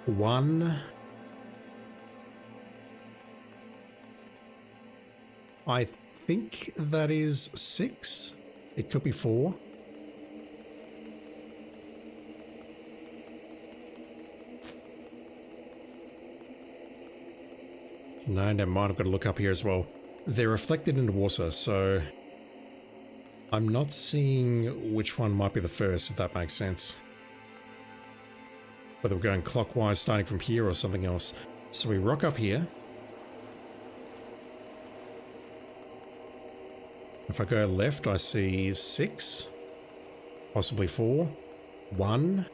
1. I think that is 6. It could be 4. No, never mind. I've got to look up here as well. They're reflected into water, so I'm not seeing which one might be the first, if that makes sense. Whether we're going clockwise starting from here or something else. So we rock up here. If I go left, I see 6, possibly 4, 1.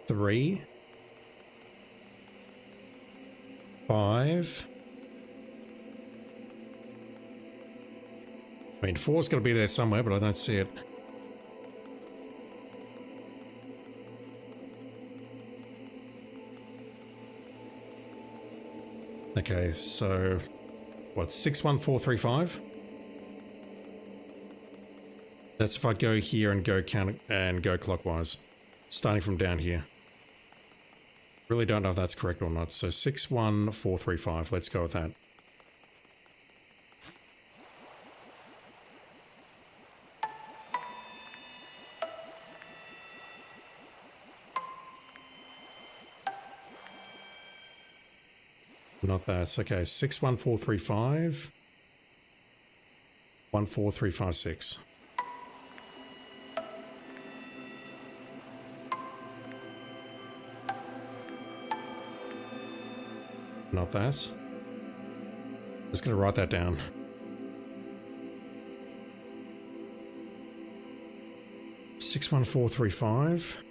Three, 5. I mean, 4's got to be there somewhere, but I don't see it. Okay, so what? 61435. That's if I go here and go count and go clockwise, starting from down here. Really don't know if that's correct or not. So 61435. Let's go with that. Not that. Okay, 61435. 14356. Not that. Just gonna write that down. Six 14335.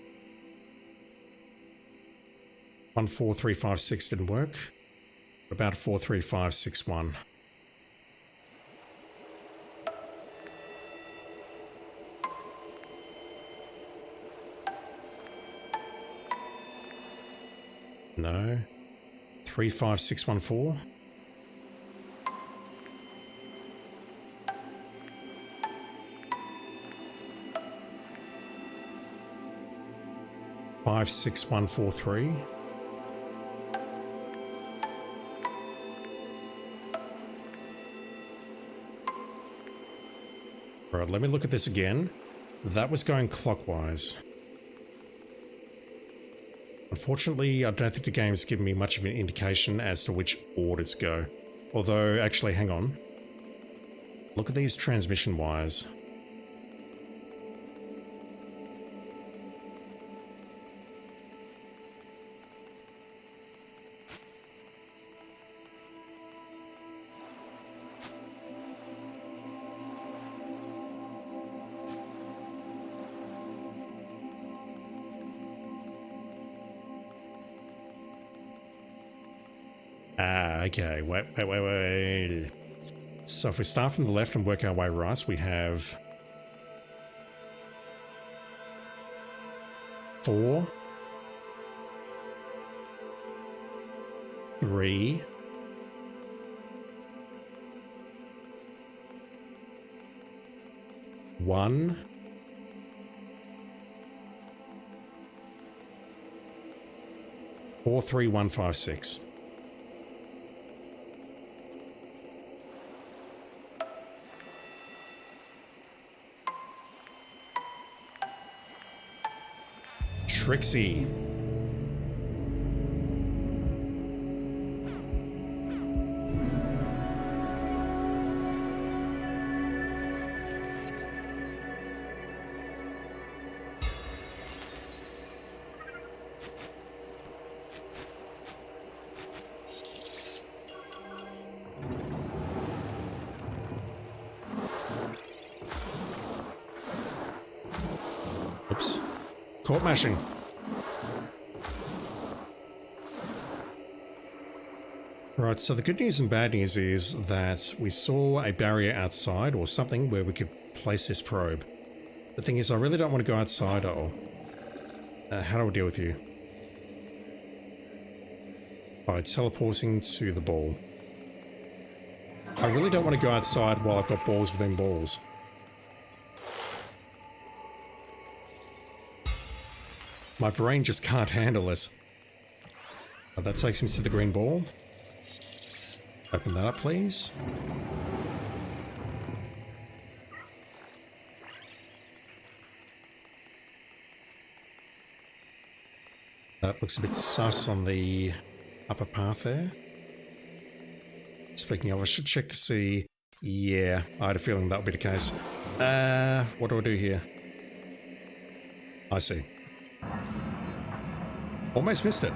14356 didn't work. What about 43561? No. 35614. Five 6143. Right, let me look at this again. That was going clockwise. Unfortunately, I don't think the game's given me much of an indication as to which orders go. Although, actually, hang on. Look at these transmission wires. Okay, wait. So if we start from the left and work our way right, we have 4, 3, 1, 43156. Trixie. Oops. Court mashing. Right, so the good news and bad news is that we saw a barrier outside or something where we could place this probe. The thing is, I really don't want to go outside at all. How do I deal with you? By teleporting to the ball. I really don't want to go outside while I've got balls within balls. My brain just can't handle this. But that takes me to the green ball. Open that up, please. That looks a bit sus on the upper path there. Speaking of, I should check to see... Yeah, I had a feeling that would be the case. What do I do here? I see. Almost missed it.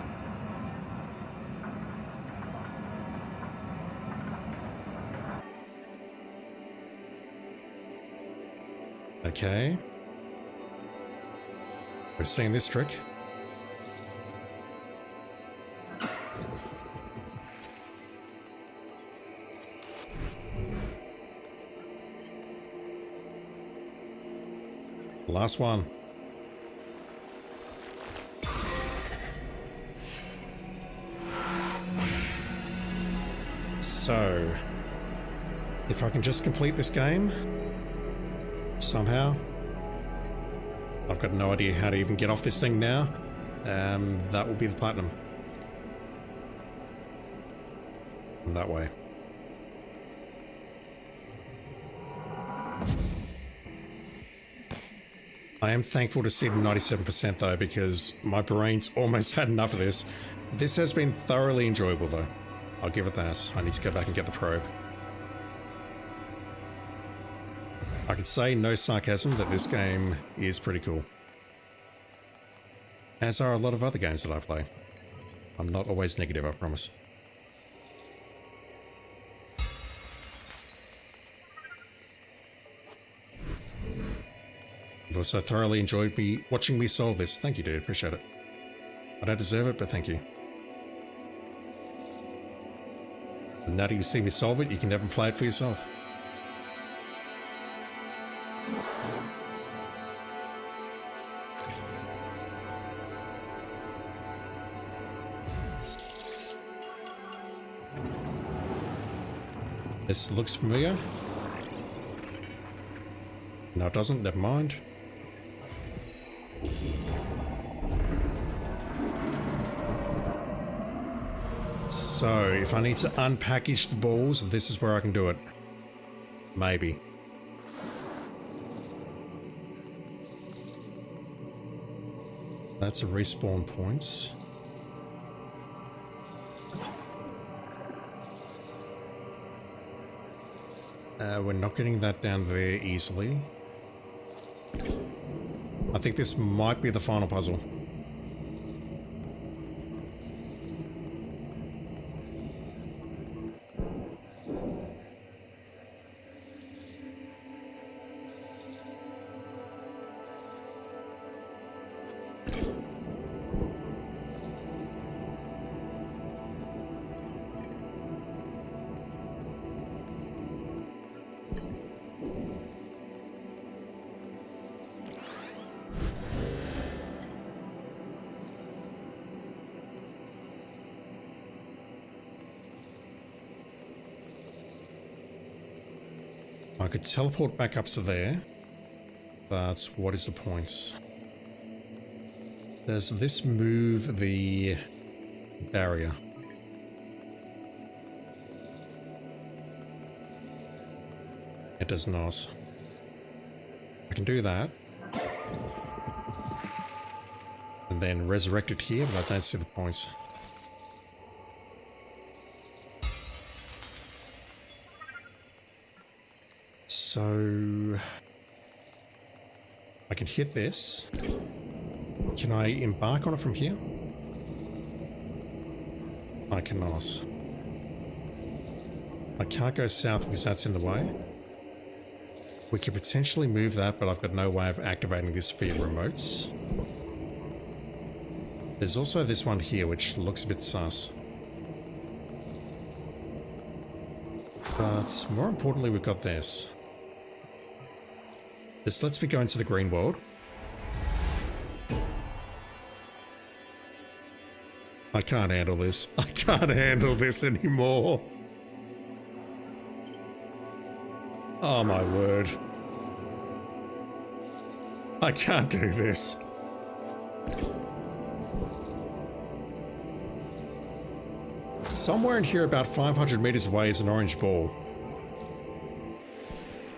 Okay. We're seeing this trick. Last one. So, if I can just complete this game somehow, I've got no idea how to even get off this thing now. That will be the platinum. And that way. I am thankful to see the 97% though, because my brain's almost had enough of this. This has been thoroughly enjoyable though. I'll give it that. I need to go back and get the probe. I could say, no sarcasm, that this game is pretty cool. As are a lot of other games that I play. I'm not always negative, I promise. You've also thoroughly enjoyed watching me solve this. Thank you, dude. Appreciate it. I don't deserve it, but thank you. And now that you see me solve it, you can never play it for yourself. This looks familiar. No, it doesn't. Never mind. So, if I need to unpackage the balls, this is where I can do it. Maybe. That's a respawn points. We're not getting that down there easily. I think this might be the final puzzle. I could teleport back up to there, but what is the point? Does this move the barrier? It does not. I can do that. And then resurrect it here, but I don't see the points. So I can hit this. Can I embark on it from here? I cannot. I can't go south because that's in the way. We could potentially move that, but I've got no way of activating this via remotes. There's also this one here, which looks a bit sus. But more importantly, we've got this. This lets me go into the green world. I can't handle this. I can't handle this anymore. Oh my word. I can't do this. Somewhere in here about 500 meters away is an orange ball.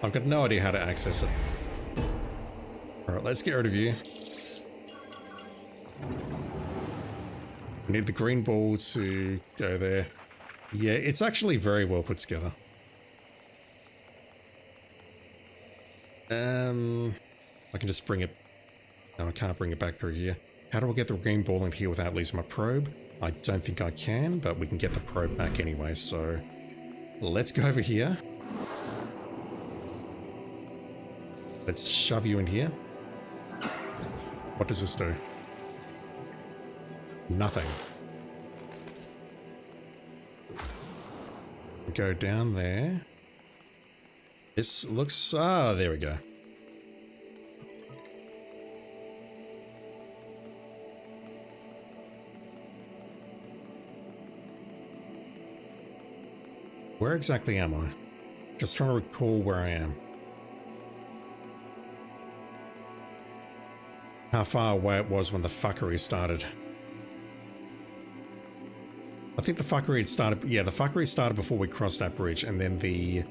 I've got no idea how to access it. Alright, let's get rid of you. We need the green ball to go there. Yeah, it's actually very well put together. I can just bring it... No, I can't bring it back through here. How do I get the green ball in here without losing my probe? I don't think I can, but we can get the probe back anyway, so... Let's go over here. Let's shove you in here. What does this do? Nothing. Go down there. This looks... Ah, there we go. Where exactly am I? Just trying to recall where I am. How far away it was when the fuckery started. I think the fuckery had started... Yeah, the fuckery started before we crossed that bridge, and then the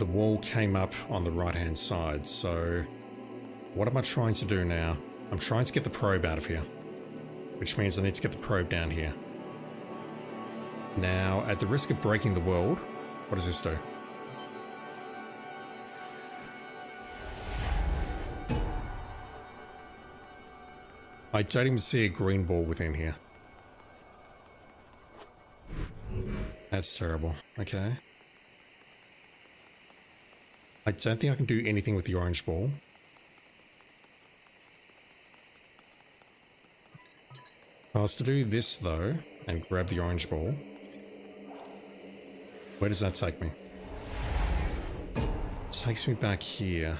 wall came up on the right-hand side, so... What am I trying to do now? I'm trying to get the probe out of here. Which means I need to get the probe down here. Now, at the risk of breaking the world, what does this do? I don't even see a green ball within here. That's terrible. Okay. I don't think I can do anything with the orange ball. If I was to do this, though, and grab the orange ball, where does that take me? It takes me back here.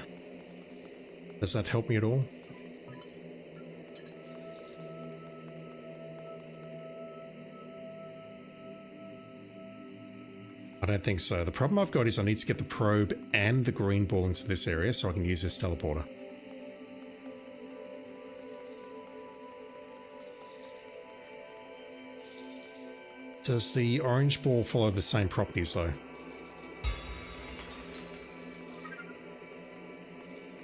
Does that help me at all? I don't think so. The problem I've got is I need to get the probe and the green ball into this area so I can use this teleporter. Does the orange ball follow the same properties though?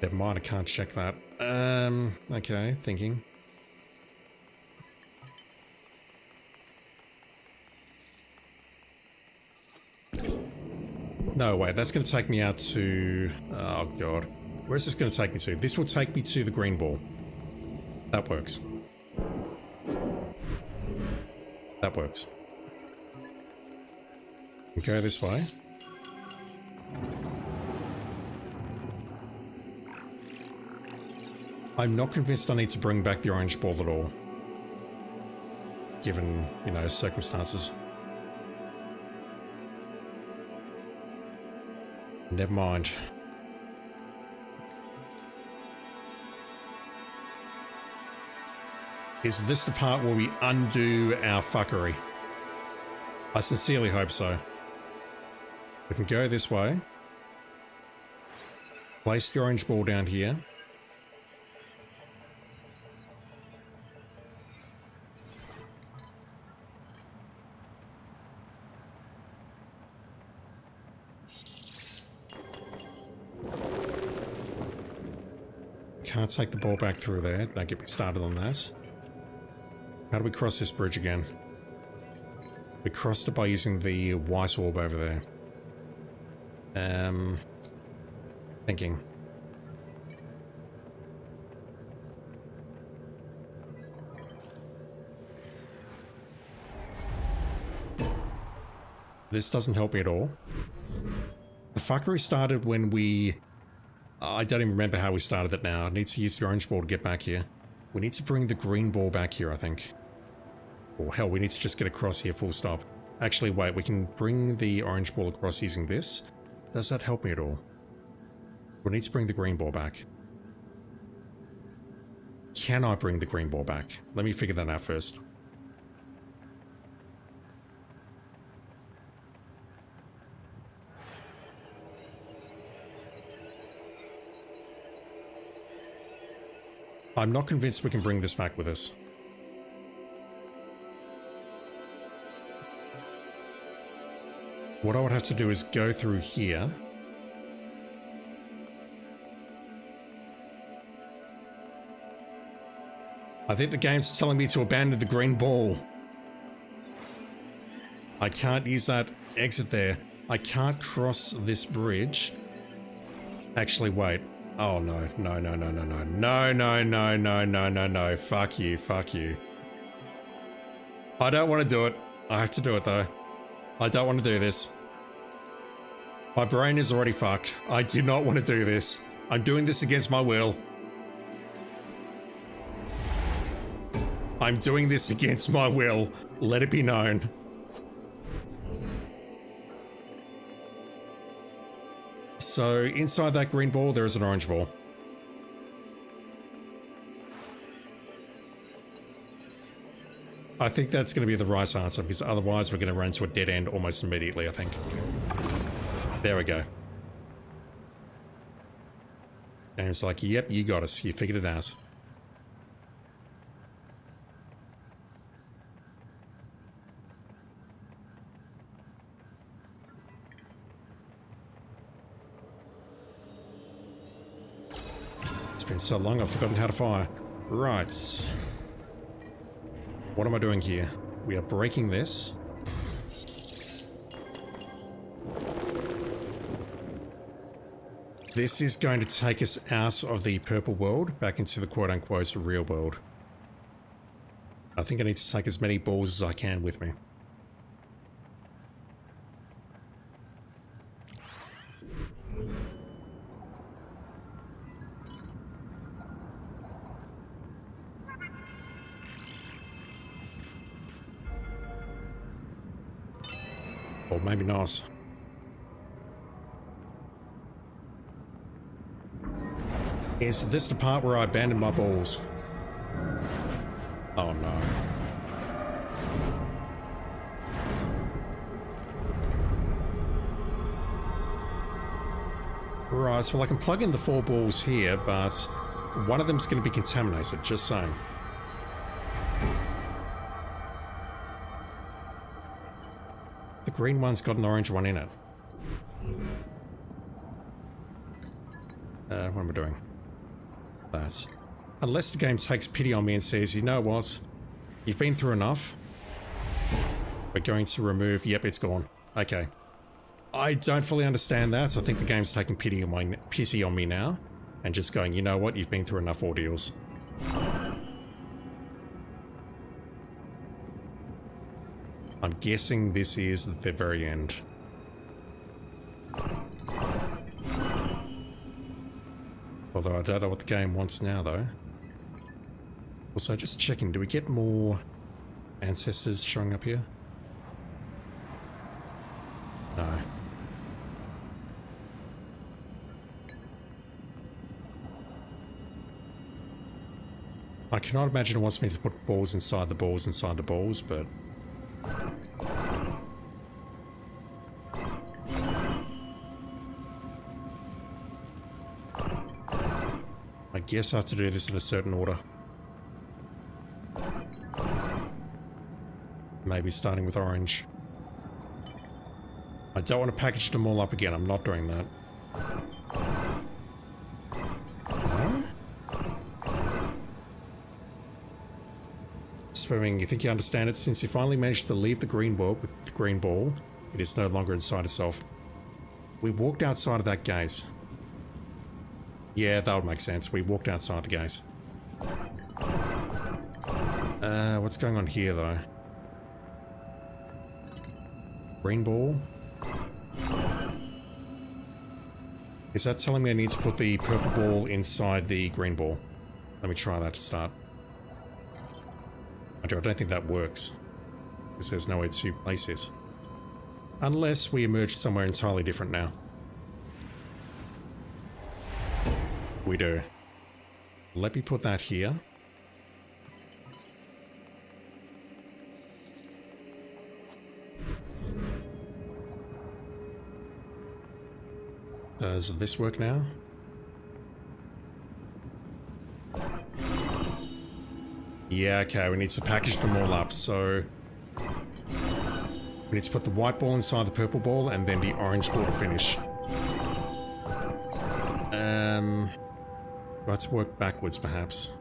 Never mind, I can't check that. Okay, thinking. No, wait, that's going to take me out to... Oh, God. Where's this going to take me to? This will take me to the green ball. That works. That works. Go this way. I'm not convinced I need to bring back the orange ball at all. Given, you know, circumstances. Never mind. Is this the part where we undo our fuckery? I sincerely hope so. We can go this way. Place the orange ball down here. Can't take the ball back through there. Don't get me started on that. How do we cross this bridge again? We crossed it by using the white orb over there. Thinking. This doesn't help me at all. The fuckery started when we... I don't even remember how we started it now. I need to use the orange ball to get back here. We need to bring the green ball back here, I think. Or hell, we need to just get across here full stop. Actually, wait, we can bring the orange ball across using this. Does that help me at all? We need to bring the green ball back. Can I bring the green ball back? Let me figure that out first. I'm not convinced we can bring this back with us. What I would have to do is go through here. I think the game's telling me to abandon the green ball. I can't use that exit there. I can't cross this bridge. Actually, wait. Oh, no. No, no, no, no, no. No, no, no, no, no, no, no. Fuck you, fuck you. I don't want to do it. I have to do it, though. I don't want to do this. My brain is already fucked. I do not want to do this. I'm doing this against my will. I'm doing this against my will. Let it be known. So, inside that green ball, there is an orange ball. I think that's going to be the right answer, because otherwise we're going to run into a dead end almost immediately, I think. There we go. And it's like, yep, you got us. You figured it out. It's been so long, I've forgotten how to fire. Right. What am I doing here? We are breaking this. This is going to take us out of the purple world, back into the quote-unquote real world. I think I need to take as many balls as I can with me. Or maybe not. Is this the part where I abandoned my balls? Oh no. Right, so I can plug in the 4 balls here, but one of them's going to be contaminated, just saying. The green one's got an orange one in it. What am I doing? That. Unless the game takes pity on me and says, you know what? You've been through enough. We're going to remove... Yep, it's gone. Okay. I don't fully understand that. I think the game's taking pity on me now. And just going, you know what? You've been through enough ordeals. I'm guessing this is the very end. Although I don't know what the game wants now, though. Also, just checking, do we get more ancestors showing up here? No. I cannot imagine it wants me to put balls inside the balls inside the balls, but... I guess I have to do this in a certain order. Maybe starting with orange. I don't want to package them all up again, I'm not doing that. No? Swimming, you think you understand it? Since you finally managed to leave the green ball with the green ball, it is no longer inside itself. We walked outside of that gate. Yeah, that would make sense. We walked outside the gate. What's going on here, though? Green ball? Is that telling me I need to put the purple ball inside the green ball? Let me try that to start. I don't think that works. Because there's nowhere to place it. Unless we emerge somewhere entirely different now. We do. Let me put that here. Does this work now? Yeah, okay, we need to package them all up, so... We need to put the white ball inside the purple ball, and then the orange ball to finish. Let's work backwards, perhaps.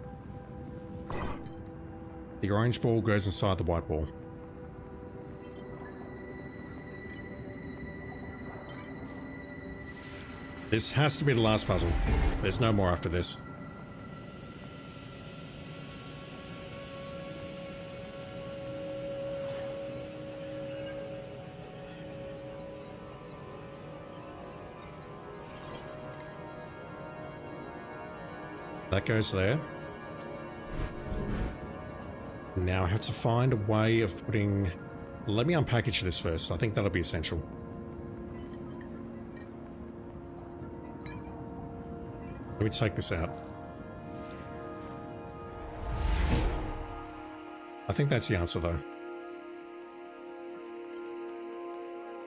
The orange ball goes inside the white ball. This has to be the last puzzle. There's no more after this. That goes there. Now I have to find a way of putting... Let me unpackage this first. I think that'll be essential. Let me take this out. I think that's the answer, though.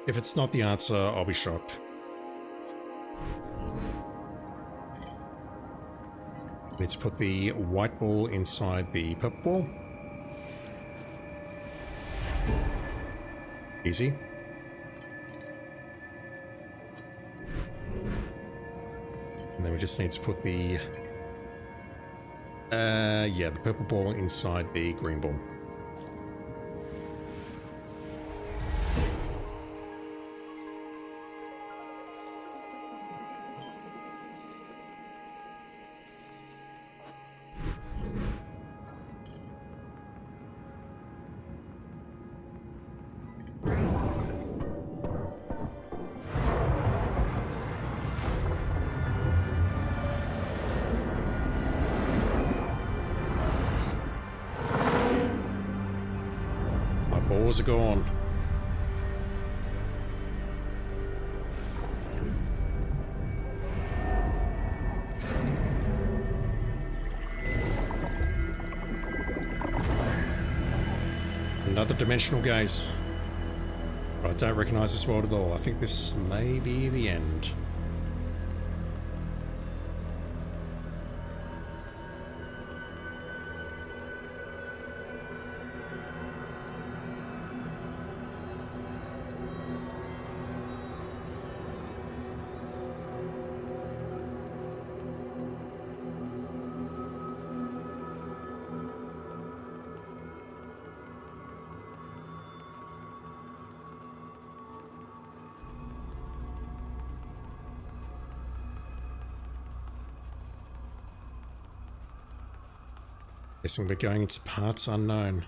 If it's not the answer, I'll be shocked. Let's put the white ball inside the purple ball. Easy. And then we just need to put the... yeah, the purple ball inside the green ball. Balls are gone. Another dimensional gaze. But I don't recognize this world at all. I think this may be the end. Guessing we're going into parts unknown.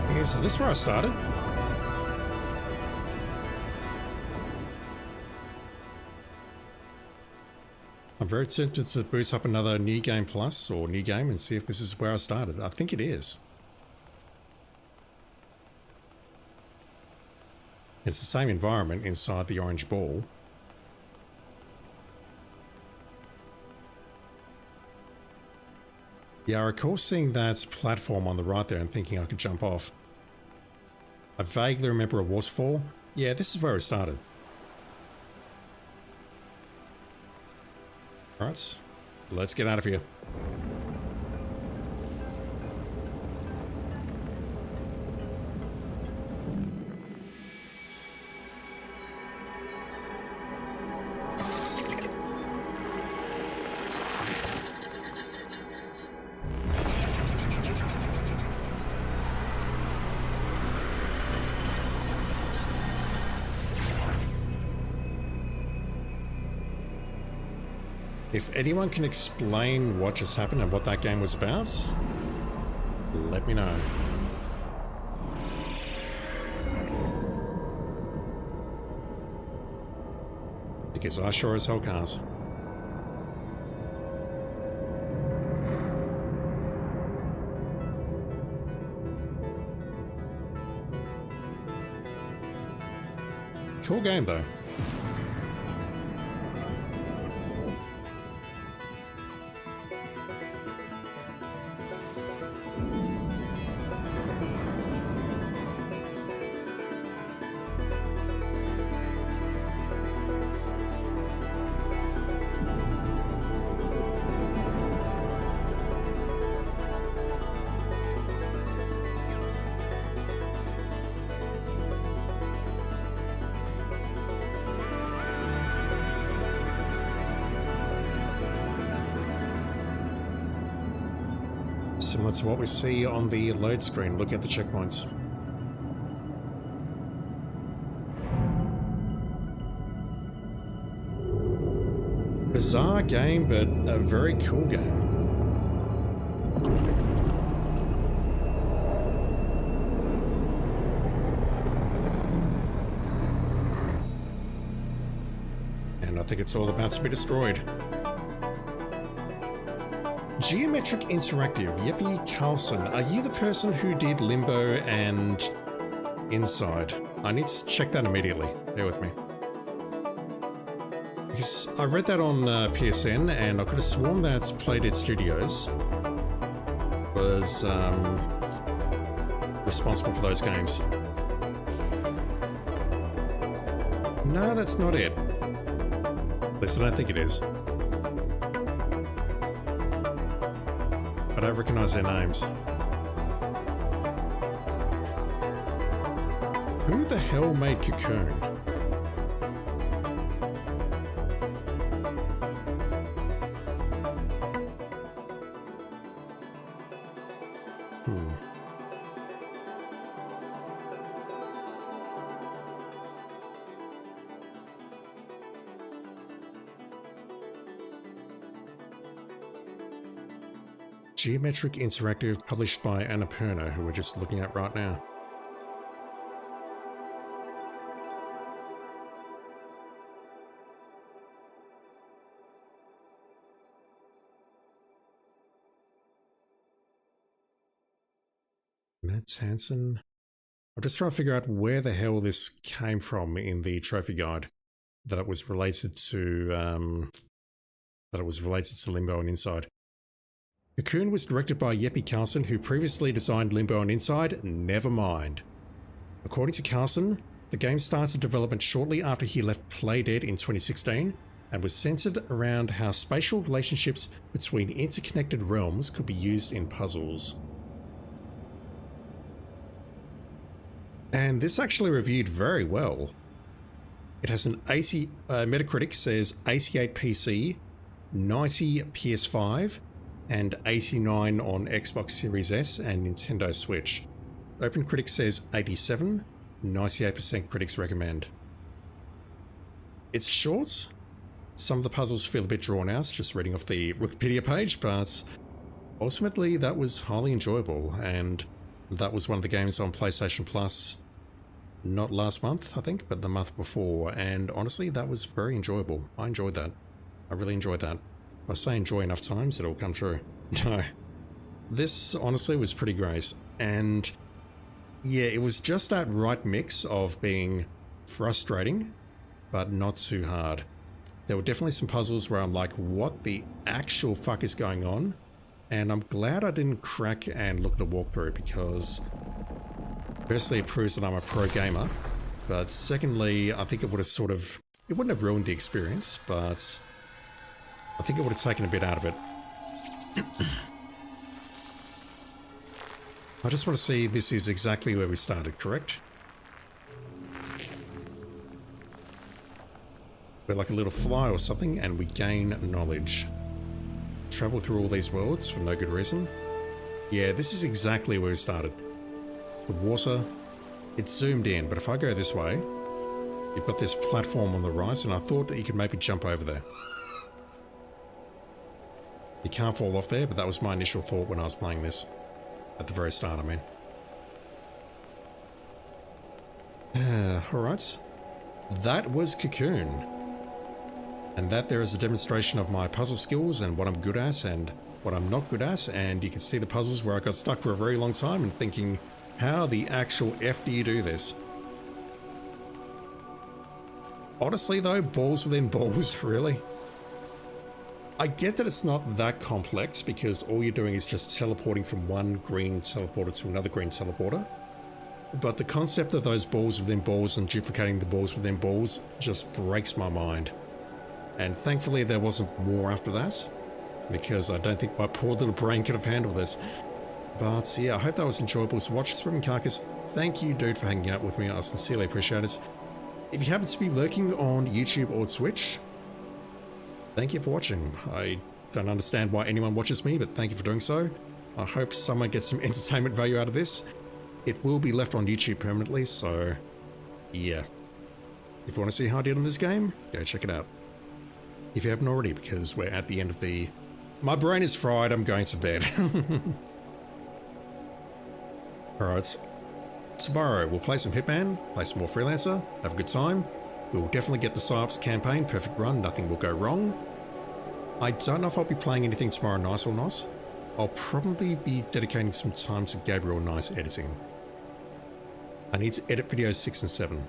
Okay, so this is where I started. I'm very tempted to boost up another New Game Plus or New Game and see if this is where I started. I think it is. It's the same environment inside the orange ball. Yeah, I recall seeing that platform on the right there and thinking I could jump off. I vaguely remember a waterfall. Yeah, this is where it started. Alright, let's get out of here. If anyone can explain what just happened and what that game was about, let me know. Because I sure as hell can't. Cool game though. Similar to what we see on the load screen, looking at the checkpoints. Bizarre game, but a very cool game. And I think it's all about to be destroyed. Geometric Interactive, Jeppe Carlson. Are you the person who did Limbo and Inside? I need to check that immediately. Bear with me. Because I read that on PSN and I could have sworn that Playdead Studios was responsible for those games. No, that's not it. At least I don't think it is. I don't recognize their names. Who the hell made Cocoon? Geometric Interactive, published by Annapurna, who we're just looking at right now. Mads Hansen. I'm just trying to figure out where the hell this came from in the trophy guide. That it was related to Limbo and Inside. Cocoon was directed by Jeppe Carlson, who previously designed Limbo and Inside, Nevermind. According to Carlson, the game started development shortly after he left Playdead in 2016 and was centered around how spatial relationships between interconnected realms could be used in puzzles. And this actually reviewed very well. It has an 80, Metacritic says 88 PC, 90 PS5, and 89 on Xbox Series S and Nintendo Switch. OpenCritic says 87, 98% critics recommend. It's short. Some of the puzzles feel a bit drawn out, just reading off the Wikipedia page, but ultimately that was highly enjoyable, and that was one of the games on PlayStation Plus, not last month, I think, but the month before, and honestly, that was very enjoyable. I enjoyed that. I really enjoyed that. If I say enjoy enough times, it'll come true. No. This, honestly, was pretty great. And yeah, it was just that right mix of being frustrating, but not too hard. There were definitely some puzzles where I'm like, what the actual fuck is going on? And I'm glad I didn't crack and look at the walkthrough, because firstly, it proves that I'm a pro gamer. But secondly, I think it would have it wouldn't have ruined the experience, but I think it would have taken a bit out of it. I just want to see this is exactly where we started, correct? We're like a little fly or something, and we gain knowledge. Travel through all these worlds for no good reason. Yeah, this is exactly where we started. The water, it's zoomed in, but if I go this way, you've got this platform on the right, and I thought that you could maybe jump over there. You can't fall off there, but that was my initial thought when I was playing this. At the very start, I mean. Alright. That was Cocoon. And that there is a demonstration of my puzzle skills and what I'm good at and what I'm not good at. And you can see the puzzles where I got stuck for a very long time and thinking, how the actual F do you do this? Honestly though, balls within balls, really. I get that it's not that complex because all you're doing is just teleporting from one green teleporter to another green teleporter. But the concept of those balls within balls and duplicating the balls within balls just breaks my mind. And thankfully there wasn't more after that, because I don't think my poor little brain could have handled this. But yeah, I hope that was enjoyable. So watch Swimming Carcass. Thank you, dude, for hanging out with me. I sincerely appreciate it. If you happen to be lurking on YouTube or Twitch, thank you for watching. I don't understand why anyone watches me, but thank you for doing so. I hope someone gets some entertainment value out of this. It will be left on YouTube permanently, so yeah. If you want to see how I did on this game, go check it out. If you haven't already, because we're at the end of the... My brain is fried, I'm going to bed. Alright, tomorrow we'll play some Hitman, play some more Freelancer, have a good time. We'll definitely get the PsyOps campaign, perfect run, nothing will go wrong. I don't know if I'll be playing anything tomorrow night or not. I'll probably be dedicating some time to Gabriel Nice editing. I need to edit videos 6 and 7.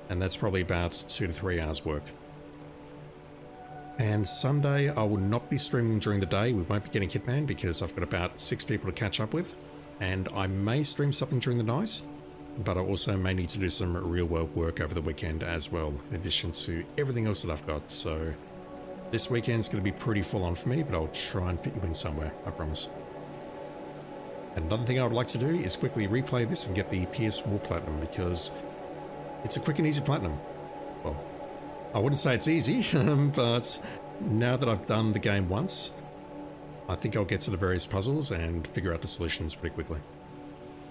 And that's probably about 2 to 3 hours work. And Sunday I will not be streaming during the day. We won't be getting Hitman because I've got about 6 people to catch up with. And I may stream something during the night, but I also may need to do some real world work over the weekend as well, in addition to everything else that I've got. So this weekend's going to be pretty full on for me, but I'll try and fit you in somewhere, I promise. And another thing I would like to do is quickly replay this and get the PS4 Platinum, because it's a quick and easy Platinum. Well, I wouldn't say it's easy, but now that I've done the game once, I think I'll get to the various puzzles and figure out the solutions pretty quickly.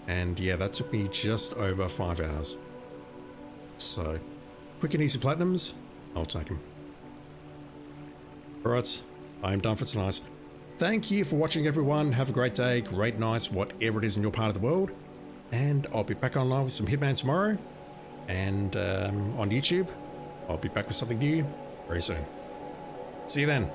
And yeah, that took me just over 5 hours. So, quick and easy Platinums, I'll take them. Alright, I am done for tonight. Thank you for watching, everyone. Have a great day, great night, whatever it is in your part of the world. And I'll be back online with some Hitman tomorrow. And on YouTube, I'll be back with something new very soon. See you then.